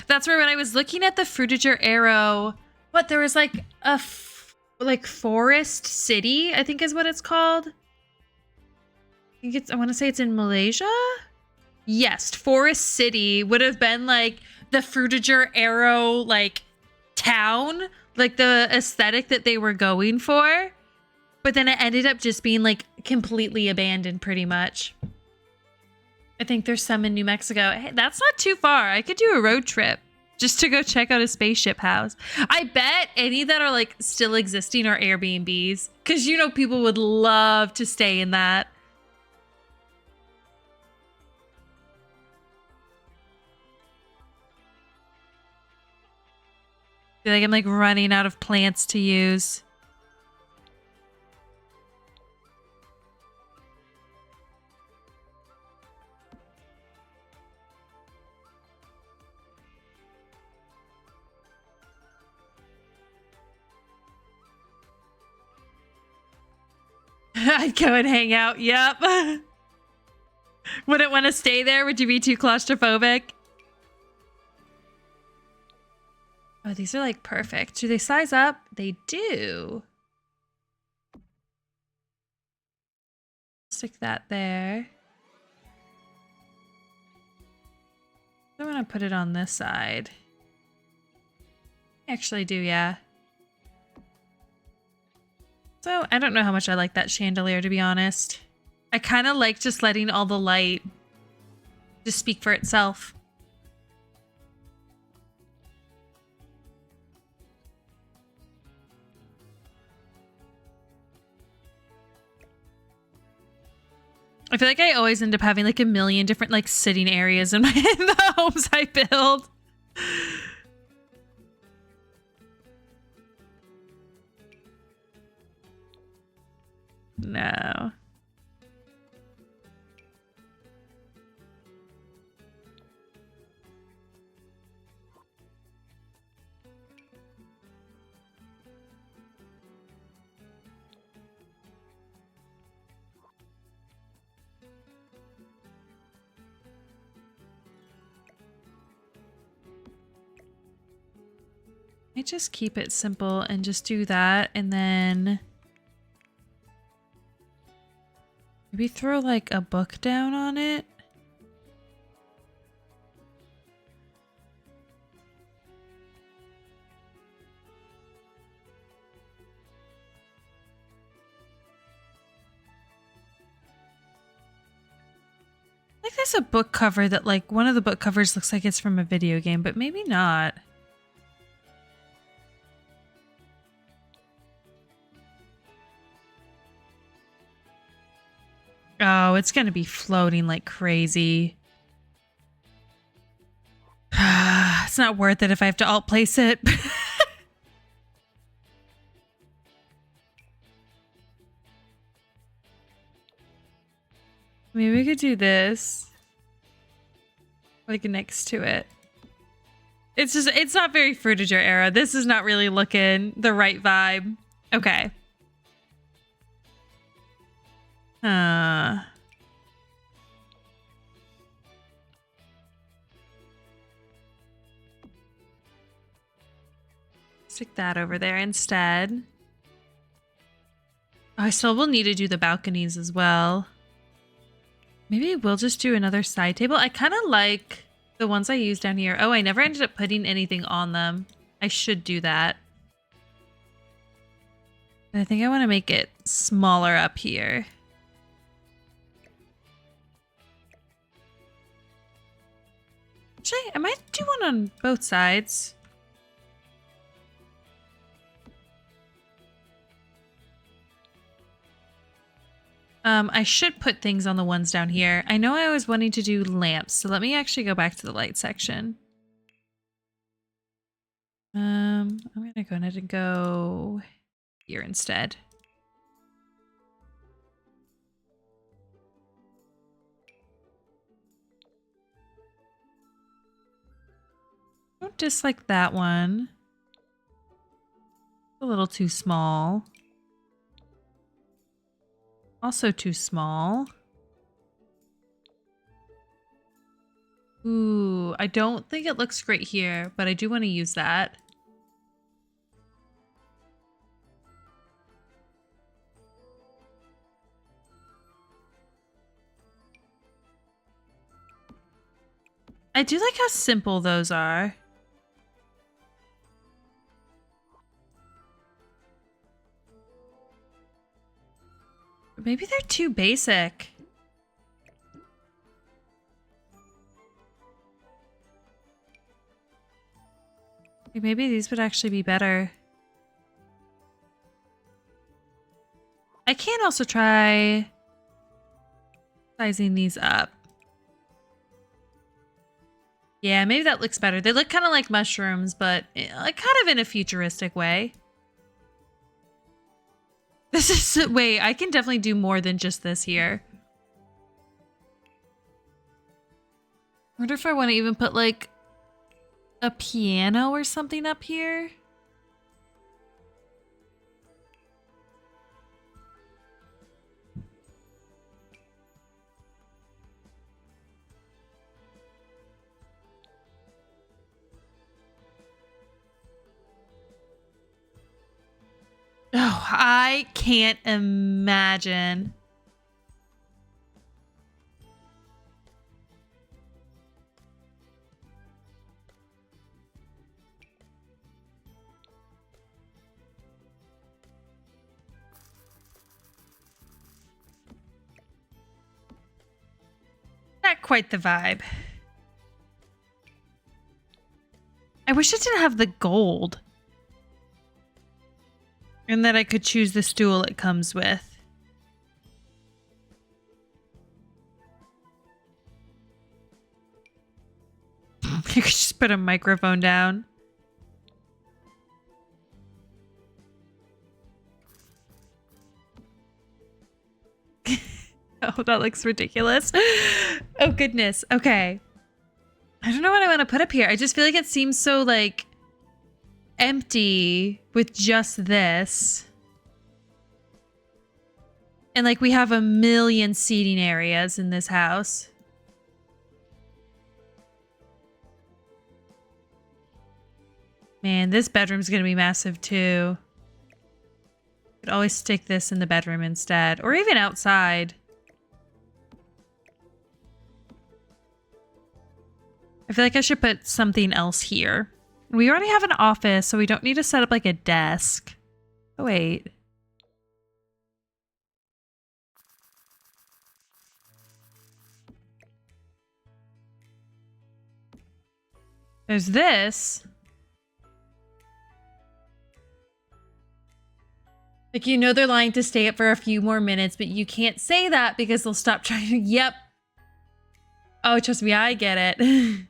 That's where when I was looking at the Frutiger Aero, what, there was like a... like Forest City, I think is what it's called. I want to say it's in Malaysia. Yes, Forest City would have been like the Frutiger Aero like town, like the aesthetic that they were going for. But then it ended up just being like completely abandoned pretty much. I think there's some in New Mexico. Hey, that's not too far. I could do a road trip just to go check out a spaceship house. I bet any that are like still existing are Airbnbs, because you know people would love to stay in that. I feel like I'm like running out of plants to use. I'd go and hang out. Yep. Wouldn't want to stay there? Would you be too claustrophobic? Oh, these are like perfect. Do they size up? They do. Stick that there. I'm gonna put it on this side. I actually do, yeah. So I don't know how much I like that chandelier, to be honest. I kind of like just letting all the light just speak for itself. I feel like I always end up having like a million different like sitting areas in the homes I build. No. I just keep it simple and just do that, and then maybe throw like a book down on it. Like there's a book cover that like one of the book covers looks like it's from a video game, but maybe not. Oh, it's gonna be floating like crazy. It's not worth it if I have to alt place it. Maybe we could do this. Like next to it. It's just, it's not very Frutiger era. This is not really looking the right vibe. Okay. Stick that over there instead. Oh, I still will need to do the balconies as well. Maybe we'll just do another side table. I kind of like the ones I used down here. Oh, I never ended up putting anything on them. I should do that. But I think I want to make it smaller up here. Actually, I might do one on both sides. I should put things on the ones down here. I know I was wanting to do lamps, so let me actually go back to the light section. I'm gonna go ahead and go here instead. Don't dislike that one. A little too small. Also too small. Ooh, I don't think it looks great here, but I do want to use that. I do like how simple those are. Maybe they're too basic. Maybe these would actually be better. I can also try sizing these up. Yeah, maybe that looks better. They look kind of like mushrooms, but like kind of in a futuristic way. This is, wait, I can definitely do more than just this here. I wonder if I want to even put like a piano or something up here. Oh, I can't imagine. Not quite the vibe. I wish it didn't have the gold. And that I could choose the stool it comes with. I could just put a microphone down. Oh, that looks ridiculous. Oh, goodness. Okay. I don't know what I want to put up here. I just feel like it seems so, like, empty with just this. And, like, we have a million seating areas in this house. Man, this bedroom's gonna be massive too. Could always stick this in the bedroom instead, or even outside. I feel like I should put something else here. We already have an office, so we don't need to set up like a desk. Oh, wait. There's this. Like, you know they're lying to stay up for a few more minutes, but you can't say that because they'll stop trying to... Yep. Oh, trust me, I get it.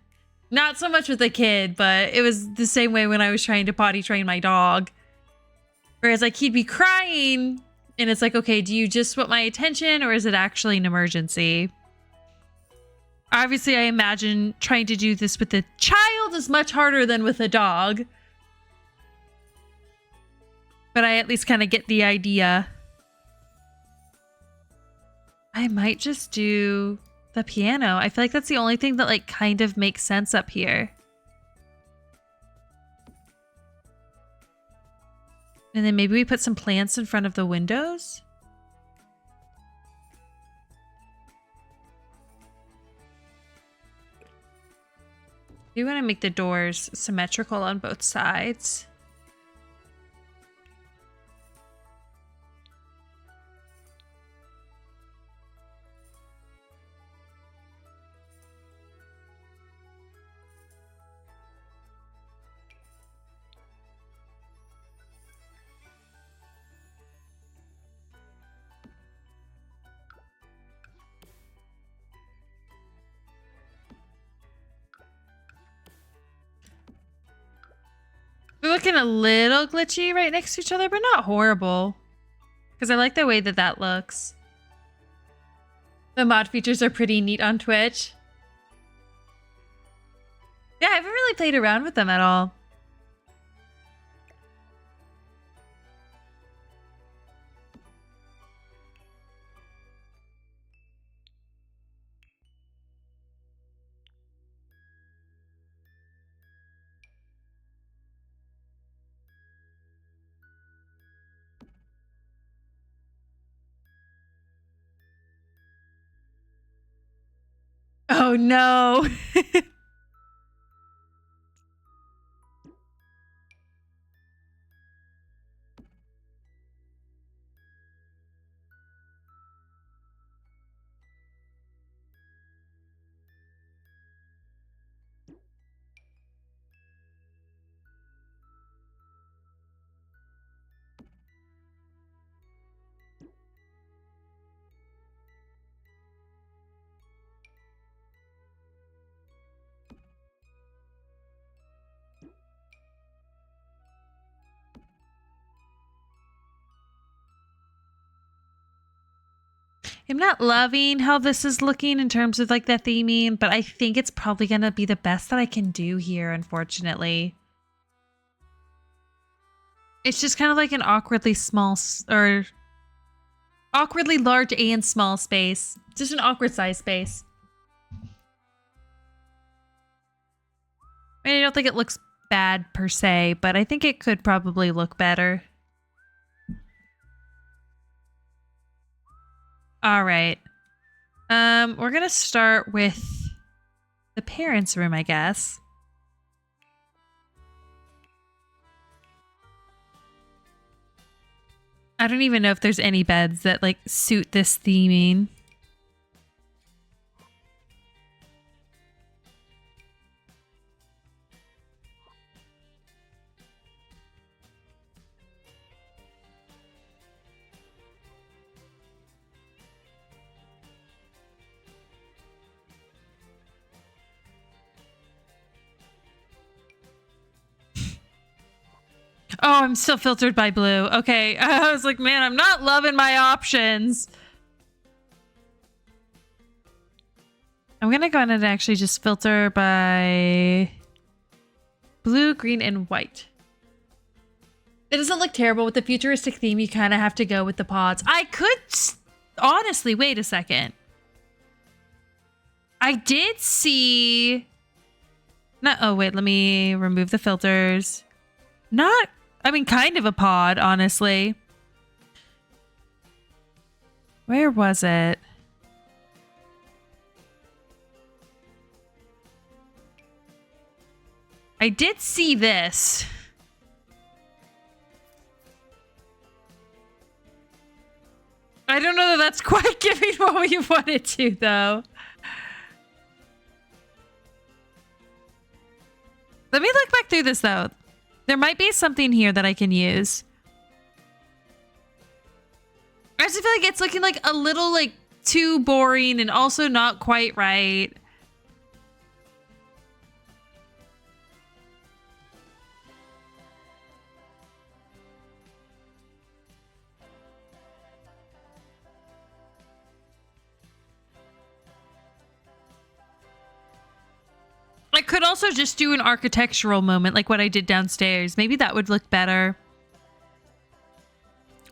Not so much with the kid, but it was the same way when I was trying to potty train my dog. Whereas, like, he'd be crying, and it's like, okay, do you just want my attention, or is it actually an emergency? Obviously, I imagine trying to do this with a child is much harder than with a dog. But I at least kind of get the idea. I might just do the piano. I feel like that's the only thing that like kind of makes sense up here. And then maybe we put some plants in front of the windows. We want to make the doors symmetrical on both sides. We're looking a little glitchy right next to each other, but not horrible. Because I like the way that that looks. The mod features are pretty neat on Twitch. Yeah, I haven't really played around with them at all. Oh no. I'm not loving how this is looking in terms of like the theming, but I think it's probably going to be the best that I can do here, unfortunately. It's just kind of like an awkwardly small or awkwardly large and small space. Just an awkward size space. I mean, I don't think it looks bad per se, but I think it could probably look better. All right. We're going to start with the parents' room, I guess. I don't even know if there's any beds that like suit this theming. Oh, I'm still filtered by blue. Okay. I was like, man, I'm not loving my options. I'm going to go ahead and actually just filter by blue, green, and white. It doesn't look terrible. With the futuristic theme, you kind of have to go with the pods. I could... Honestly, wait a second. I did see... No, oh, wait. Let me remove the filters. Not, I mean, kind of a pod, honestly. Where was it? I did see this. I don't know that that's quite giving what we wanted to, though. Let me look back through this, though. There might be something here that I can use. I just feel like it's looking like a little, like, too boring and also not quite right. I could also just do an architectural moment like what I did downstairs. Maybe that would look better.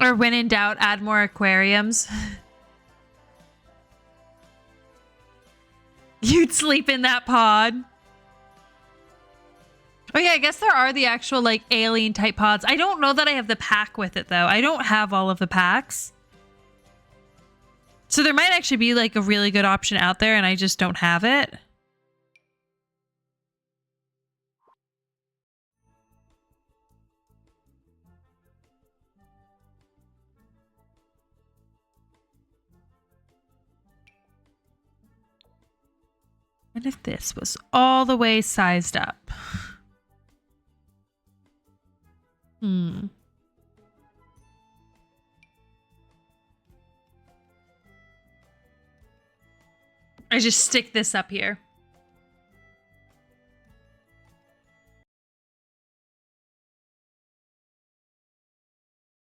Or when in doubt, add more aquariums. You'd sleep in that pod. Oh yeah, I guess there are the actual like alien type pods. I don't know that I have the pack with it though. I don't have all of the packs. So there might actually be like a really good option out there and I just don't have it. What if this was all the way sized up? I just stick this up here.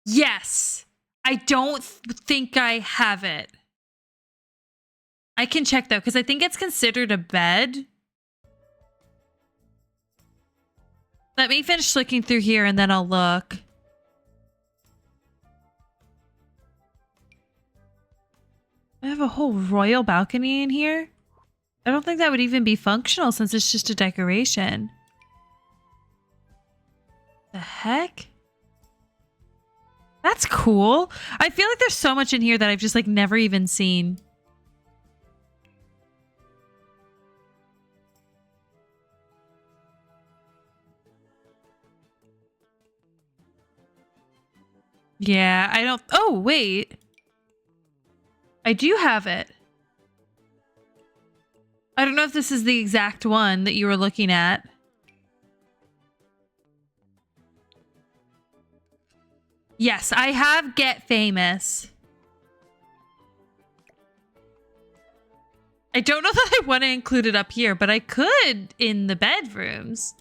Yes. I don't think I have it. I can check though, because I think it's considered a bed. Let me finish looking through here and then I'll look. I have a whole royal balcony in here. I don't think that would even be functional since it's just a decoration. The heck? That's cool. I feel like there's so much in here that I've just like never even seen. Yeah, I don't... Oh, wait. I do have it. I don't know if this is the exact one that you were looking at. Yes, I have Get Famous. I don't know that I want to include it up here, but I could in the bedrooms.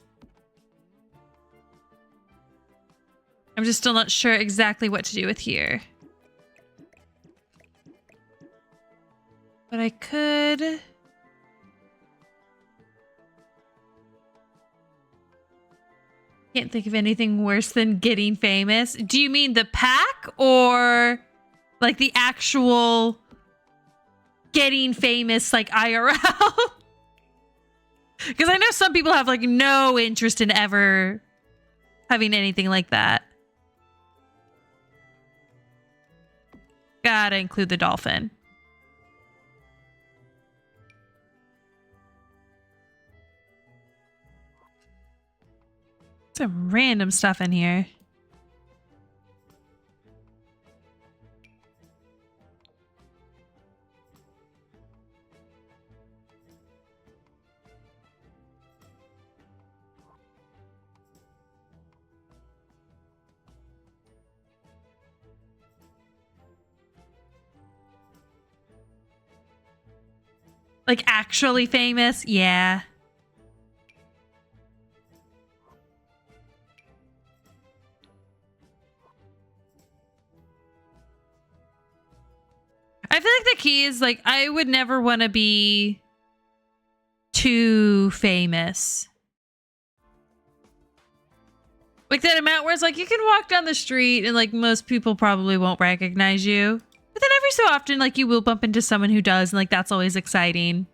I'm just still not sure exactly what to do with here. But I could... Can't think of anything worse than Getting Famous. Do you mean the pack or like the actual Getting Famous like IRL? Because I know some people have like no interest in ever having anything like that. Gotta include the dolphin. Some random stuff in here. Like actually famous? Yeah. I feel like the key is like I would never want to be too famous. Like that amount where it's like you can walk down the street and like most people probably won't recognize you. But then every so often like you will bump into someone who does and like that's always exciting.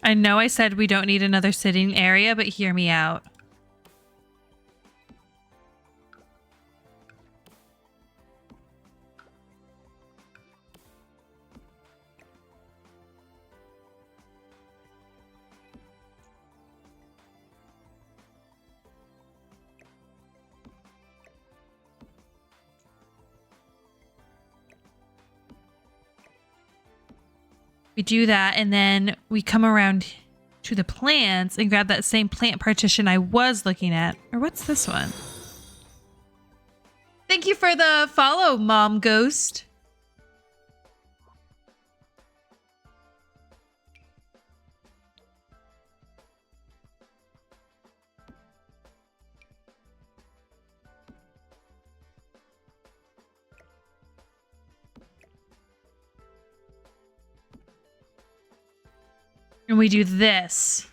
I know I said we don't need another sitting area, but hear me out. We do that, and then we come around to the plants and grab that same plant partition I was looking at. Or what's this one? Thank you for the follow, Mom Ghost. And we do this.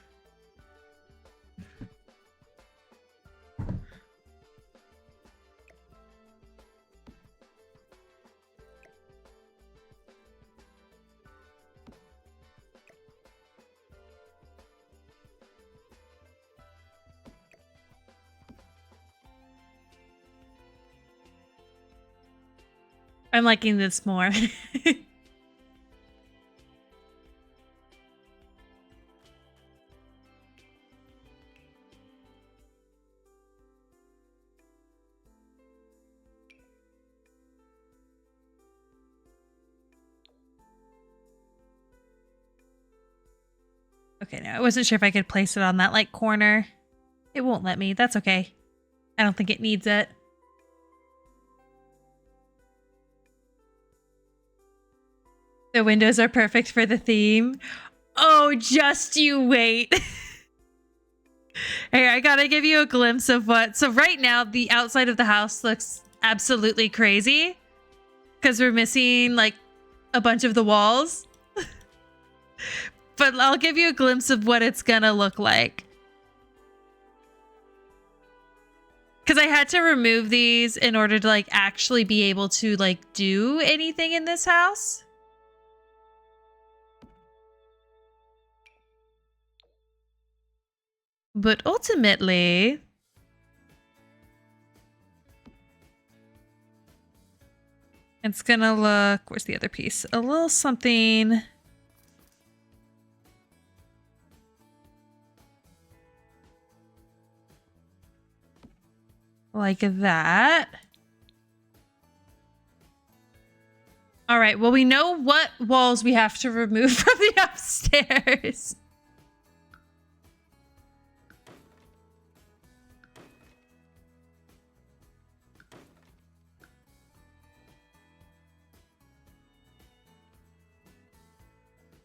I'm liking this more. Okay, no, I wasn't sure if I could place it on that like corner. It won't let me. That's okay. I don't think it needs it. The windows are perfect for the theme. Oh, just you wait. Hey, I gotta give you a glimpse of what. So right now, the outside of the house looks absolutely crazy because we're missing like a bunch of the walls. But I'll give you a glimpse of what it's gonna look like. Because I had to remove these in order to like actually be able to like do anything in this house. But ultimately, it's gonna look, where's the other piece? A little something like that. All right, well, we know what walls we have to remove from the upstairs.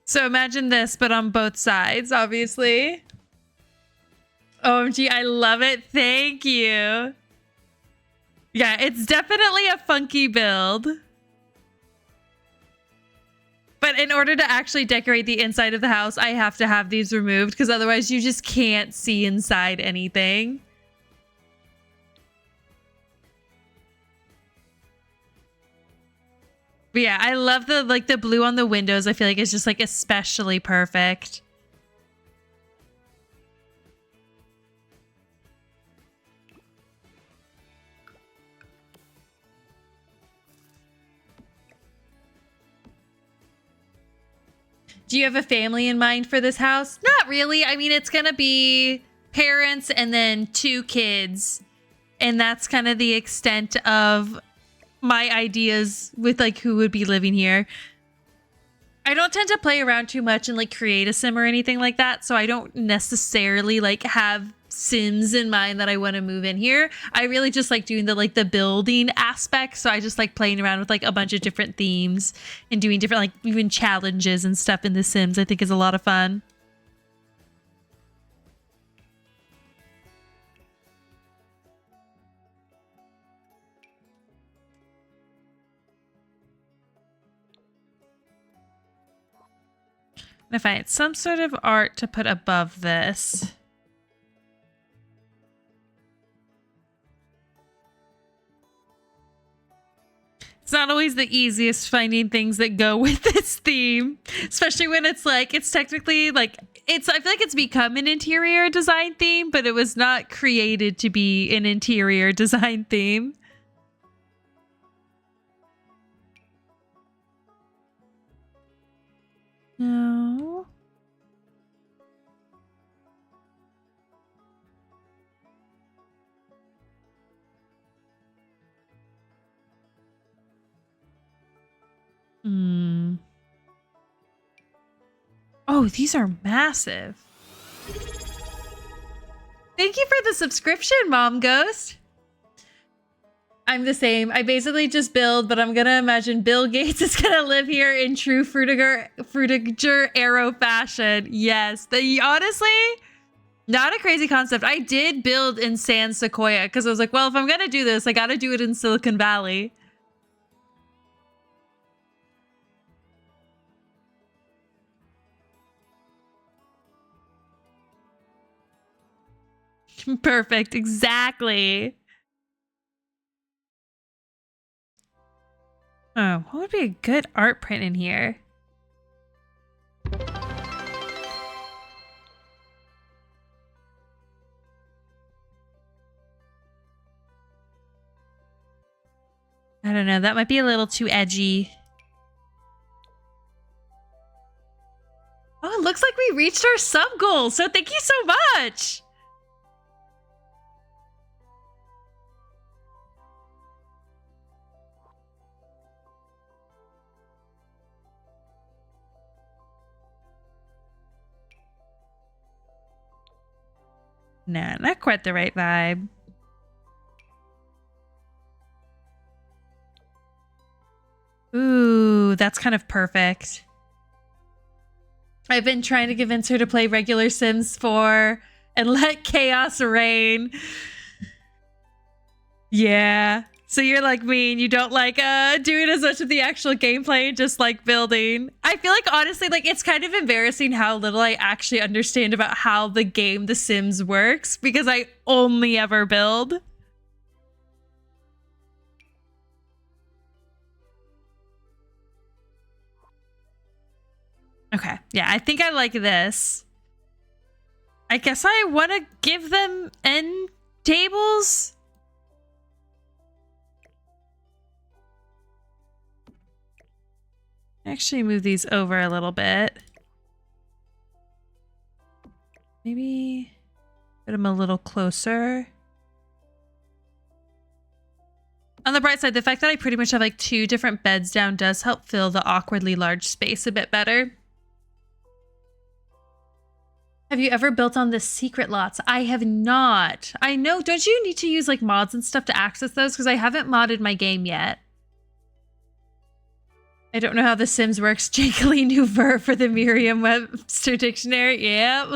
So imagine this, but on both sides, obviously. OMG, I love it. Thank you. Yeah, it's definitely a funky build. But in order to actually decorate the inside of the house, I have to have these removed because otherwise you just can't see inside anything. But yeah, I love the blue on the windows. I feel like it's just like especially perfect. Do you have a family in mind for this house? Not really. I mean, it's going to be parents and then 2 kids. And that's kind of the extent of my ideas with like who would be living here. I don't tend to play around too much and like create a sim or anything like that. So I don't necessarily like have sims in mind that I want to move in here. I really just like doing the building aspect. So I just like playing around with like a bunch of different themes and doing different like even challenges and stuff in the Sims. I think is a lot of fun. And if I had some sort of art to put above this. It's not always the easiest finding things that go with this theme, especially when it's like, it's technically like, I feel like it's become an interior design theme, but it was not created to be an interior design theme. No. Oh, these are massive. Thank you for the subscription, Mom Ghost. I'm the same. I basically just build, but I'm gonna imagine Bill Gates is gonna live here in true Frutiger Aero fashion. Yes, honestly, not a crazy concept. I did build in San Sequoia because I was like, well, if I'm gonna do this, I gotta do it in Silicon Valley. Perfect, exactly. Oh, what would be a good art print in here? I don't know, that might be a little too edgy. Oh, it looks like we reached our sub goal, so thank you so much! Nah, not quite the right vibe. Ooh, that's kind of perfect. I've been trying to convince her to play regular Sims 4 and let chaos reign. Yeah. So you're like me and you don't like doing as much of the actual gameplay, just like building. I feel like honestly, like it's kind of embarrassing how little I actually understand about how the game The Sims works because I only ever build. Okay. Yeah, I think I like this. I guess I want to give them end tables. Actually move these over a little bit. Maybe put them a little closer. On the bright side, the fact that I pretty much have like 2 different beds down does help fill the awkwardly large space a bit better. Have you ever built on the secret lots? I have not. I know, don't you need to use like mods and stuff to access those? Because I haven't modded my game yet. I don't know how The Sims works. Jankily new verb for the Merriam-Webster dictionary. Yep.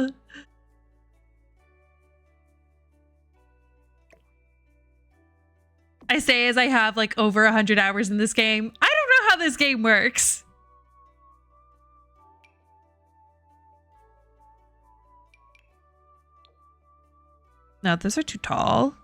I say as I have like over 100 hours in this game. I don't know how this game works. No, those are too tall.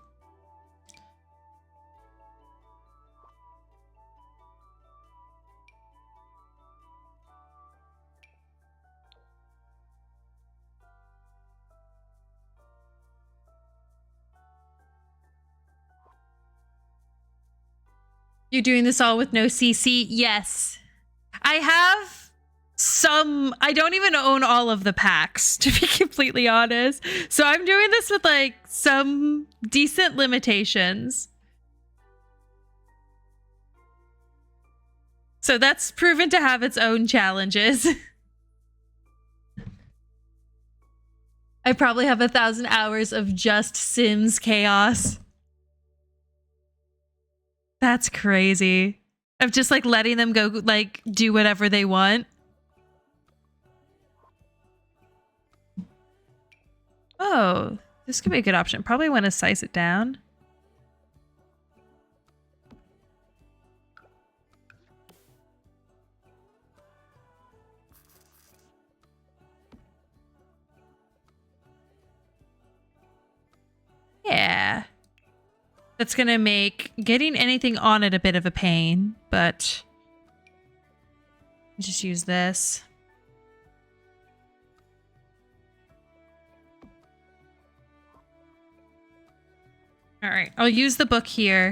You're doing this all with no CC? Yes. I have some, I don't even own all of the packs, to be completely honest. So I'm doing this with like some decent limitations. So that's proven to have its own challenges. I probably have 1,000 hours of just Sims chaos. That's crazy. Of just like letting them go like do whatever they want. Oh, this could be a good option. Probably want to size it down. Yeah. That's going to make getting anything on it a bit of a pain, but just use this. All right, I'll use the book here.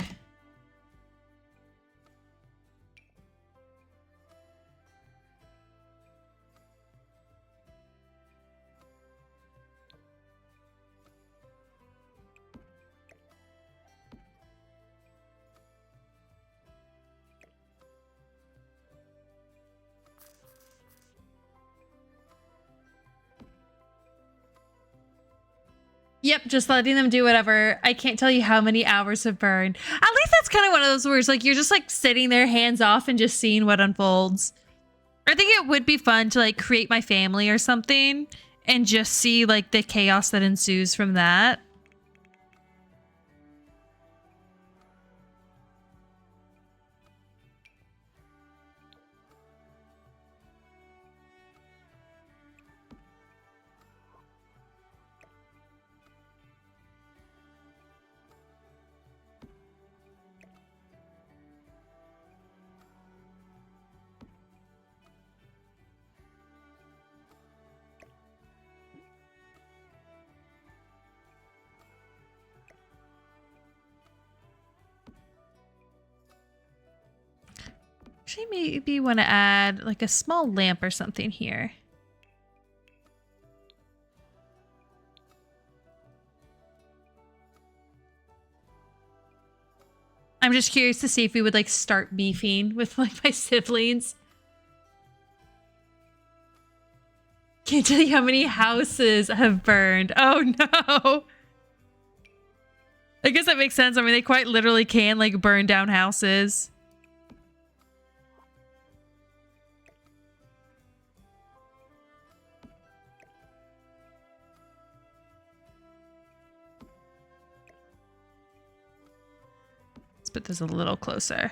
Yep, just letting them do whatever. I can't tell you how many hours have burned. At least that's kind of one of those words, like, you're just, like, sitting there, hands off, and just seeing what unfolds. I think it would be fun to, like, create my family or something and just see, like, the chaos that ensues from that. Actually, maybe want to add like a small lamp or something here. I'm just curious to see if we would like start beefing with like my siblings. Can't tell you how many houses have burned. Oh no. I guess that makes sense. I mean, they quite literally can like burn down houses. Let's put this a little closer.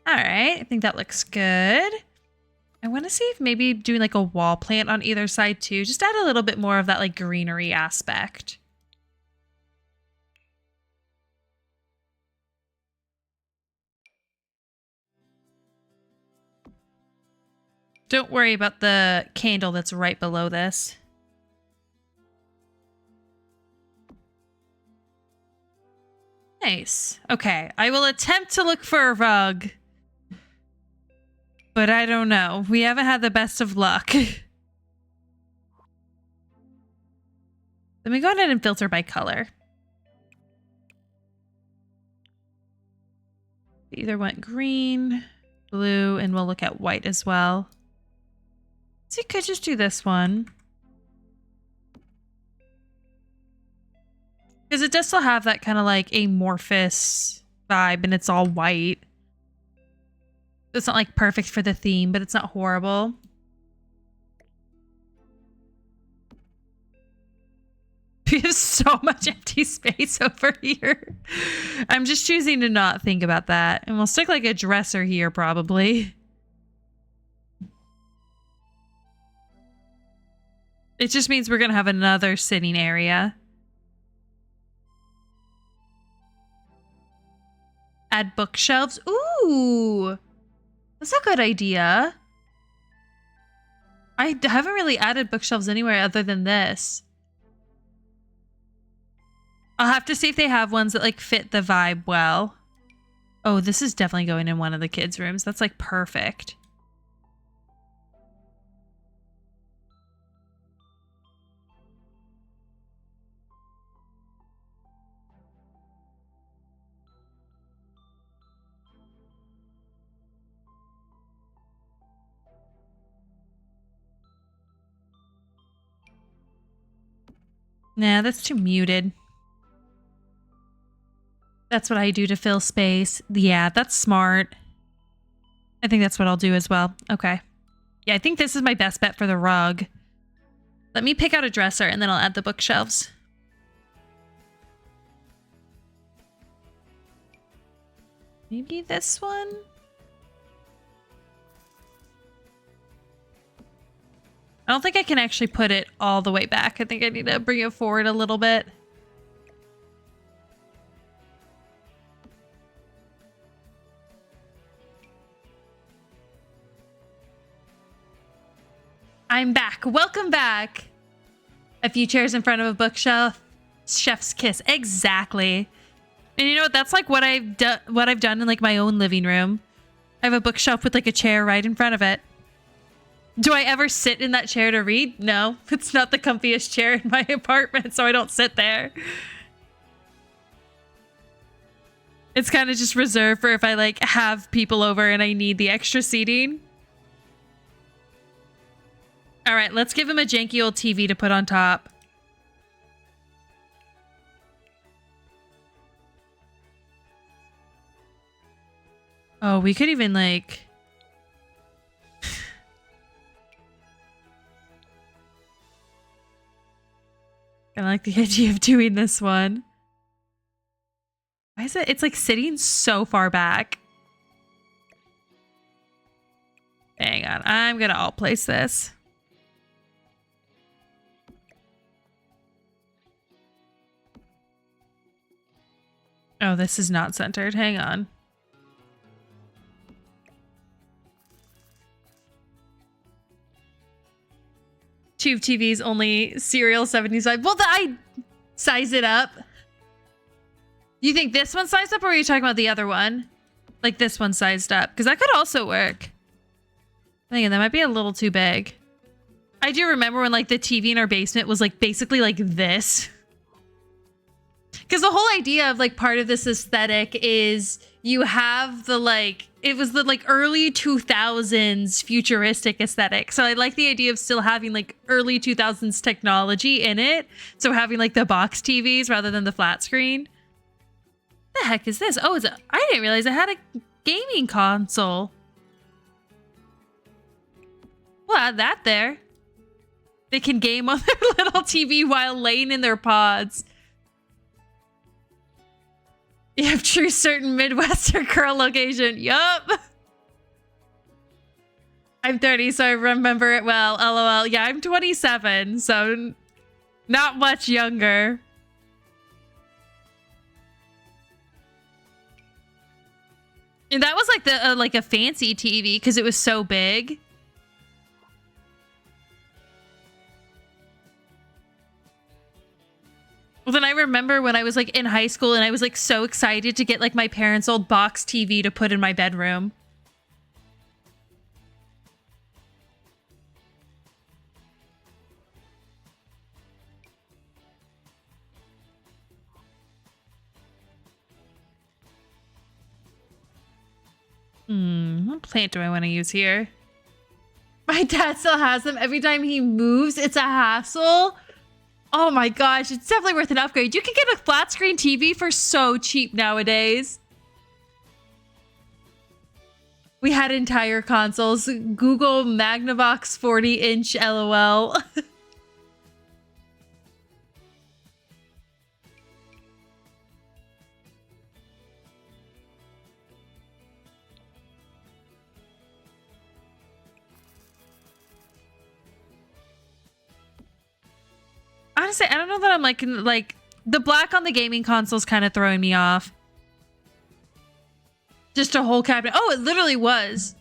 All right, I think that looks good. I want to see if maybe doing like a wall plant on either side too. Just add a little bit more of that like greenery aspect. Don't worry about the candle that's right below this. Nice. Okay, I will attempt to look for a rug. But I don't know. We haven't had the best of luck. Let me go ahead and filter by color. We either went green, blue, and we'll look at white as well. So you could just do this one. Because it does still have that kind of like amorphous vibe and it's all white. It's not like perfect for the theme, but it's not horrible. We have so much empty space over here. I'm just choosing to not think about that. And we'll stick like a dresser here probably. It just means we're going to have another sitting area. Add bookshelves. Ooh, that's a good idea. I haven't really added bookshelves anywhere other than this. I'll have to see if they have ones that like fit the vibe well. Oh, this is definitely going in one of the kids' rooms. That's like perfect. Nah, that's too muted. That's what I do to fill space. Yeah, that's smart. I think that's what I'll do as well. Okay. Yeah, I think this is my best bet for the rug. Let me pick out a dresser and then I'll add the bookshelves. Maybe this one? I don't think I can actually put it all the way back. I think I need to bring it forward a little bit. I'm back. Welcome back. A few chairs in front of a bookshelf. Chef's kiss. Exactly. And you know what? That's like what I've done in like my own living room. I have a bookshelf with like a chair right in front of it. Do I ever sit in that chair to read? No, it's not the comfiest chair in my apartment, so I don't sit there. It's kind of just reserved for if I like have people over and I need the extra seating. All right, let's give him a janky old TV to put on top. Oh, we could even like... I like the idea of doing this one. Why is it? It's like sitting so far back. Hang on. I'm going to alt place this. Oh, this is not centered. Hang on. Tube TV's only serial 75. Well, I size it up. You think this one sized up, or are you talking about the other one? Like this one sized up? Because that could also work. That might be a little too big. I do remember when like the TV in our basement was like basically like this. Because the whole idea of like part of this aesthetic is you have the like, it was the like early 2000s futuristic aesthetic. So I like the idea of still having like early 2000s technology in it. So having like the box TVs rather than the flat screen. The heck is this? Oh, I didn't realize I had a gaming console. We'll add that there. They can game on their little TV while laying in their pods. You have true certain Midwestern girl location. Yup. I'm 30, so I remember it well. LOL. Yeah, I'm 27, so not much younger. And that was like the like a fancy TV because it was so big. Well, then I remember when I was like in high school and I was like so excited to get like my parents' old box TV to put in my bedroom. What plant do I want to use here? My dad still has them. Every time he moves, it's a hassle. Oh my gosh, it's definitely worth an upgrade. You can get a flat screen TV for so cheap nowadays. We had entire consoles. Google Magnavox 40-inch LOL. Honestly, I don't know that I'm like the black on the gaming console's kind of throwing me off. Just a whole cabinet. Oh, it literally was.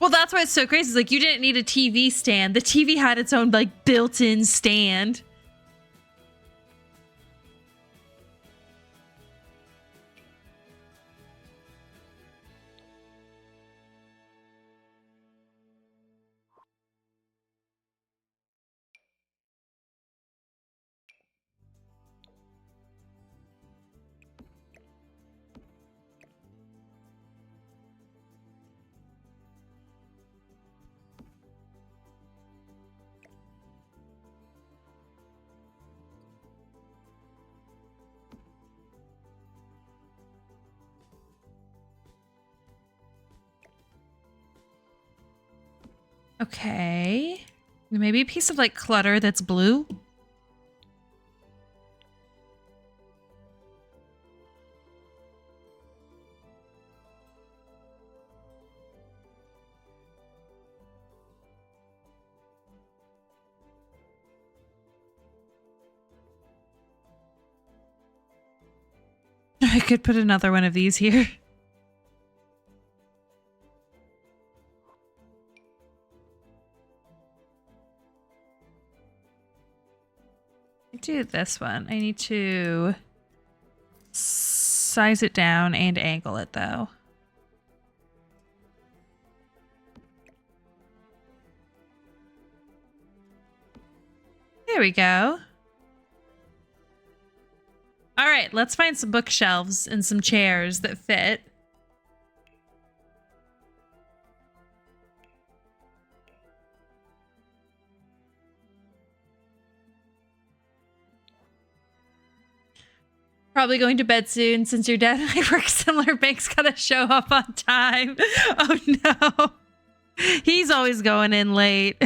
Well, that's why it's so crazy. It's like you didn't need a TV stand. The TV had its own like built-in stand. Okay. Maybe a piece of like clutter that's blue. I could put another one of these here. Do this one. I need to size it down and angle it though. There we go. All right, let's find some bookshelves and some chairs that fit. Probably going to bed soon since your dad and I work similar banks. Gotta show up on time. Oh no. He's always going in late.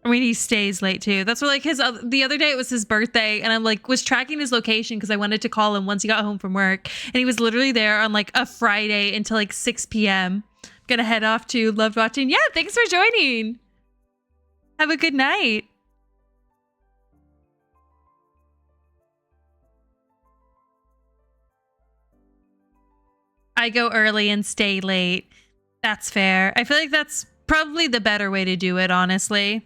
I mean, he stays late too. That's what, like, the other day it was his birthday, and I'm like, was tracking his location because I wanted to call him once he got home from work, and he was literally there on like a Friday until like 6 p.m. Gonna head off to Loved Watching. Yeah, thanks for joining. Have a good night. I go early and stay late. That's fair. I feel like that's probably the better way to do it, honestly.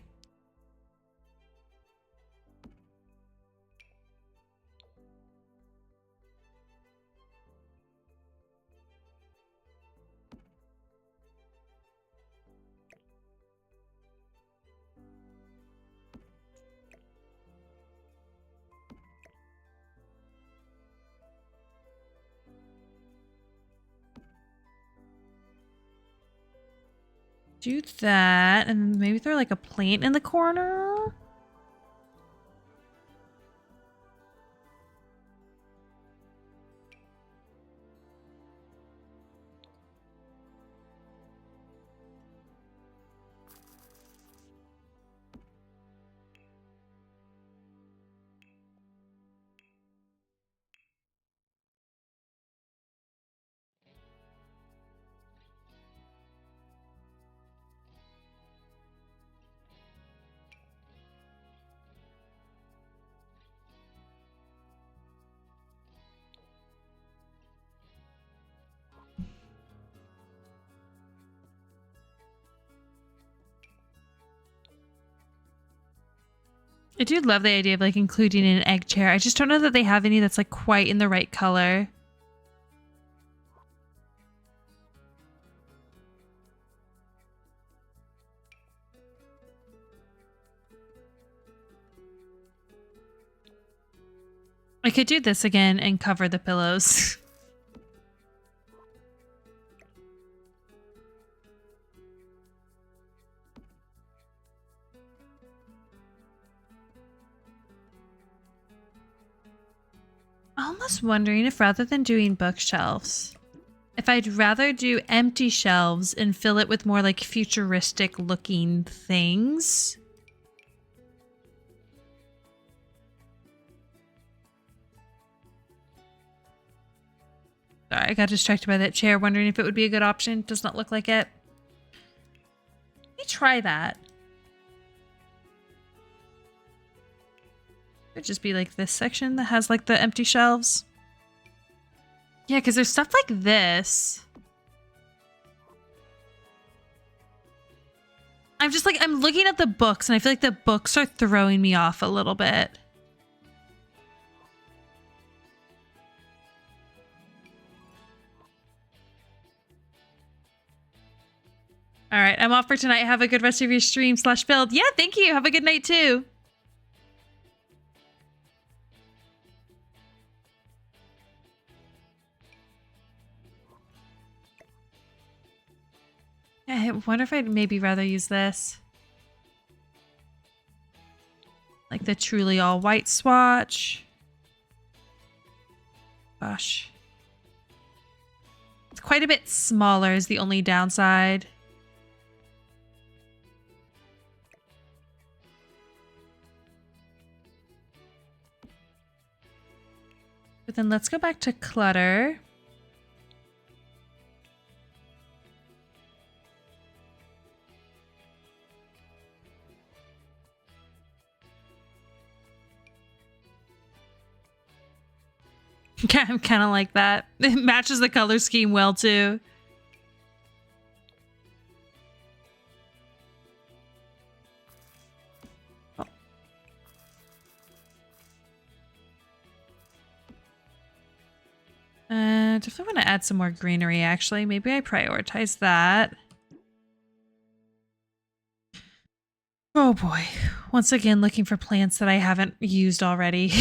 Do that, and maybe throw like a plant in the corner. I do love the idea of like including an egg chair. I just don't know that they have any that's like quite in the right color. I could do this again and cover the pillows. I'm almost wondering if rather than doing bookshelves, if I'd rather do empty shelves and fill it with more like futuristic looking things. Sorry, I got distracted by that chair, wondering if it would be a good option. Does not look like it. Let me try that. It'd just be like this section that has like the empty shelves. Yeah, because there's stuff like this. I'm just like, I'm looking at the books and I feel like the books are throwing me off a little bit. All right, I'm off for tonight. Have a good rest of your stream/build. Yeah, thank you. Have a good night too. I wonder if I'd maybe rather use this. Like the truly all white swatch. Gosh. It's quite a bit smaller is the only downside. But then let's go back to clutter. I'm kind of like that. It matches the color scheme well too. Definitely want to add some more greenery, actually. Maybe I prioritize that. Oh boy. Once again, looking for plants that I haven't used already.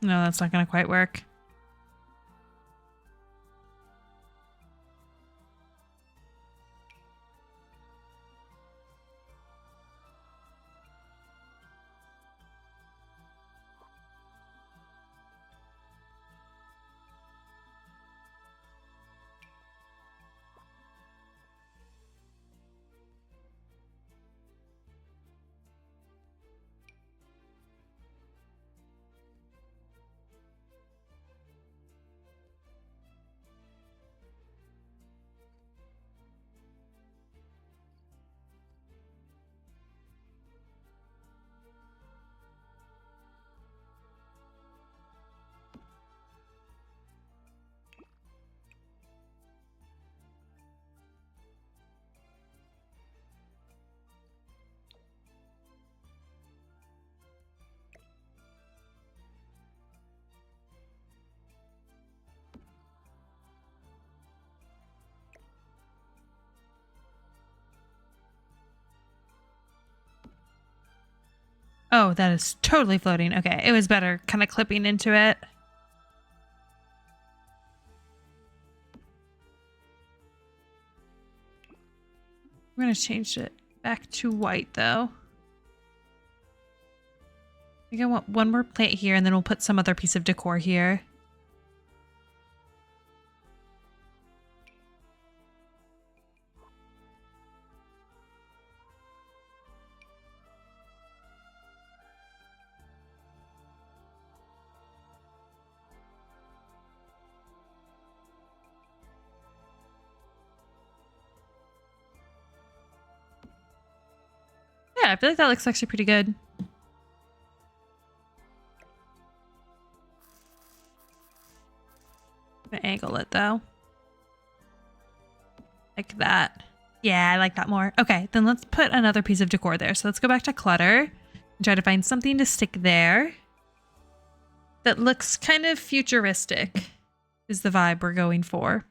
No, that's not going to quite work. Oh, that is totally floating. Okay, it was better kind of clipping into it. We're going to change it back to white, though. I think I want one more plant here, and then we'll put some other piece of decor here. Yeah, I feel like that looks actually pretty good. I'm gonna angle it though. Like that. Yeah, I like that more. Okay, then let's put another piece of decor there. So let's go back to clutter and try to find something to stick there that looks kind of futuristic is the vibe we're going for.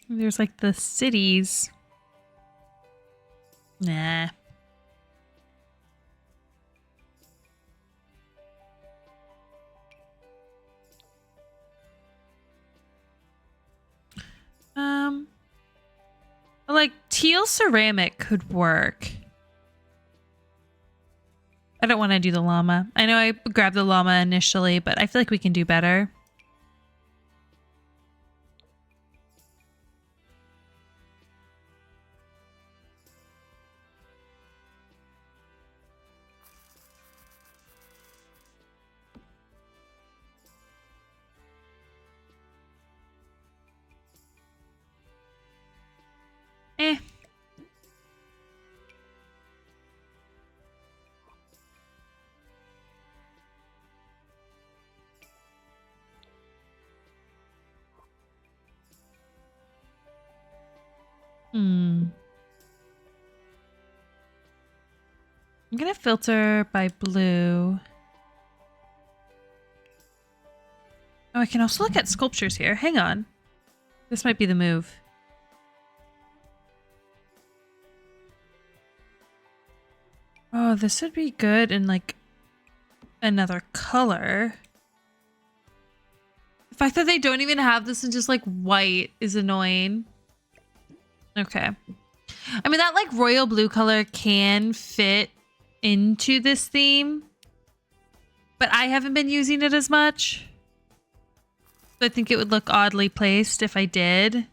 There's like the cities. Nah. Like teal ceramic could work. I don't want to do the llama. I know I grabbed the llama initially, but I feel like we can do better. Eh. I'm gonna filter by blue. Oh, I can also look at sculptures here. Hang on. This might be the move. Oh, this would be good in like another color. The fact that they don't even have this in just like white is annoying. Okay. I mean, that like royal blue color can fit into this theme, but I haven't been using it as much. So I think it would look oddly placed if I did.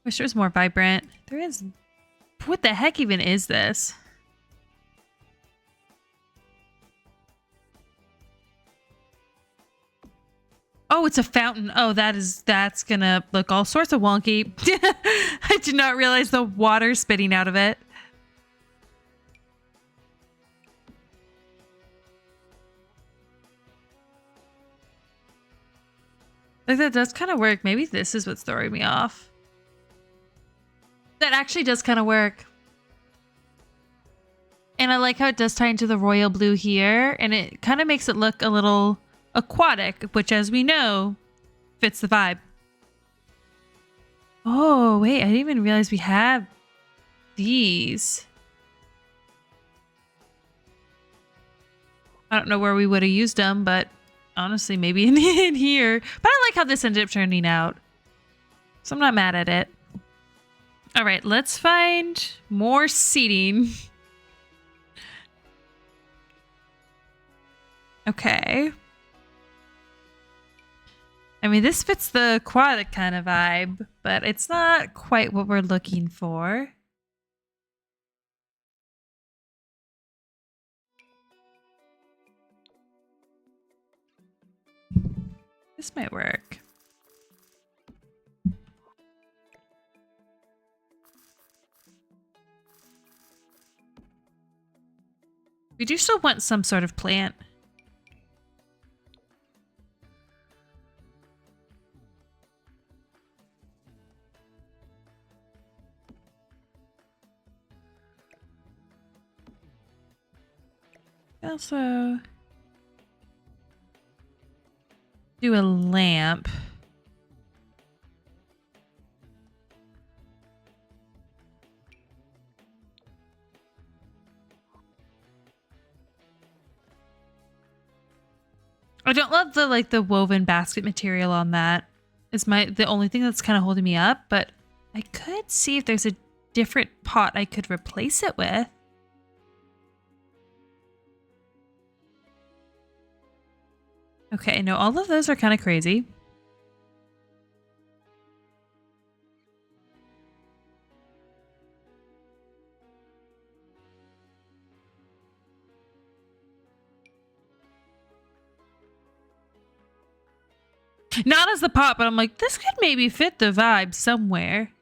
Wish it was more vibrant. There is... What the heck even is this? Oh, it's a fountain. Oh, that's gonna look all sorts of wonky. I did not realize the water spitting out of it. Like, that does kind of work. Maybe this is what's throwing me off. That actually does kind of work. And I like how it does tie into the royal blue here. And it kind of makes it look a little aquatic, which, as we know, fits the vibe. Oh, wait. I didn't even realize we have these. I don't know where we would have used them, but honestly, maybe in here. But I like how this ended up turning out. So I'm not mad at it. All right, let's find more seating. Okay. I mean, this fits the aquatic kind of vibe, but it's not quite what we're looking for. This might work. We do still want some sort of plant. Also do a lamp. I don't love the woven basket material on that. Is the only thing that's kind of holding me up, but I could see if there's a different pot I could replace it with. Okay, no, all of those are kind of crazy. Not as the pot, but I'm like, this could maybe fit the vibe somewhere.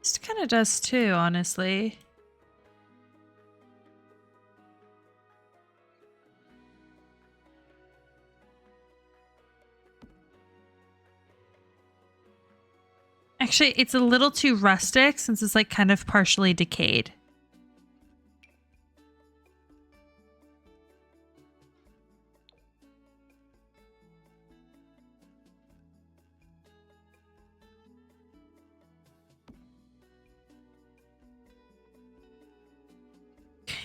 This kind of does too, honestly. Actually, it's a little too rustic since it's like kind of partially decayed.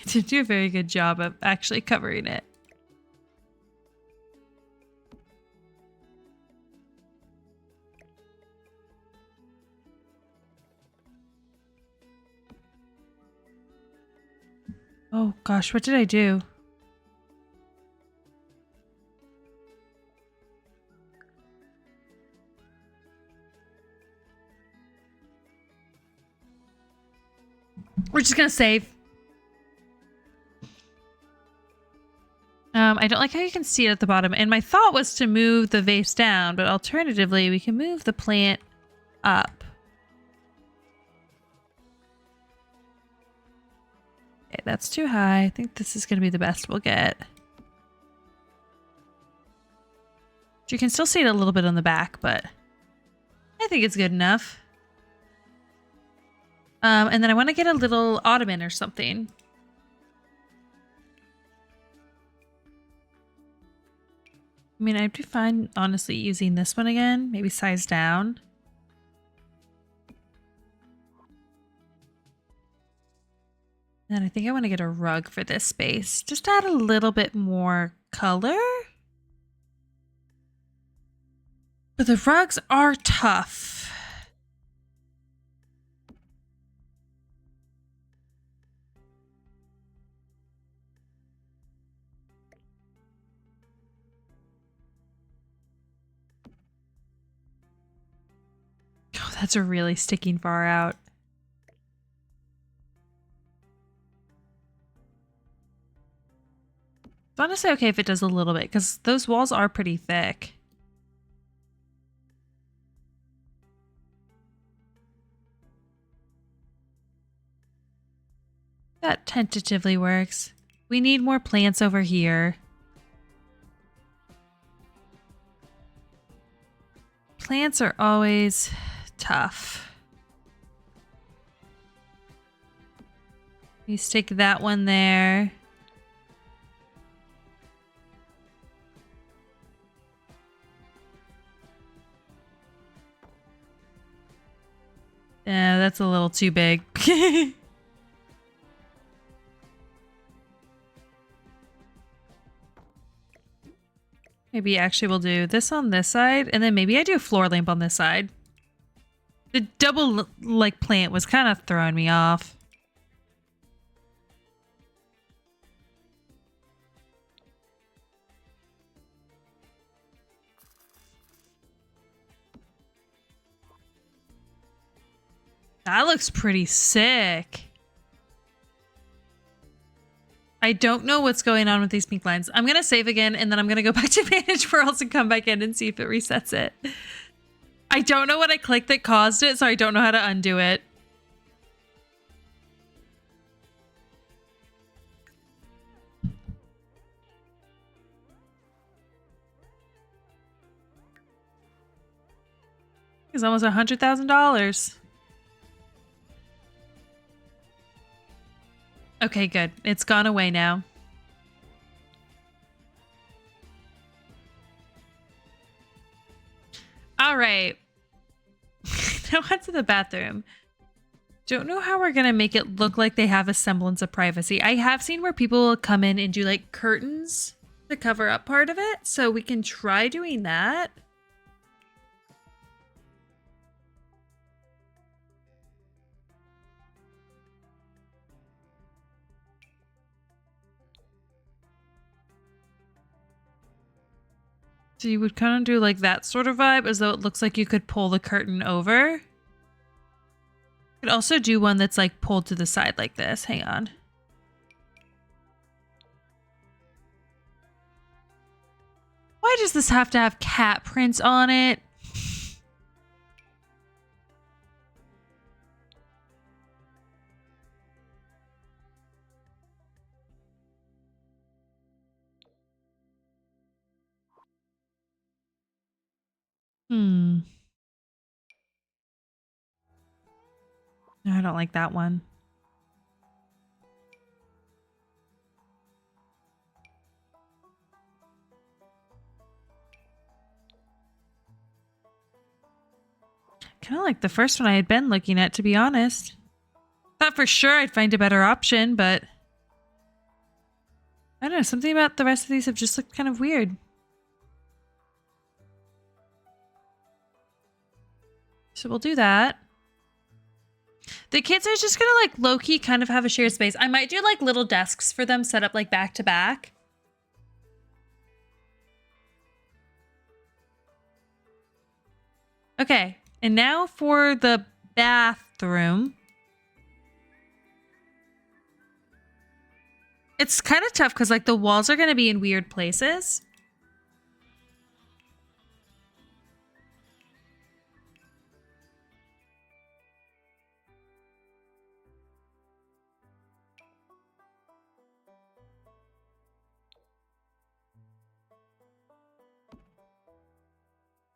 To do a very good job of actually covering it. Oh gosh, what did I do? We're just gonna save. I don't like how you can see it at the bottom. And my thought was to move the vase down, but alternatively, we can move the plant up. Okay, that's too high. I think this is going to be the best we'll get. You can still see it a little bit on the back, but I think it's good enough. And then I want to get a little ottoman or something. I mean, I'd be fine, honestly, using this one again. Maybe size down. And I think I want to get a rug for this space. Just to add a little bit more color. But the rugs are tough. Oh, that's a really sticking far out. It's honestly okay if it does a little bit, because those walls are pretty thick. That tentatively works. We need more plants over here. Plants are always tough. You stick that one there. Yeah, that's a little too big. Maybe actually we'll do this on this side, and then maybe I do a floor lamp on this side. The double, like, plant was kind of throwing me off. That looks pretty sick. I don't know what's going on with these pink lines. I'm going to save again, and then I'm going to go back to manage worlds and come back in and see if it resets it. I don't know what I clicked that caused it, so I don't know how to undo it. It's almost $100,000. Okay, good. It's gone away now. All right. Now on to the bathroom. Don't know how we're going to make it look like they have a semblance of privacy. I have seen where people will come in and do like curtains to cover up part of it. So we can try doing that. So you would kind of do like that sort of vibe, as though it looks like you could pull the curtain over. You could also do one that's like pulled to the side like this. Hang on. Why does this have to have cat prints on it? No, I don't like that one. Kind of like the first one I had been looking at, to be honest. Thought for sure I'd find a better option, but I don't know, something about the rest of these have just looked kind of weird. So we'll do that. The kids are just gonna like low-key kind of have a shared space. I might do like little desks for them set up like back to back. Okay, and now for the bathroom. It's kind of tough because like the walls are gonna be in weird places.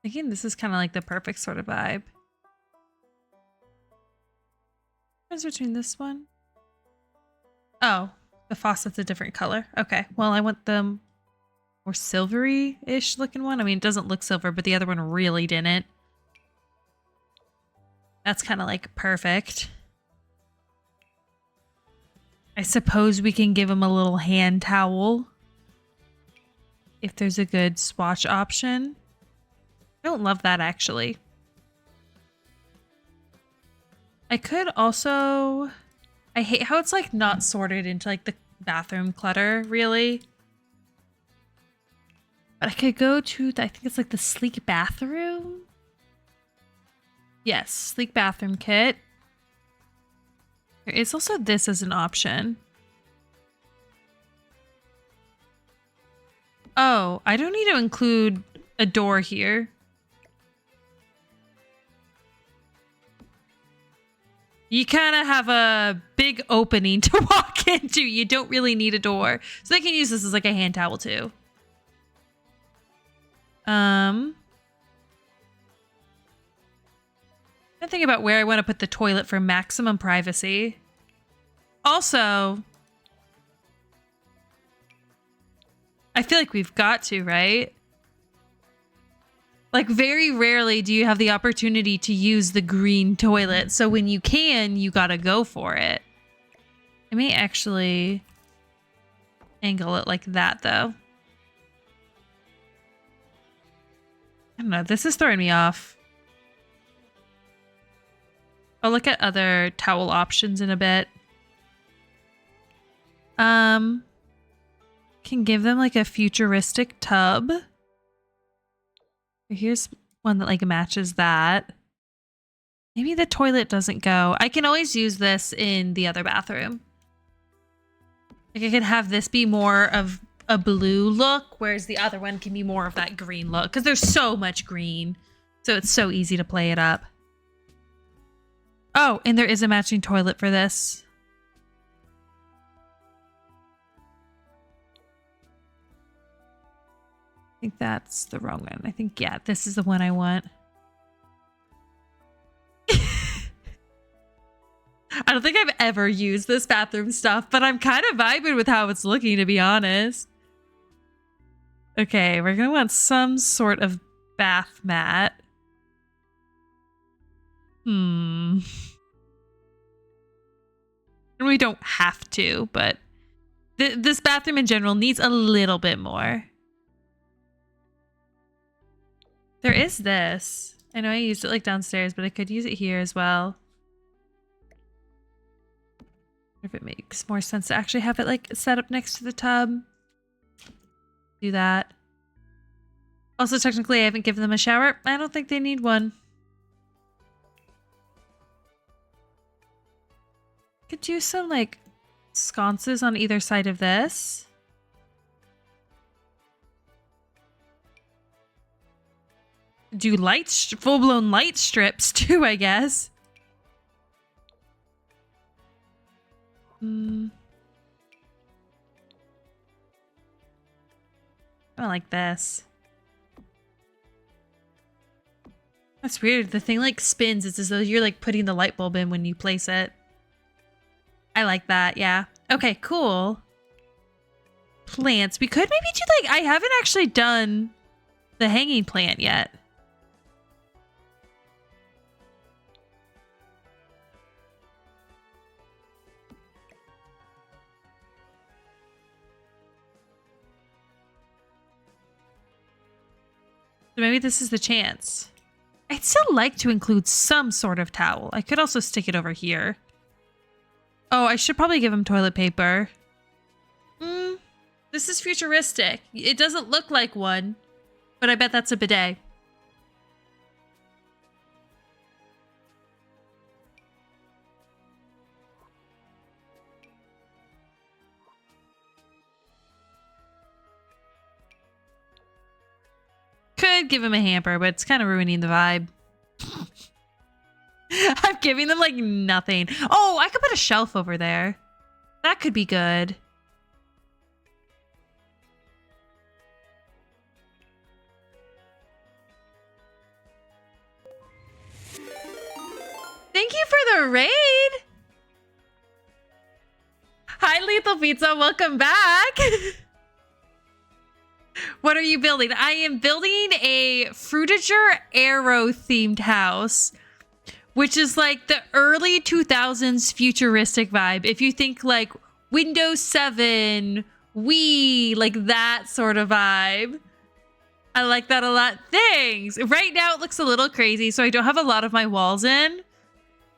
Thinking this is kind of like the perfect sort of vibe. difference between this one? Oh, the faucet's a different color. Okay, well, I want the more silvery-ish looking one. I mean, it doesn't look silver, but the other one really didn't. That's kind of like perfect. I suppose we can give him a little hand towel if there's a good swatch option. I don't love that, actually. I could also... I hate how it's like not sorted into like the bathroom clutter, really. But I could go to, I think it's like the sleek bathroom. Yes, sleek bathroom kit. There is also this as an option. Oh, I don't need to include a door here. You kind of have a big opening to walk into. You don't really need a door. So they can use this as like a hand towel too. I think about where I want to put the toilet for maximum privacy. Also, I feel like we've got to, right? Like, very rarely do you have the opportunity to use the green toilet. So when you can, you gotta go for it. I may actually angle it like that, though. I don't know. This is throwing me off. I'll look at other towel options in a bit. Can give them like a futuristic tub. Here's one that like matches that. Maybe the toilet doesn't go. I can always use this in the other bathroom. Like I could have this be more of a blue look, whereas the other one can be more of that green look because there's so much green. So it's so easy to play it up. Oh, and there is a matching toilet for this. I think that's the wrong one. I think, yeah, this is the one I want. I don't think I've ever used this bathroom stuff, but I'm kind of vibing with how it's looking, to be honest. Okay, we're going to want some sort of bath mat. And we don't have to, but this bathroom in general needs a little bit more. There is this. I know I used it like downstairs, but I could use it here as well. If it makes more sense to actually have it like set up next to the tub. Do that. Also, technically, I haven't given them a shower. I don't think they need one. Could do some like sconces on either side of this. Do full-blown light strips too, I guess. I like this. That's weird. The thing like spins. It's as though you're like putting the light bulb in when you place it. I like that. Yeah. Okay, cool. Plants. We could maybe do like, I haven't actually done the hanging plant yet. So maybe this is the chance. I'd still like to include some sort of towel. I could also stick it over here. Oh, I should probably give him toilet paper. This is futuristic. It doesn't look like one, but I bet that's a bidet. Could give him a hamper, but it's kind of ruining the vibe. I'm giving them like nothing. Oh, I could put a shelf over there. That could be good. Thank you for the raid. Lethal Pizza. Welcome back. What are you building? I am building a Frutiger Aero themed house, which is like the early 2000s futuristic vibe. If you think like Windows 7, Wii, like that sort of vibe. I like that a lot. Thanks. Right now it looks a little crazy, so I don't have a lot of my walls in.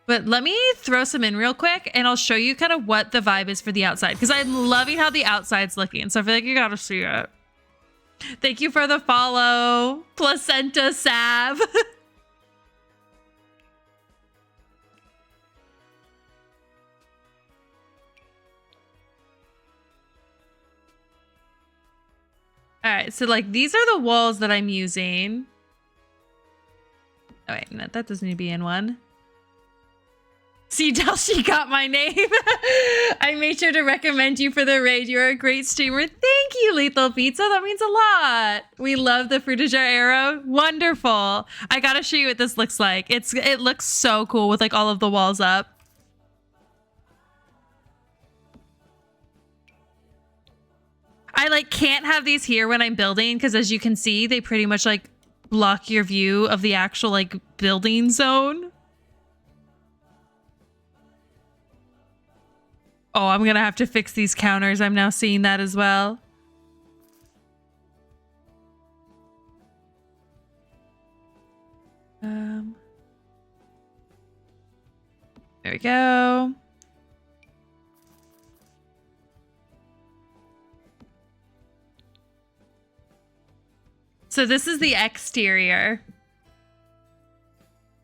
But let me throw some in real quick, and I'll show you kind of what the vibe is for the outside, because I'm loving how the outside's looking, so I feel like you gotta see it. Thank you for the follow, Placenta Sav. All right, so like these are the walls that I'm using. Oh wait, no, that doesn't need to be in one. See, Delshi got my name. I made sure to recommend you for the raid. You're a great streamer. Thank you, Lethal Pizza. That means a lot. We love the Frutiger Aero. Wonderful. I gotta show you what this looks like. It looks so cool with like all of the walls up. I like can't have these here when I'm building because as you can see, they pretty much like block your view of the actual like building zone. Oh, I'm gonna have to fix these counters. I'm now seeing that as well. There we go. So this is the exterior.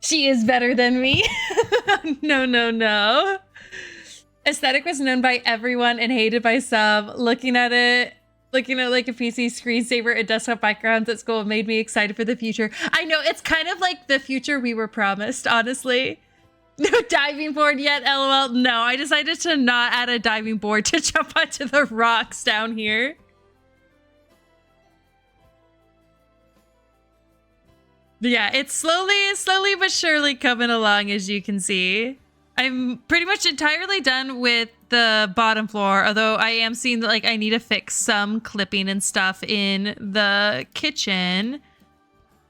She is better than me. No, no, no. Aesthetic was known by everyone and hated by some. Looking at like a PC screensaver and desktop backgrounds at school made me excited for the future. I know, it's kind of like the future we were promised, honestly. No diving board yet, LOL. No, I decided to not add a diving board to jump onto the rocks down here. Yeah, it's slowly but surely coming along, as you can see. I'm pretty much entirely done with the bottom floor, although I am seeing that like I need to fix some clipping and stuff in the kitchen.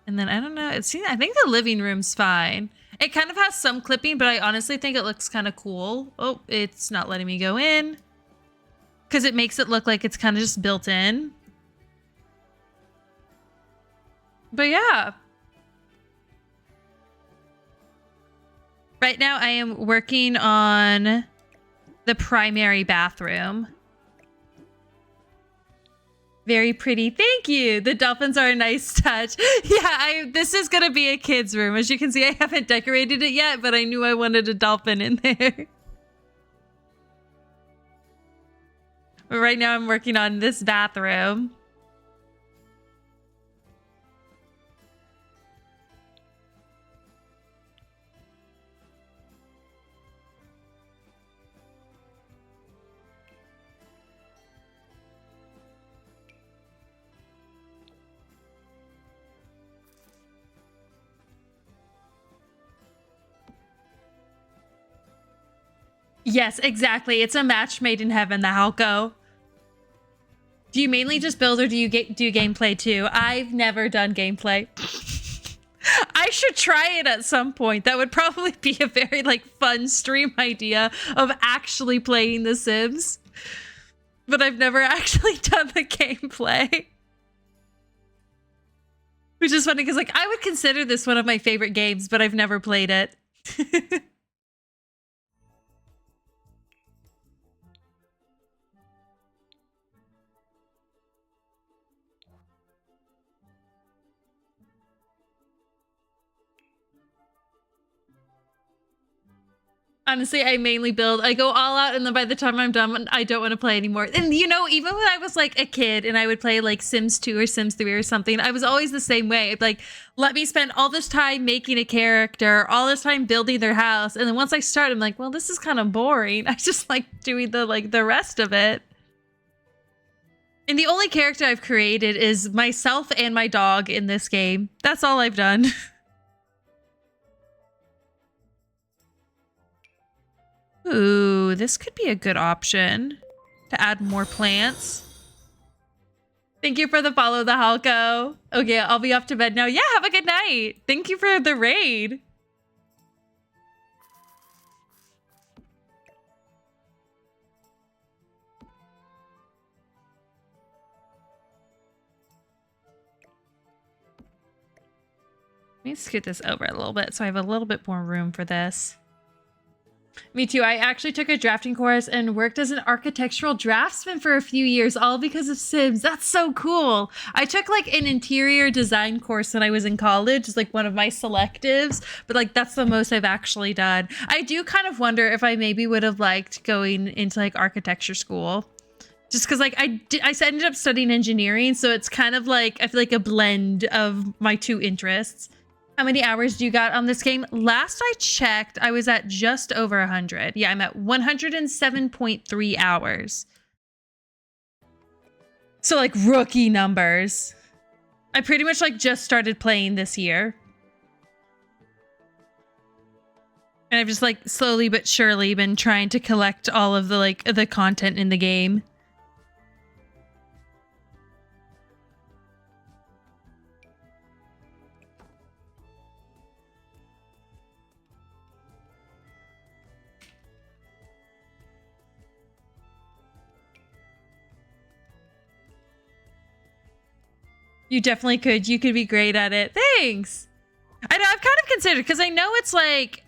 And then I don't know, I think the living room's fine. It kind of has some clipping, but I honestly think it looks kind of cool. Oh, it's not letting me go in because it makes it look like it's kind of just built in. But yeah. Right now I am working on the primary bathroom. Very pretty. Thank you. The dolphins are a nice touch. Yeah, this is going to be a kid's room. As you can see, I haven't decorated it yet, but I knew I wanted a dolphin in there. But right now I'm working on this bathroom. Yes, exactly. It's a match made in heaven, the Halco. Do you mainly just build or do you do gameplay too? I've never done gameplay. I should try it at some point. That would probably be a very like fun stream idea of actually playing The Sims. But I've never actually done the gameplay. Which is funny because like I would consider this one of my favorite games, but I've never played it. Honestly, I mainly build. I go all out, and then by the time I'm done, I don't want to play anymore. And you know, even when I was like a kid and I would play like Sims 2 or Sims 3 or something, I was always the same way. Like, let me spend all this time making a character, all this time building their house, and then once I start, I'm like, well, this is kind of boring. I just like doing the rest of it. And the only character I've created is myself and my dog in this game. That's all I've done. Ooh, this could be a good option. to add more plants. Thank you for the follow, the Halko. Okay, I'll be off to bed now. Yeah, have a good night. Thank you for the raid. Let me scoot this over a little bit so I have a little bit more room for this. Me too. I actually took a drafting course and worked as an architectural draftsman for a few years, all because of Sims. That's so cool. I took like an interior design course when I was in college, it's like one of my selectives, but like that's the most I've actually done. I do kind of wonder if I maybe would have liked going into like architecture school. Just because like I ended up studying engineering, so it's kind of like, I feel like a blend of my two interests. How many hours do you got on this game? Last I checked, I was at just over 100. Yeah, I'm at 107.3 hours. So like rookie numbers. I pretty much like just started playing this year. And I've just like slowly but surely been trying to collect all of the like the content in the game. You definitely could. You could be great at it. Thanks. I know, I've kind of considered, because I know it's like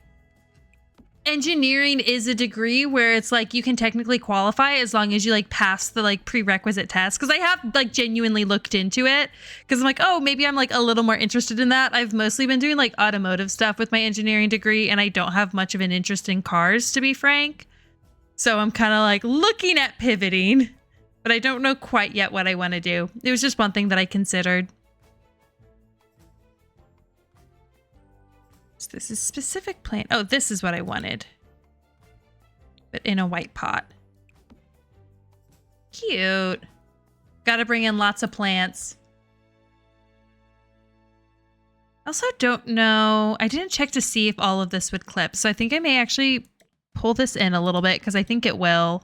engineering is a degree where it's like you can technically qualify as long as you like pass the like prerequisite test. Because I have like genuinely looked into it because I'm like, oh, maybe I'm like a little more interested in that. I've mostly been doing like automotive stuff with my engineering degree, and I don't have much of an interest in cars, to be frank. So I'm kind of like looking at pivoting. But I don't know quite yet what I want to do. It was just one thing that I considered. So this is specific plant. Oh, this is what I wanted. But in a white pot. Cute. Gotta bring in lots of plants. Also don't know. I didn't check to see if all of this would clip. So I think I may actually pull this in a little bit because I think it will.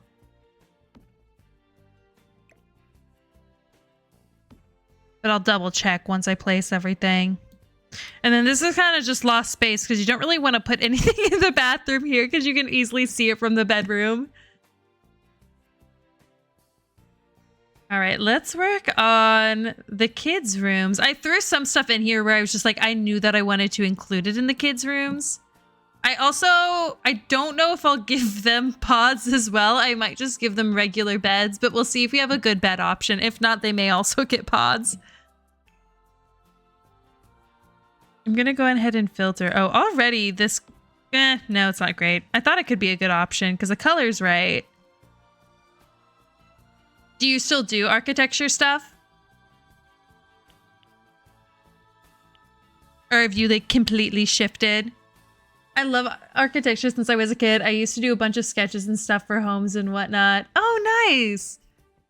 But I'll double check once I place everything. And then this is kind of just lost space because you don't really want to put anything in the bathroom here because you can easily see it from the bedroom. All right, let's work on the kids' rooms. I threw some stuff in here where I was just like, I knew that I wanted to include it in the kids' rooms. I don't know if I'll give them pods as well. I might just give them regular beds, but we'll see if we have a good bed option. If not, they may also get pods. I'm gonna go ahead and filter. Oh, already this... no, it's not great. I thought it could be a good option because the color's right. Do you still do architecture stuff? Or have you like completely shifted? I love architecture since I was a kid. I used to do a bunch of sketches and stuff for homes and whatnot. Oh, nice.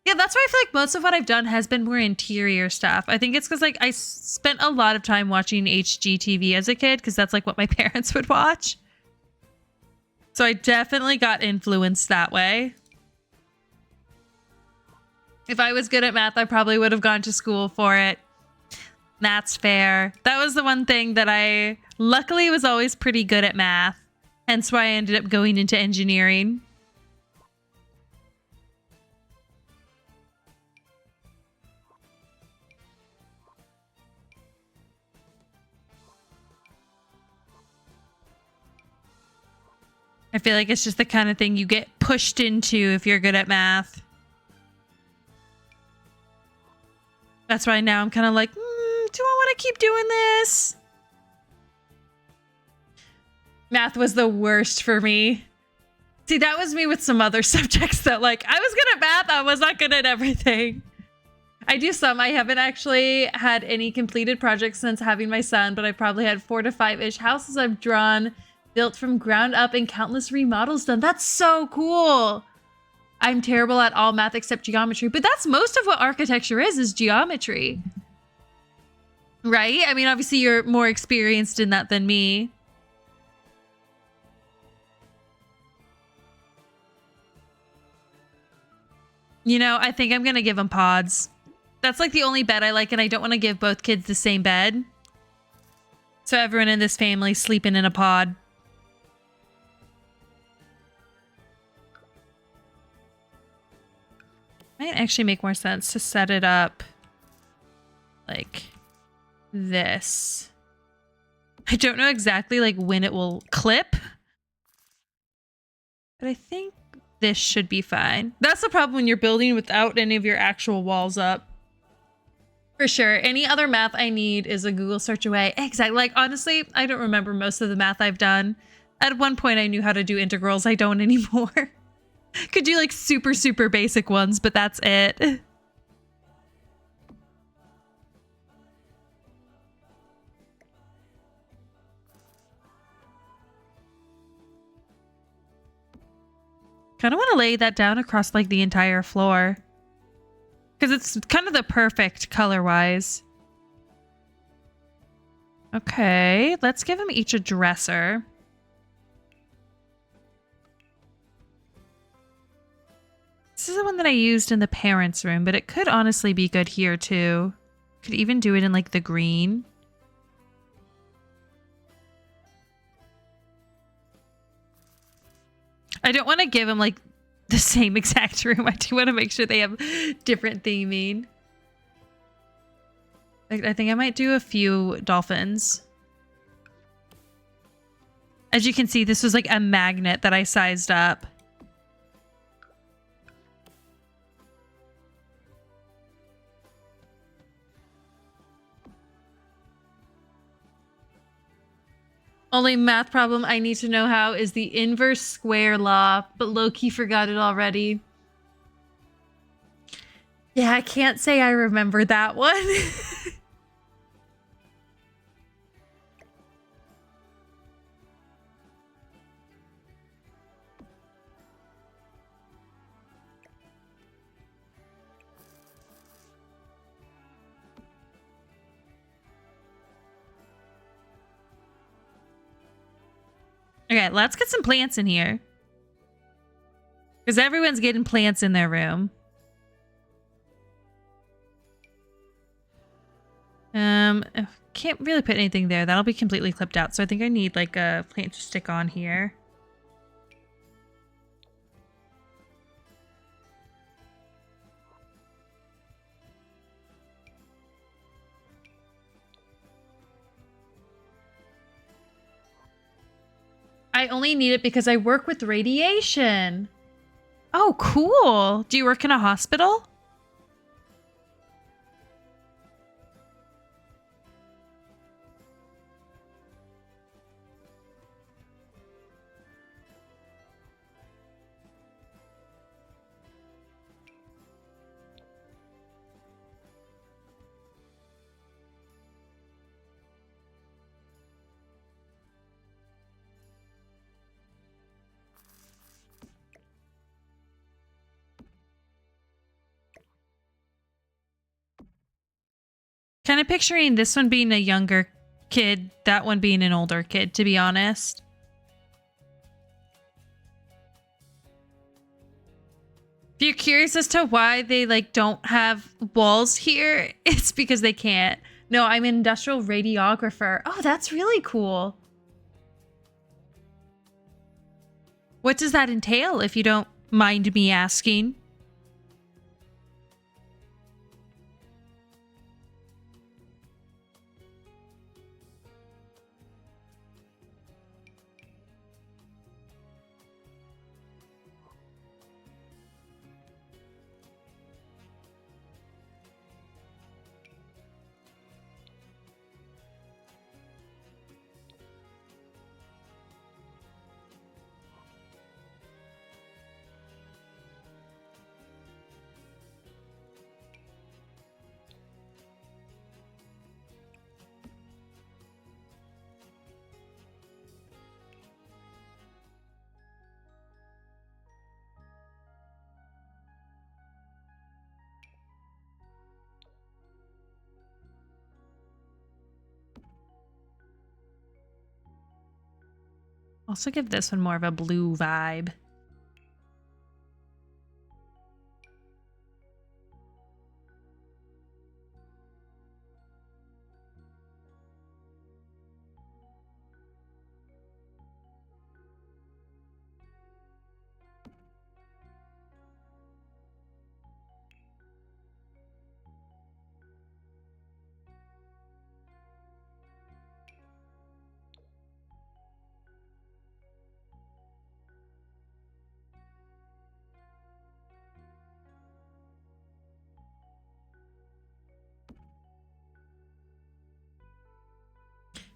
Yeah, that's why I feel like most of what I've done has been more interior stuff. I think it's because like I spent a lot of time watching HGTV as a kid because that's like what my parents would watch. So I definitely got influenced that way. If I was good at math, I probably would have gone to school for it. That's fair. That was the one thing that I luckily was always pretty good at math. Hence why I ended up going into engineering. I feel like it's just the kind of thing you get pushed into if you're good at math. That's why now I'm kind of like, do I want to keep doing this? Math was the worst for me. See, that was me with some other subjects that like, I was good at math, I was not good at everything. I do some. I haven't actually had any completed projects since having my son, but I probably had 4 to 5-ish houses I've drawn, built from ground up, and countless remodels done. That's so cool. I'm terrible at all math except geometry, but that's most of what architecture is geometry. Right? I mean, obviously you're more experienced in that than me. You know, I think I'm going to give them pods. That's like the only bed I like, and I don't want to give both kids the same bed. So everyone in this family sleeping in a pod. Might actually make more sense to set it up like this. I don't know exactly like when it will clip, but I think this should be fine. That's the problem when you're building without any of your actual walls up. For sure. Any other math I need is a Google search away. Exactly. Like, honestly, I don't remember most of the math I've done. At one point, I knew how to do integrals. I don't anymore. Could do like super, super basic ones, but that's it. Kind of want to lay that down across like the entire floor. Because it's kind of the perfect color-wise. Okay, let's give them each a dresser. This is the one that I used in the parents' room, but it could honestly be good here too. Could even do it in like the green. I don't want to give them like the same exact room. I do want to make sure they have different theming. I think I might do a few dolphins. As you can see, this was like a magnet that I sized up. Only math problem I need to know how is the inverse square law, but low-key forgot it already. Yeah, I can't say I remember that one. Okay, let's get some plants in here. Because everyone's getting plants in their room. Can't really put anything there. That'll be completely clipped out. So I think I need like a plant to stick on here. I only need it because I work with radiation. Oh, cool. Do you work in a hospital? Kind of picturing this one being a younger kid, that one being an older kid, to be honest. If you're curious as to why they like don't have walls here, it's because they can't. No, I'm an industrial radiographer. Oh, that's really cool. What does that entail, if you don't mind me asking? Also give this one more of a blue vibe.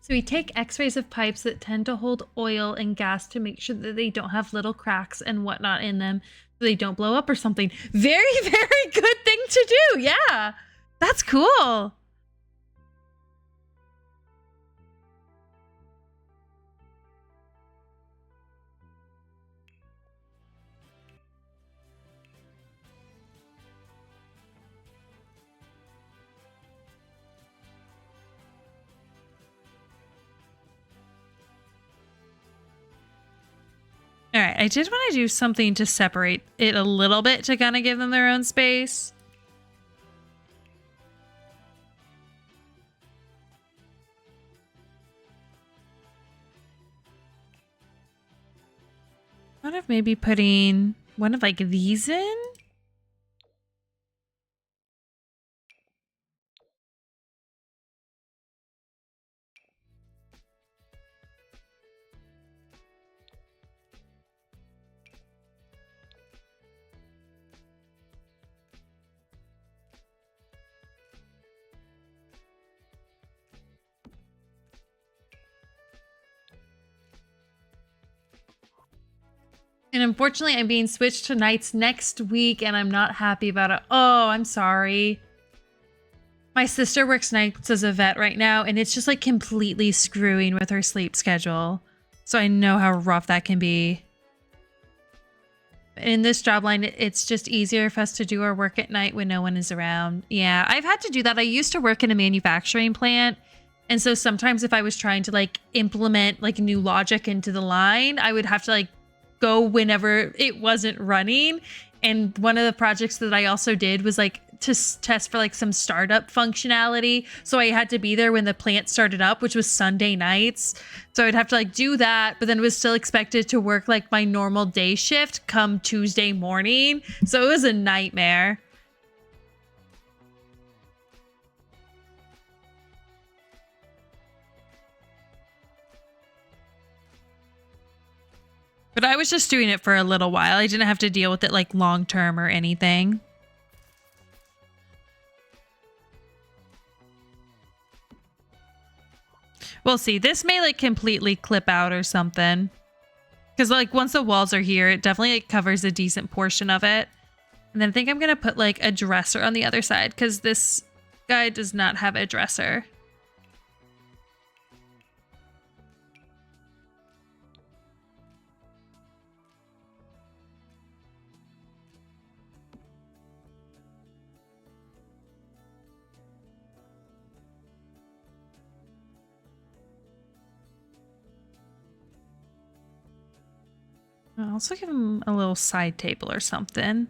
So we take x-rays of pipes that tend to hold oil and gas to make sure that they don't have little cracks and whatnot in them so they don't blow up or something. Very, very good thing to do. Yeah, that's cool. All right, I did want to do something to separate it a little bit to kind of give them their own space. What if maybe putting one of like these in? And unfortunately, I'm being switched to nights next week, and I'm not happy about it. Oh, I'm sorry. My sister works nights as a vet right now, and it's just like completely screwing with her sleep schedule. So I know how rough that can be. In this job line, it's just easier for us to do our work at night when no one is around. Yeah, I've had to do that. I used to work in a manufacturing plant. And so sometimes if I was trying to like implement like new logic into the line, I would have to like go whenever it wasn't running. And one of the projects that I also did was like to test for like some startup functionality. So I had to be there when the plant started up, which was Sunday nights. So I'd have to like do that, but then was still expected to work like my normal day shift come Tuesday morning. So it was a nightmare. But I was just doing it for a little while. I didn't have to deal with it like long term or anything. We'll see. This may like completely clip out or something. Because like once the walls are here, it definitely like, covers a decent portion of it. And then I think I'm going to put like a dresser on the other side because this guy does not have a dresser. I'll also give him a little side table or something.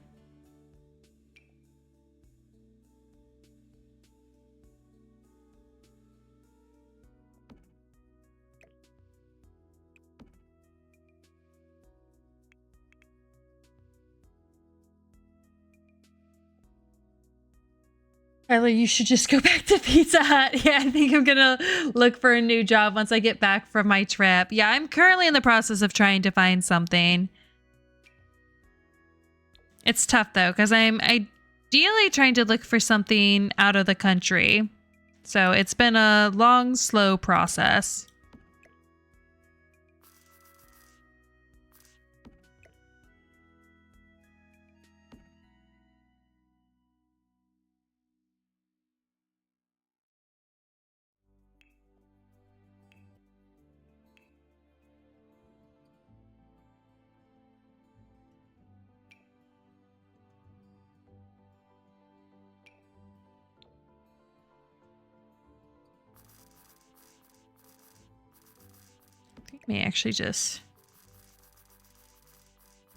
Tyler, you should just go back to Pizza Hut. Yeah, I think I'm gonna look for a new job once I get back from my trip. Yeah, I'm currently in the process of trying to find something. It's tough though, because I'm ideally trying to look for something out of the country. So it's been a long, slow process. I think I may actually just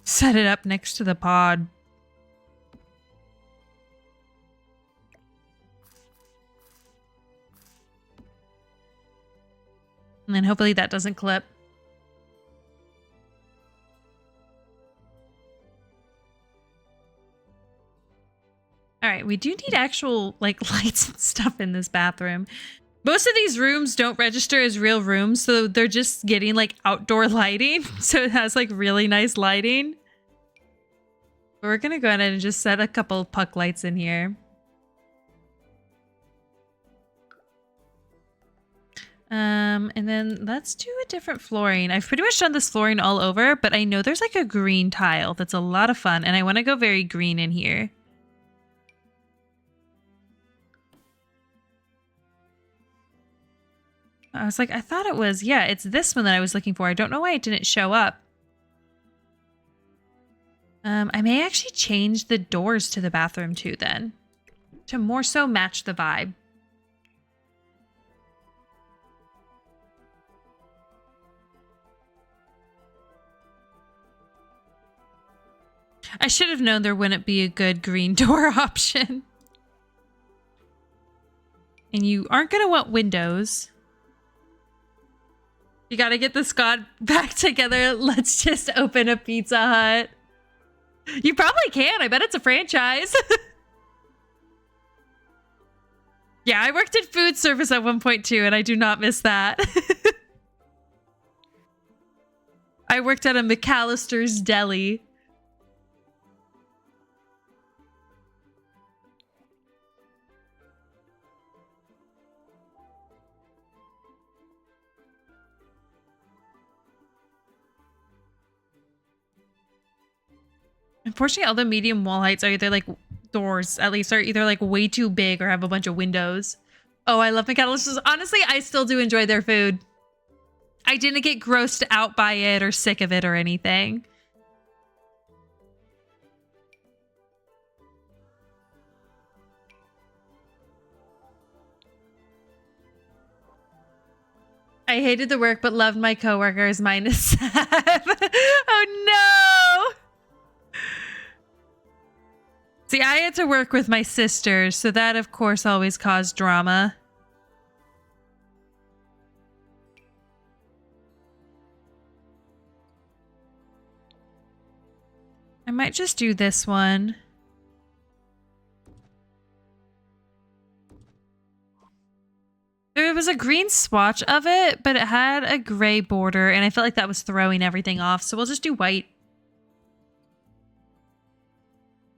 set it up next to the pod. And then hopefully that doesn't clip. All right, we do need actual like lights and stuff in this bathroom. Most of these rooms don't register as real rooms, so they're just getting like outdoor lighting. So it has like really nice lighting. But we're gonna go ahead and just set a couple puck lights in here. And then let's do a different flooring. I've pretty much done this flooring all over, but I know there's like a green tile that's a lot of fun, and I want to go very green in here. I was like, I thought it was, yeah, it's this one that I was looking for. I don't know why it didn't show up. I may actually change the doors to the bathroom too then, to more so match the vibe. I should have known there wouldn't be a good green door option. And you aren't going to want windows. You got to get the squad back together. Let's just open a Pizza Hut. You probably can. I bet it's a franchise. Yeah, I worked in food service at one point too, and I do not miss that. I worked at a McAllister's Deli. Unfortunately, all the medium wall heights are either like doors, at least, are either like way too big or have a bunch of windows. Oh, I love McAllister's. Honestly, I still do enjoy their food. I didn't get grossed out by it or sick of it or anything. I hated the work, but loved my coworkers, minus Seb. Oh no! See, I had to work with my sisters, so that of course always caused drama. I might just do this one. There was a green swatch of it, but it had a gray border, and I felt like that was throwing everything off, so we'll just do white.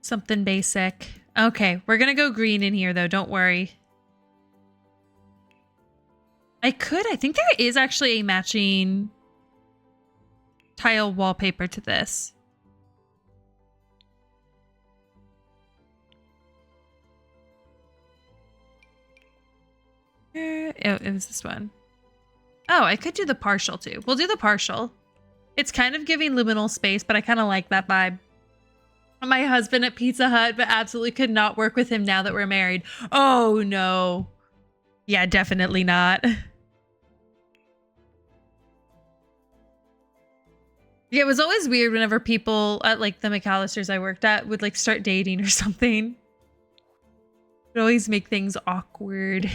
Something basic. Okay, we're gonna go green in here though, don't worry. I think there is actually a matching tile wallpaper to this. It was this one. Oh, I could do the partial too. We'll do the partial. It's kind of giving liminal space, but I kind of like that vibe. My husband at Pizza Hut, but absolutely could not work with him now that we're married. Oh no. Yeah, definitely not. Yeah, it was always weird whenever people at like the McAllisters I worked at would like start dating or something. It would always make things awkward.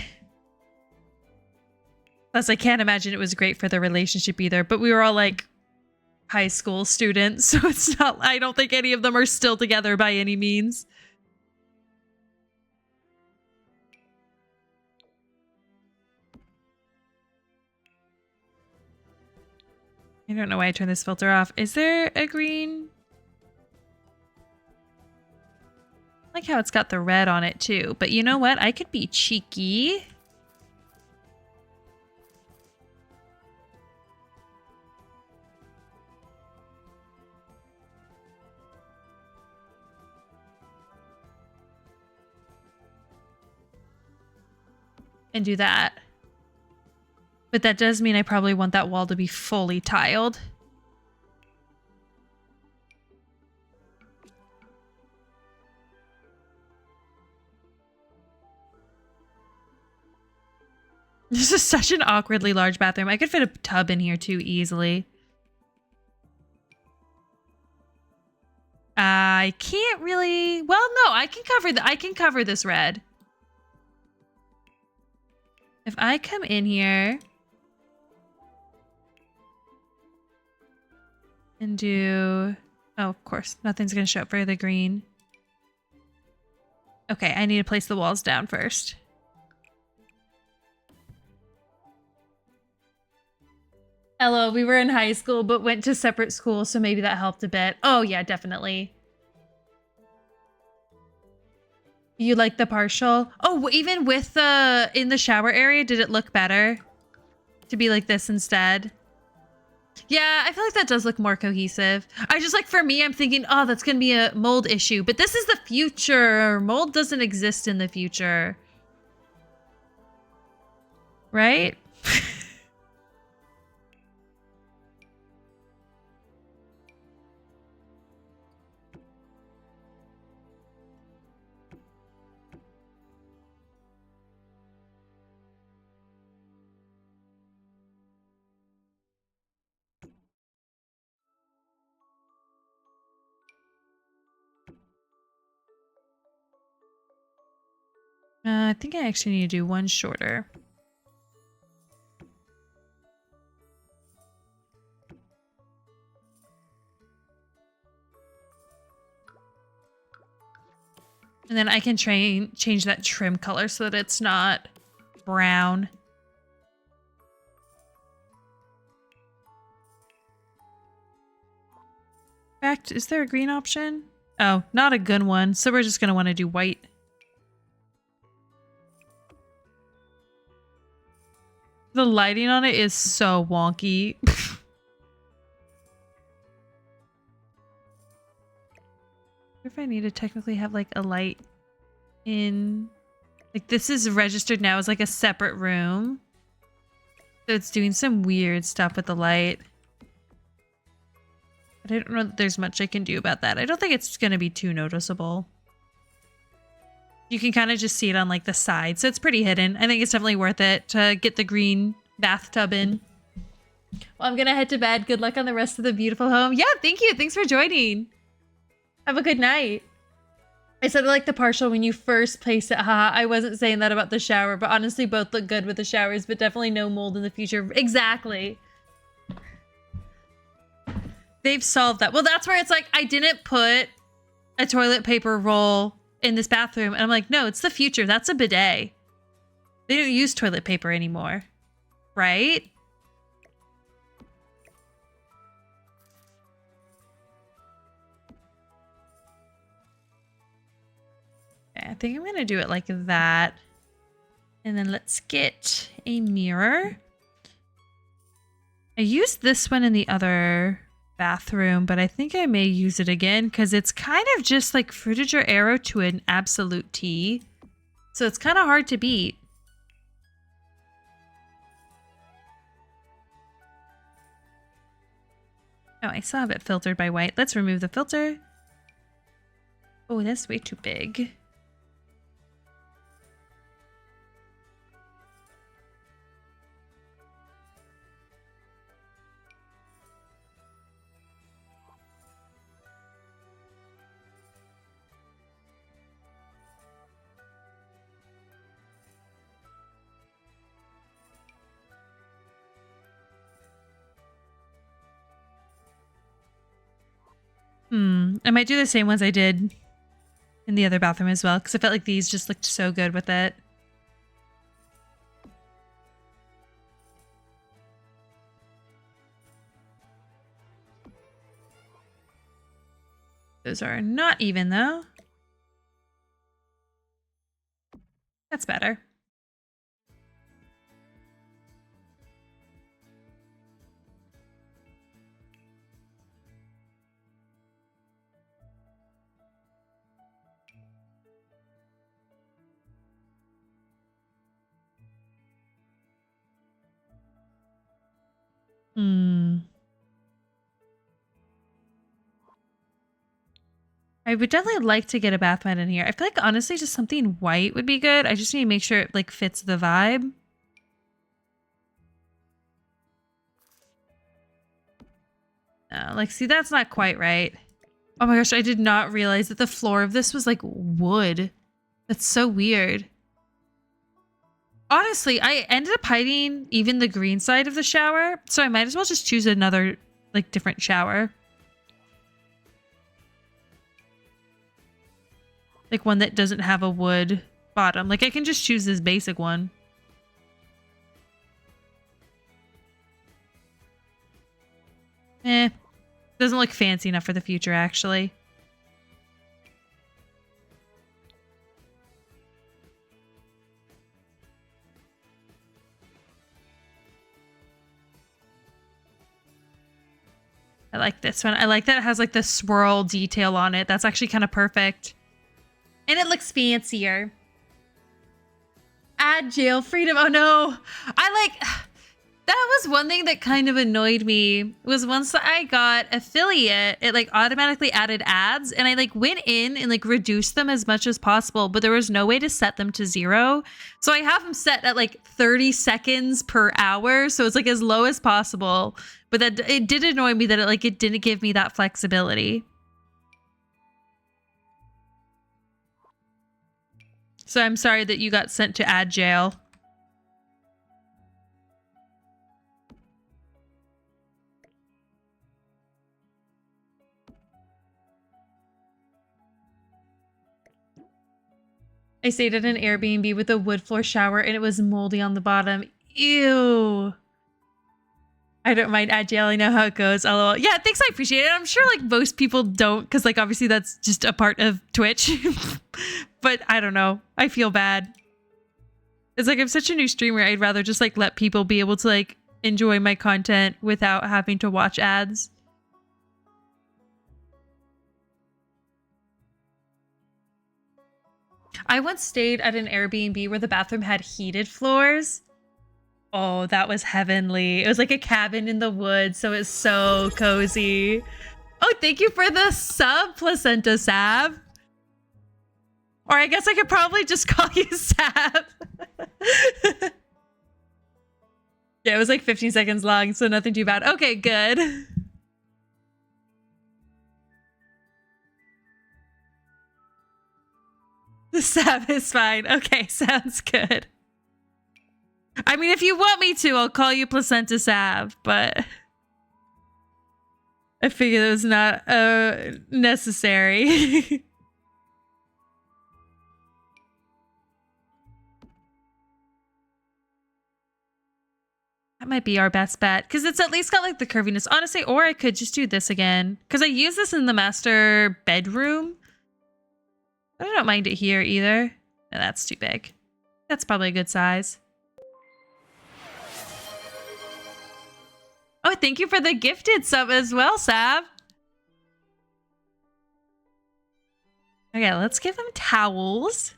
Plus, I can't imagine it was great for the relationship either, but we were all like high school students, so it's not, I don't think any of them are still together by any means. I don't know why I turned this filter off. Is there a green? I like how it's got the red on it too, but you know what? I could be cheeky. And do that. But that does mean I probably want that wall to be fully tiled. This is such an awkwardly large bathroom. I could fit a tub in here too easily. I can't really, well, no, I can cover this red. If I come in here and do, oh, of course, nothing's going to show up for the green. Okay, I need to place the walls down first. Hello, we were in high school, but went to separate schools, so maybe that helped a bit. Oh, yeah, definitely. You like the partial? Oh, even with the in the shower area, did it look better? to be like this instead. Yeah, I feel like that does look more cohesive. I just like, for me, I'm thinking, oh, that's going to be a mold issue. But this is the future. Mold doesn't exist in the future. Right? I think I actually need to do one shorter. And then I can change that trim color so that it's not brown. In fact, is there a green option? Oh, not a good one. So we're just going to want to do white. The lighting on it is so wonky. If I need to technically have like a light in, like this is registered now as like a separate room. So it's doing some weird stuff with the light. But I don't know that there's much I can do about that. I don't think it's going to be too noticeable. You can kind of just see it on like the side. So it's pretty hidden. I think it's definitely worth it to get the green bathtub in. Well, I'm going to head to bed. Good luck on the rest of the beautiful home. Yeah, thank you. Thanks for joining. Have a good night. I said I like the partial when you first placed it. Haha, I wasn't saying that about the shower, but honestly both look good with the showers, but definitely no mold in the future. Exactly. They've solved that. Well, that's where it's like, I didn't put a toilet paper roll in this bathroom. And I'm like, no, it's the future. That's a bidet. They don't use toilet paper anymore. Right? I think I'm going to do it like that. And then let's get a mirror. I used this one in the other bathroom, but I think I may use it again because it's kind of just like Frutiger Aero to an absolute T. So it's kind of hard to beat. Oh, I still have it filtered by white. Let's remove the filter. Oh, that's way too big. I might do the same ones I did in the other bathroom as well, because I felt like these just looked so good with it. Those are not even, though. That's better. I would definitely like to get a bath mat in here. I feel like honestly just something white would be good. I just need to make sure it like fits the vibe. No, like see, that's not quite right. Oh my gosh, I did not realize that the floor of this was like wood. That's so weird. Honestly, I ended up hiding even the green side of the shower, so I might as well just choose another like different shower. Like one that doesn't have a wood bottom. Like I can just choose this basic one. Doesn't look fancy enough for the future, actually. I like this one. I like that it has like the swirl detail on it. That's actually kind of perfect. And it looks fancier. Add jail freedom. Oh no. That was one thing that kind of annoyed me was once I got affiliate, it like automatically added ads and I like went in and like reduced them as much as possible, but there was no way to set them to 0. So I have them set at like 30 seconds per hour. So it's like as low as possible, but that it did annoy me that it didn't give me that flexibility. So I'm sorry that you got sent to ad jail. I stayed at an Airbnb with a wood floor shower and it was moldy on the bottom. Ew. I don't mind ad jail. I know how it goes. LOL. Yeah, thanks. I appreciate it. I'm sure like most people don't because like obviously that's just a part of Twitch. But I don't know. I feel bad. It's like I'm such a new streamer. I'd rather just like let people be able to like enjoy my content without having to watch ads. I once stayed at an Airbnb where the bathroom had heated floors. Oh, that was heavenly. It was like a cabin in the woods, so it's so cozy. Oh, thank you for the sub, Placenta Sav. Or I guess I could probably just call you Sav. Yeah, it was like 15 seconds long, so nothing too bad. Okay, good. The Sav is fine. Okay, sounds good. I mean, if you want me to, I'll call you Placenta Sav, but I figured it was not necessary. That might be our best bet because it's at least got like the curviness, honestly, or I could just do this again because I use this in the master bedroom. I don't mind it here either. No, that's too big. That's probably a good size. Oh, thank you for the gifted sub as well, Sav. Okay, let's give them towels.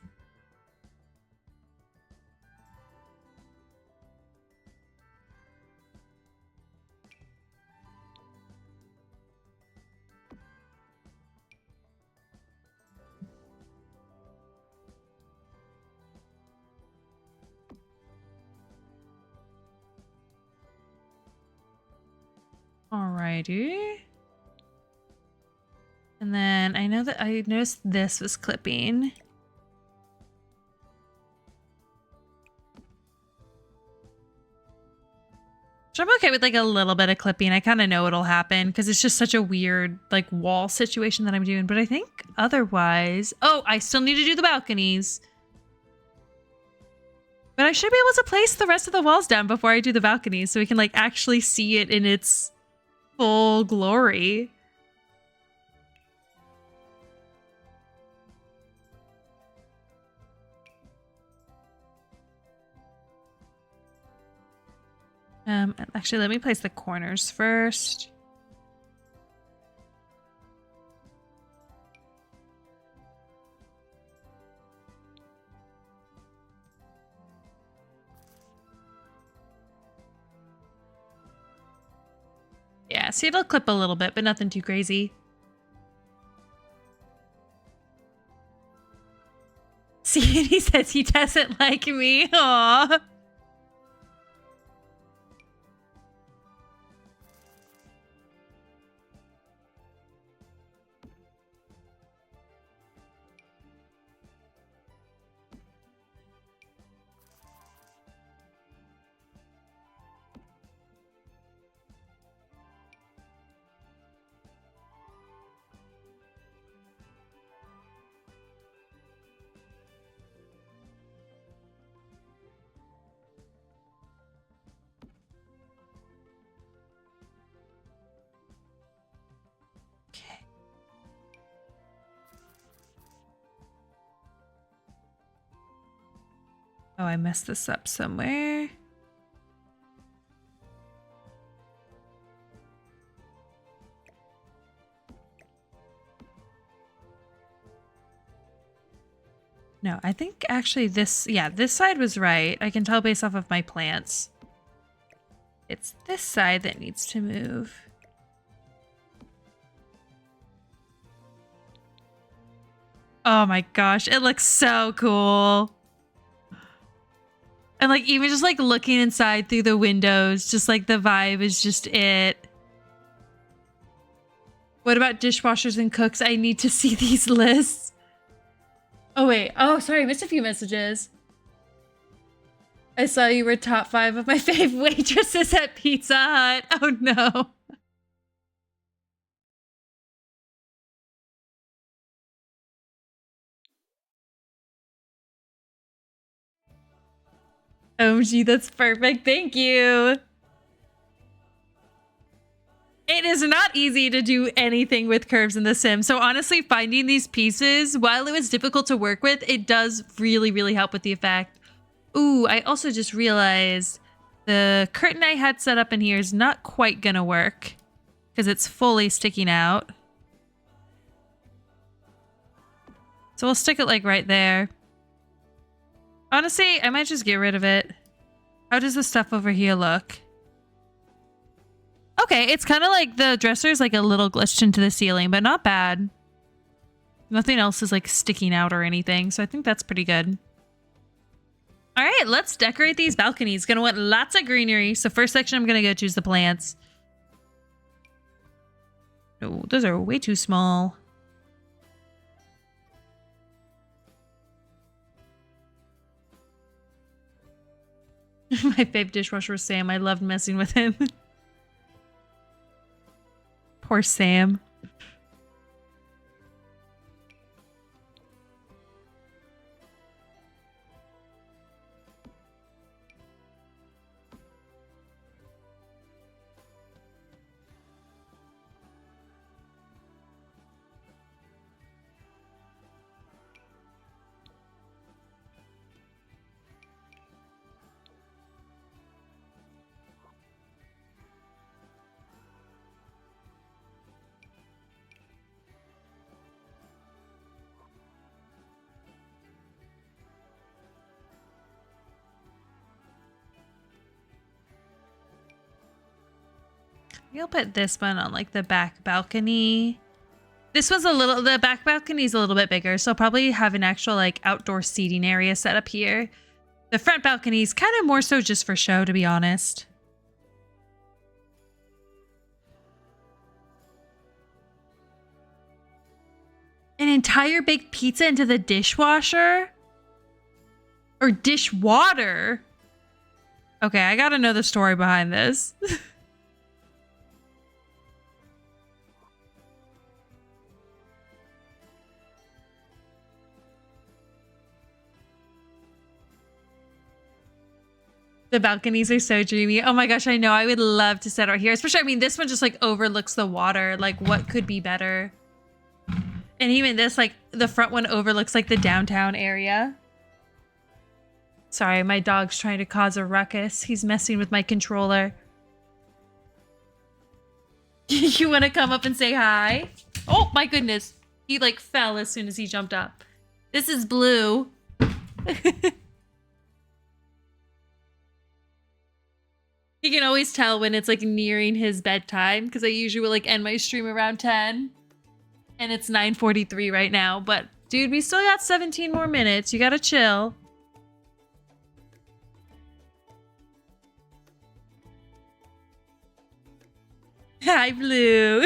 Alrighty. And then I know that I noticed this was clipping. So I'm okay with like a little bit of clipping. I kind of know it'll happen because it's just such a weird like wall situation that I'm doing. But I think otherwise... Oh, I still need to do the balconies. But I should be able to place the rest of the walls down before I do the balconies so we can like actually see it in its full glory. Actually, let me place the corners first. Yeah, see, it'll clip a little bit, but nothing too crazy. See, and he says he doesn't like me. Aww. Oh, I messed this up somewhere. No, I think actually this side was right. I can tell based off of my plants. It's this side that needs to move. Oh my gosh, it looks so cool. And like even just like looking inside through the windows, just like the vibe is just it. What about dishwashers and cooks? I need to see these lists. Oh wait, oh sorry, I missed a few messages. I saw you were top 5 of my fave waitresses at Pizza Hut. Oh no. OMG, that's perfect. Thank you. It is not easy to do anything with curves in The Sims. So honestly, finding these pieces, while it was difficult to work with, it does really, really help with the effect. Ooh, I also just realized the curtain I had set up in here is not quite gonna work because it's fully sticking out. So we'll stick it like right there. Honestly, I might just get rid of it. How does the stuff over here look? Okay, it's kind of like the dresser's like a little glitched into the ceiling, but not bad. Nothing else is like sticking out or anything, so I think that's pretty good. All right, let's decorate these balconies. Gonna want lots of greenery. So first section I'm gonna go choose the plants. Oh, those are way too small. My fave dishwasher was Sam. I loved messing with him. Poor Sam. You'll put this one on like the back balcony. This one's the back balcony is a little bit bigger, so I'll probably have an actual like outdoor seating area set up here. The front balcony is kind of more so just for show, to be honest. An entire baked pizza into the dishwasher? Or dishwater? Okay, I gotta know the story behind this. The balconies are so dreamy. Oh my gosh, I know. I would love to set out here. Especially, I mean, this one just like overlooks the water. Like, what could be better? And even this, like, the front one overlooks like the downtown area. Sorry, my dog's trying to cause a ruckus. He's messing with my controller. You want to come up and say hi? Oh my goodness. He like fell as soon as he jumped up. This is Blue. You can always tell when it's like nearing his bedtime because I usually will like end my stream around 10 and it's 9:43 right now. But dude, we still got 17 more minutes. You gotta chill. Hi, Blue.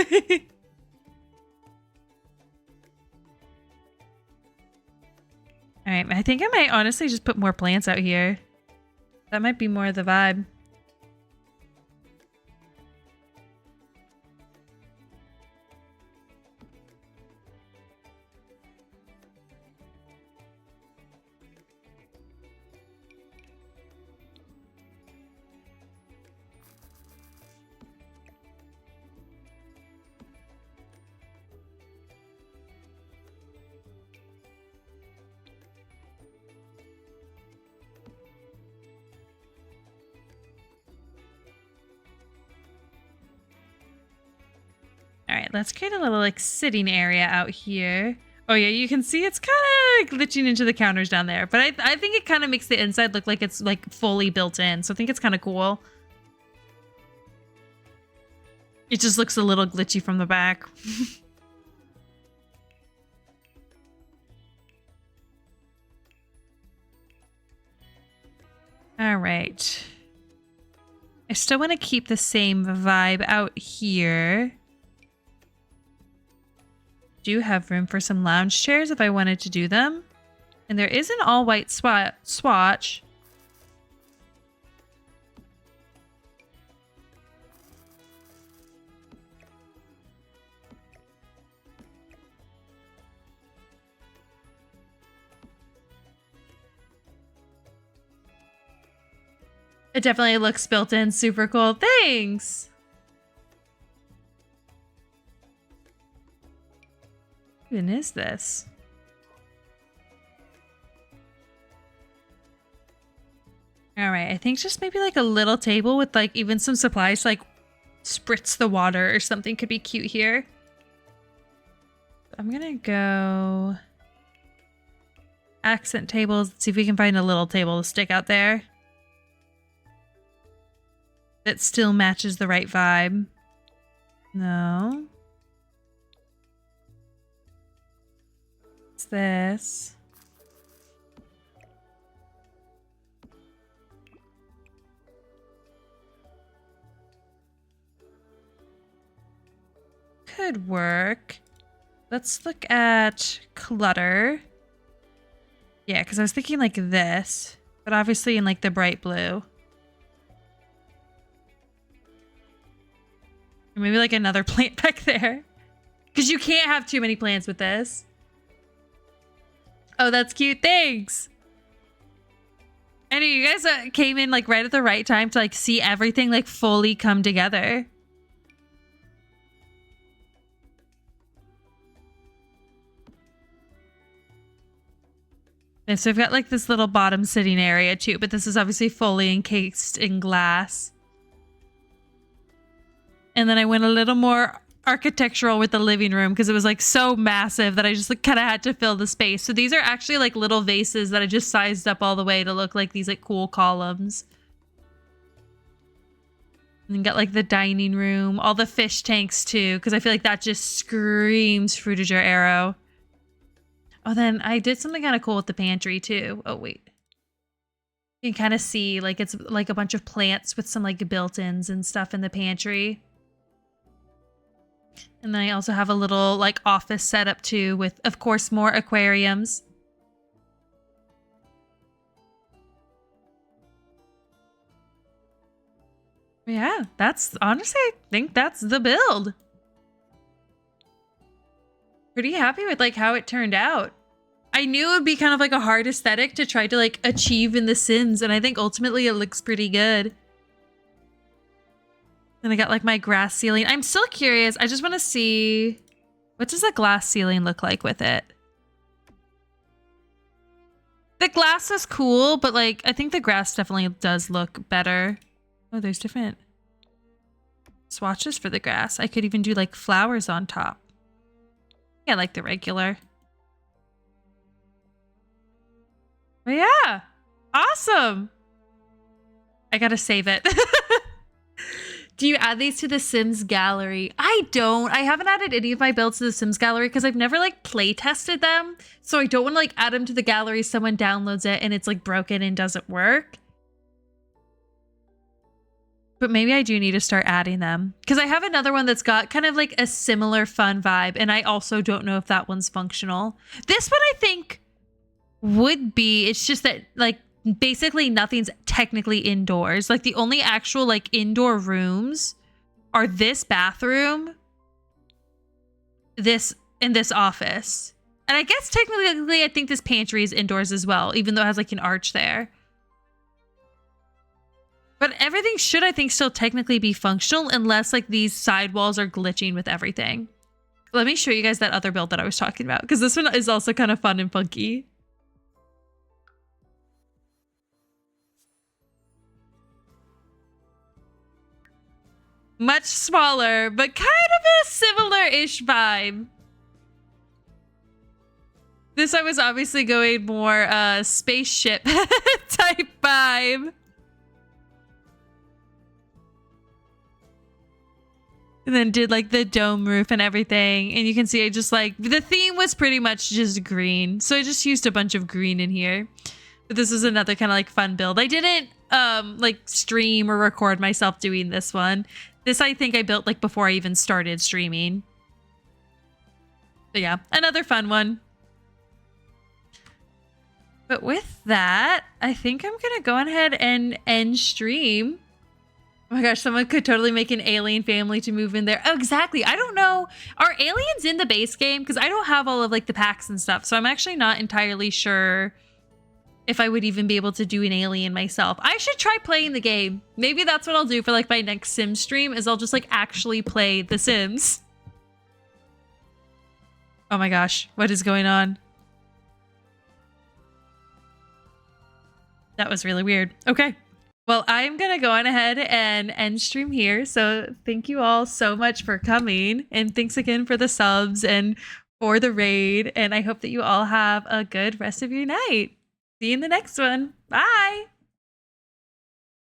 All right, I think I might honestly just put more plants out here. That might be more of the vibe. All right, let's create a little like sitting area out here. Oh yeah, you can see it's kind of glitching into the counters down there. But I think it kind of makes the inside look like it's like fully built in. So I think it's kind of cool. It just looks a little glitchy from the back. All right. I still want to keep the same vibe out here. Do have room for some lounge chairs if I wanted to do them. And there is an all-white swatch. It definitely looks built in. Super cool. Thanks. What even is this? All right. I think just maybe like a little table with like even some supplies to like spritz the water or something could be cute here. I'm going to go accent tables. Let's see if we can find a little table to stick out there that still matches the right vibe. No. What's this? Could work. Let's look at clutter. Yeah, because I was thinking like this, but obviously in like the bright blue. Or maybe like another plant back there. Because you can't have too many plants with this. Oh, that's cute. Thanks. I know you guys came in like right at the right time to like see everything like fully come together. And so I've got like this little bottom sitting area too, but this is obviously fully encased in glass. And then I went a little more architectural with the living room because it was like so massive that I just like kind of had to fill the space. So these are actually like little vases that I just sized up all the way to look like these like cool columns. And then got like the dining room, all the fish tanks too, because I feel like that just screams Frutiger Aero. Oh, then I did something kind of cool with the pantry too. Oh, wait. You can kind of see like it's like a bunch of plants with some like built-ins and stuff in the pantry. And then I also have a little like office setup too with, of course, more aquariums. Yeah, that's honestly, I think that's the build. Pretty happy with like how it turned out. I knew it would be kind of like a hard aesthetic to try to like achieve in The Sims, and I think ultimately it looks pretty good. Then I got like my grass ceiling. I'm still curious. I just want to see, what does a glass ceiling look like with it? The glass is cool, but like I think the grass definitely does look better. Oh, there's different swatches for the grass. I could even do like flowers on top. Yeah, like the regular. But yeah, awesome. I gotta save it. Do you add these to the Sims gallery? I don't. I haven't added any of my builds to the Sims gallery because I've never like play tested them. So I don't want to like add them to the gallery. Someone downloads it and it's like broken and doesn't work. But maybe I do need to start adding them because I have another one that's got kind of like a similar fun vibe. And I also don't know if that one's functional. This one I think would be. It's just that like basically nothing's technically indoors. Like the only actual like indoor rooms are this bathroom, this, and this office. And I guess technically I think this pantry is indoors as well, even though it has like an arch there. But everything should, I think, still technically be functional unless like these side walls are glitching with everything. Let me show you guys that other build that I was talking about because this one is also kind of fun and funky. Much smaller, but kind of a similar-ish vibe. This I was obviously going more spaceship type vibe. And then did like the dome roof and everything. And you can see I just like, the theme was pretty much just green. So I just used a bunch of green in here. But this was another kind of like fun build. I didn't like stream or record myself doing this one. This I think I built like before I even started streaming. But yeah, another fun one. But with that, I think I'm going to go ahead and end stream. Oh my gosh, someone could totally make an alien family to move in there. Oh, exactly. I don't know. Are aliens in the base game? Because I don't have all of like the packs and stuff. So I'm actually not entirely sure if I would even be able to do an alien myself. I should try playing the game. Maybe that's what I'll do for like my next Sims stream is I'll just like actually play The Sims. Oh my gosh, what is going on? That was really weird. Okay. Well, I'm going to go on ahead and end stream here. So thank you all so much for coming. And thanks again for the subs and for the raid. And I hope that you all have a good rest of your night. See you in the next one. Bye.